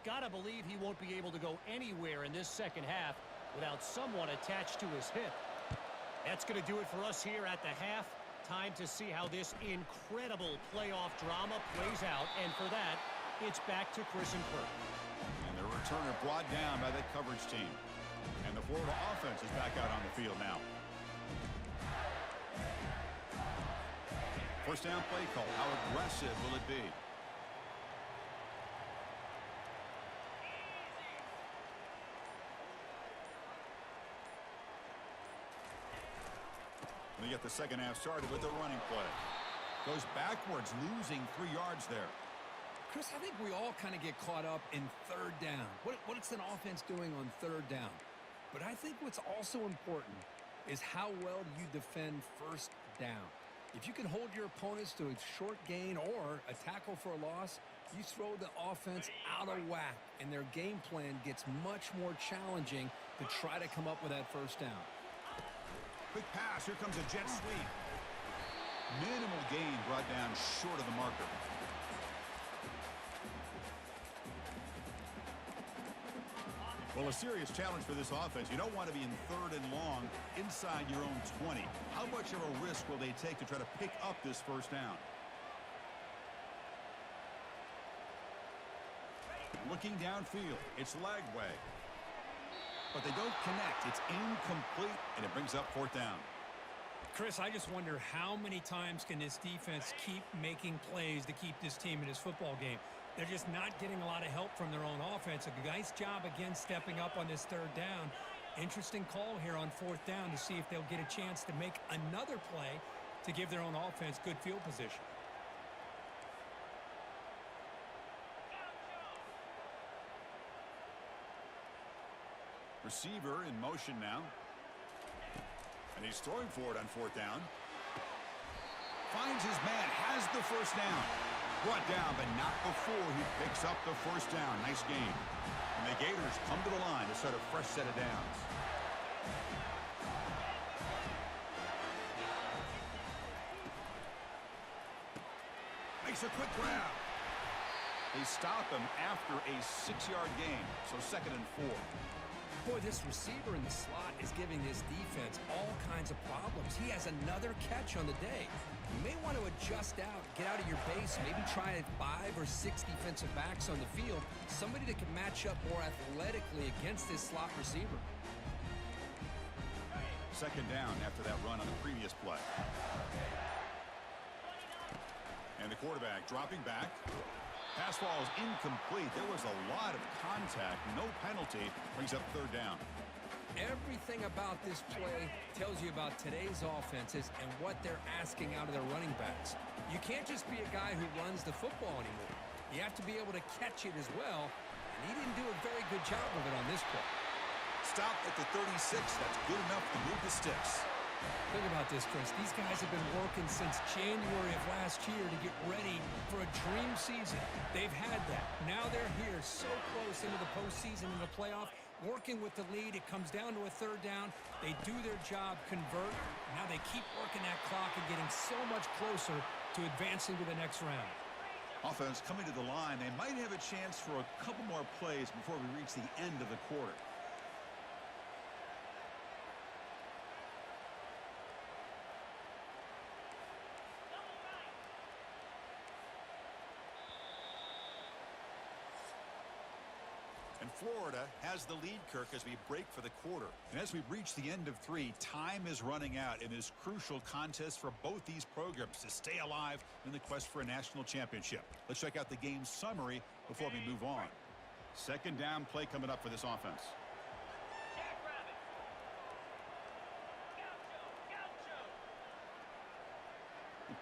Gotta believe he won't be able to go anywhere in this second half without someone attached to his hip. That's going to do it for us here at the half. Time to see how this incredible playoff drama plays out. And for that, it's back to Chris and Kirk. And the returner brought down by that coverage team. And the Florida offense is back out on the field now. First down play call. How aggressive will it be? We get the second half started with the running play. Goes backwards, losing 3 yards there. Chris, I think we all kind of get caught up in third down. What is an offense doing on third down? But I think what's also important is how well you defend first down. If you can hold your opponents to a short gain or a tackle for a loss, you throw the offense out of whack, and their game plan gets much more challenging to try to come up with that first down. Quick pass. Here comes a jet sweep. Minimal gain brought down short of the marker. Well, a serious challenge for this offense. You don't want to be in third and long inside your own 20. How much of a risk will they take to try to pick up this first down? Looking downfield. It's Lagway. But they don't connect. It's incomplete, and it brings up fourth down. Chris, I just wonder how many times can this defense keep making plays to keep this team in this football game. They're just not getting a lot of help from their own offense. A nice job again stepping up on this third down. Interesting call here on fourth down to see if they'll get a chance to make another play to give their own offense good field position. Receiver in motion now. And he's throwing for it on fourth down. Finds his man, has the first down. Brought down, but not before he picks up the first down. Nice game. And the Gators come to the line to start a fresh set of downs. Makes a quick grab. They stop him after a 6-yard gain, so 2nd and 4. Boy, this receiver in the slot is giving this defense all kinds of problems. He has another catch on the day. You may want to adjust out, get out of your base, maybe try 5 or 6 defensive backs on the field, somebody that can match up more athletically against this slot receiver. 2nd down after that run on the previous play. And the quarterback dropping back. Pass ball is incomplete. There was a lot of contact. No penalty. Brings up 3rd down. Everything about this play tells you about today's offenses and what they're asking out of their running backs. You can't just be a guy who runs the football anymore. You have to be able to catch it as well, and he didn't do a very good job of it on this play. Stop at the 36. That's good enough to move the sticks. Think about this, Chris. These guys have been working since January of last year to get ready for a dream season. They've had that. Now they're here so close into the postseason and the playoff, working with the lead. It comes down to a 3rd down. They do their job, convert. Now they keep working that clock and getting so much closer to advancing to the next round. Offense coming to the line. They might have a chance for a couple more plays before we reach the end of the quarter. And Florida has the lead, Kirk, as we break for the quarter. And as we reach the end of 3, time is running out in this crucial contest for both these programs to stay alive in the quest for a national championship. Let's check out the game summary before we move on. 2nd down play coming up for this offense.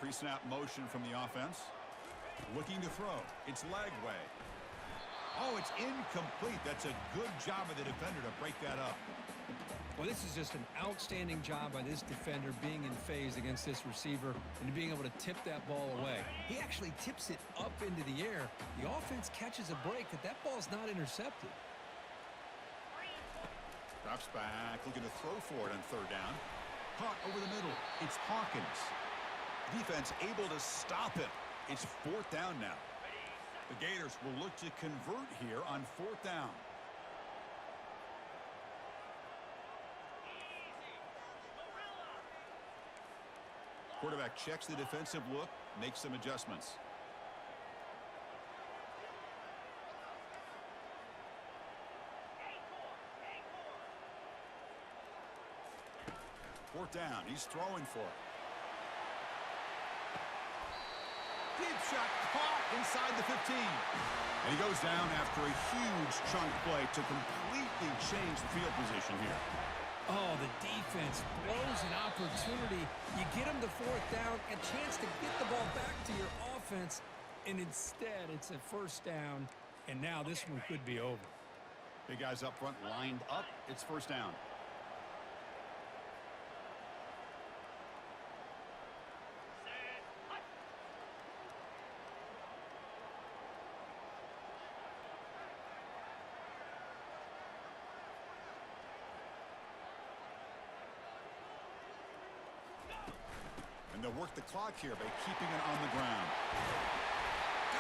Pre-snap motion from the offense. Looking to throw. It's Lagway. Oh, it's incomplete. That's a good job of the defender to break that up. Well, this is just an outstanding job by this defender being in phase against this receiver and being able to tip that ball away. He actually tips it up into the air. The offense catches a break that ball's not intercepted. Drops back, looking to throw for it on third down. Caught over the middle. It's Hawkins. Defense able to stop him. It's fourth down now. The Gators will look to convert here on fourth down. Quarterback checks the defensive look, makes some adjustments. Fourth down, he's throwing for it. Deep shot caught inside the 15. And he goes down after a huge chunk play to completely change the field position here. Oh, the defense blows an opportunity. You get them to fourth down, a chance to get the ball back to your offense, and instead it's a first down, and now this one could be over. Big guys up front lined up. It's first down. And they'll work the clock here by keeping it on the ground.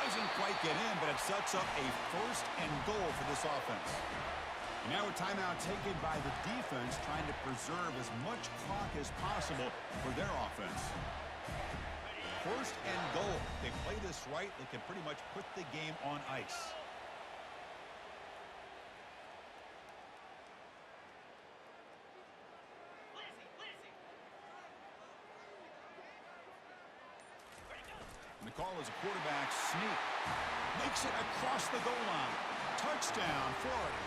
Doesn't quite get in, but it sets up a first and goal for this offense. And now a timeout taken by the defense, trying to preserve as much clock as possible for their offense. First and goal. They play this right, they can pretty much put the game on ice. The call is a quarterback sneak. Makes it across the goal line. Touchdown, Florida.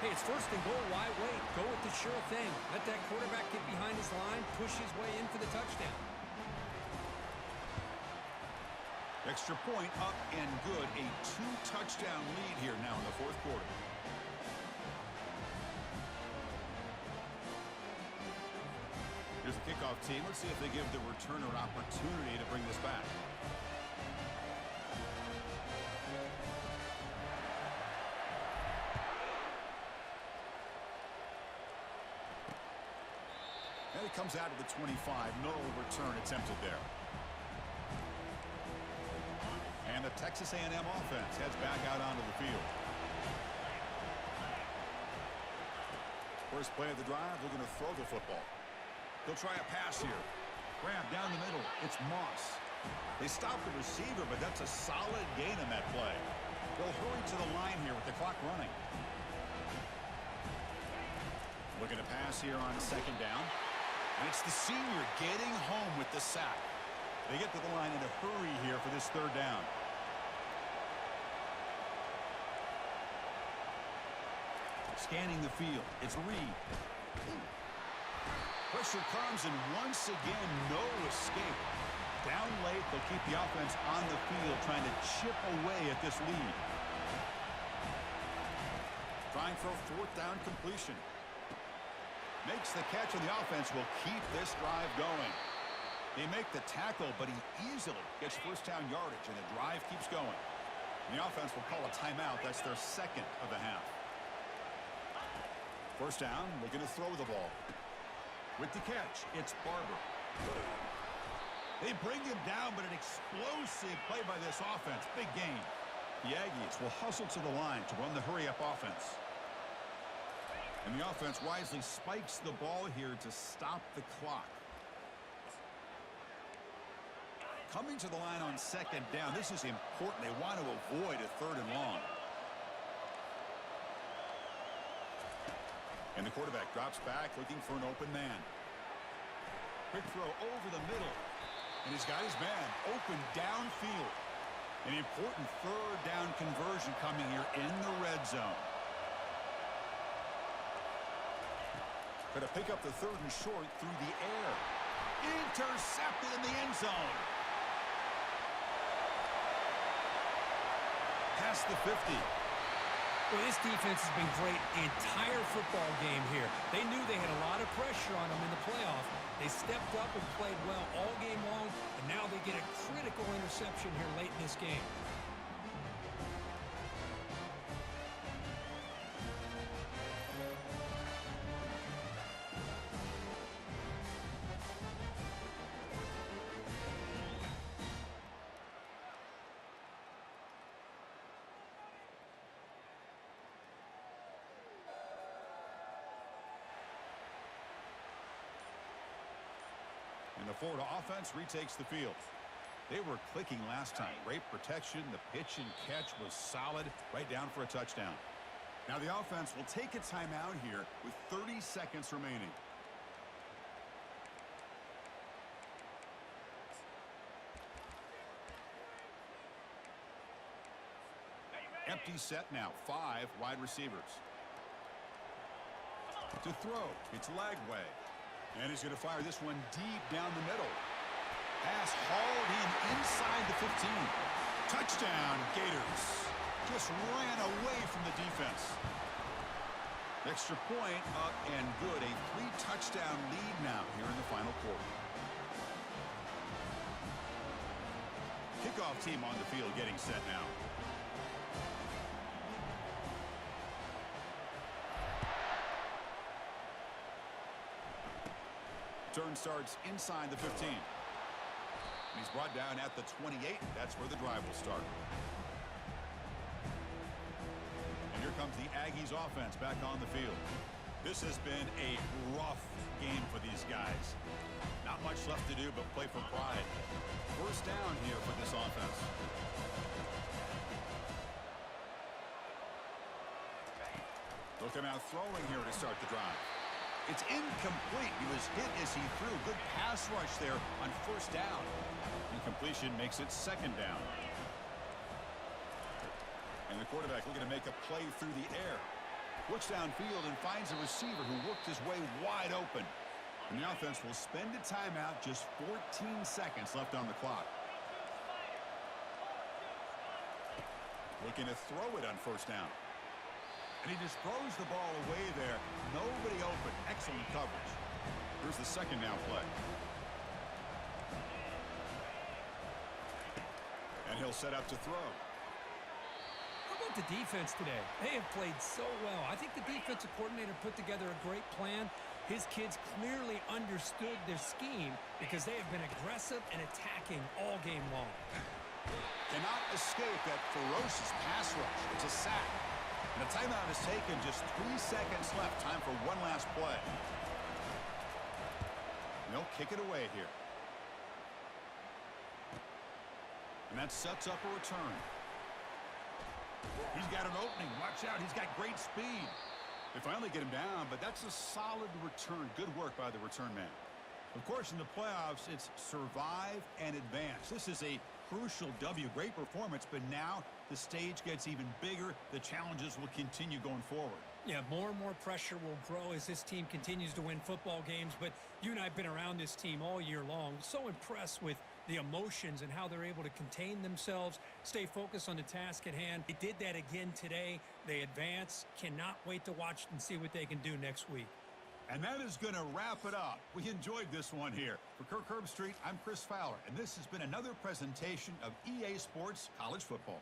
Hey, it's first and goal. Why wait? Go with the sure thing. Let that quarterback get behind his line, push his way in for the touchdown. Extra point up and good. A 2-touchdown lead here now in the fourth quarter. Here's the kickoff team. Let's see if they give the returner opportunity to bring this back. And it comes out of the 25. No return attempted there. And the Texas A&M offense heads back out onto the field. First play of the drive, they're going to throw the football. They'll try a pass here. Grab down the middle. It's Moss. They stop the receiver, but that's a solid gain on that play. They'll hurry to the line here with the clock running. Looking to pass here on second down. And it's the senior getting home with the sack. They get to the line in a hurry here for this third down. Scanning the field. It's Reed. Pressure comes, and once again, no escape. Down late, they'll keep the offense on the field, trying to chip away at this lead. Trying for a fourth down completion. Makes the catch, and the offense will keep this drive going. They make the tackle, but he easily gets first down yardage, and the drive keeps going. And the offense will call a timeout. That's their second of the half. First down, looking to throw the ball. With the catch, it's Barber. They bring him down, but an explosive play by this offense. Big gain. The Aggies will hustle to the line to run the hurry-up offense. And the offense wisely spikes the ball here to stop the clock. Coming to the line on second down, this is important. They want to avoid a third and long. And the quarterback drops back, looking for an open man. Quick throw over the middle. And he's got his man open downfield. An important third down conversion coming here in the red zone. Going to pick up the third and short through the air. Intercepted in the end zone. past the 50. Well, this defense has been great the entire football game here. They knew they had a lot of pressure on them in the playoff. They stepped up and played well all game long, and now they get a critical interception here late in this game. And the Florida offense retakes the field. They were clicking last time. Great protection. The pitch and catch was solid. Right down for a touchdown. Now the offense will take a timeout here with 30 seconds remaining. Empty set now. 5 wide receivers. To throw. It's Lagway. And he's going to fire this one deep down the middle. Pass hauled in inside the 15. Touchdown, Gators. Just ran away from the defense. Extra point up and good. A 3-touchdown lead now here in the final quarter. Kickoff team on the field getting set now. Turn starts inside the 15. And he's brought down at the 28. That's where the drive will start. And here comes the Aggies offense back on the field. This has been a rough game for these guys. Not much left to do but play for pride. First down here for this offense. They'll come out throwing here to start the drive. It's incomplete. He was hit as he threw. Good pass rush there on first down. Incompletion makes it second down. And the quarterback looking to make a play through the air. Looks downfield and finds a receiver who worked his way wide open. And the offense will spend a timeout. Just 14 seconds left on the clock. Looking to throw it on first down. And he just throws the ball away there. Nobody open. Excellent coverage. Here's the second down play. And he'll set up to throw. How about the defense today? They have played so well. I think the defensive coordinator put together a great plan. His kids clearly understood their scheme because they have been aggressive and attacking all game long. Cannot escape that ferocious pass rush. It's a sack. And a timeout is taken. Just 3 seconds left. Time for one last play. And they'll kick it away here. And that sets up a return. He's got an opening. Watch out. He's got great speed. They finally get him down, but that's a solid return. Good work by the return man. Of course, in the playoffs, it's survive and advance. This is a crucial W. Great performance, but now the stage gets even bigger. The challenges will continue going forward. Yeah, more and more pressure will grow as this team continues to win football games, but you and I have been around this team all year long. So impressed with the emotions and how they're able to contain themselves, stay focused on the task at hand. They did that again today. They advance. Cannot wait to watch and see what they can do next week. And that is going to wrap it up. We enjoyed this one here. For Kirk Herbstreit, I'm Chris Fowler, and this has been another presentation of EA Sports College Football.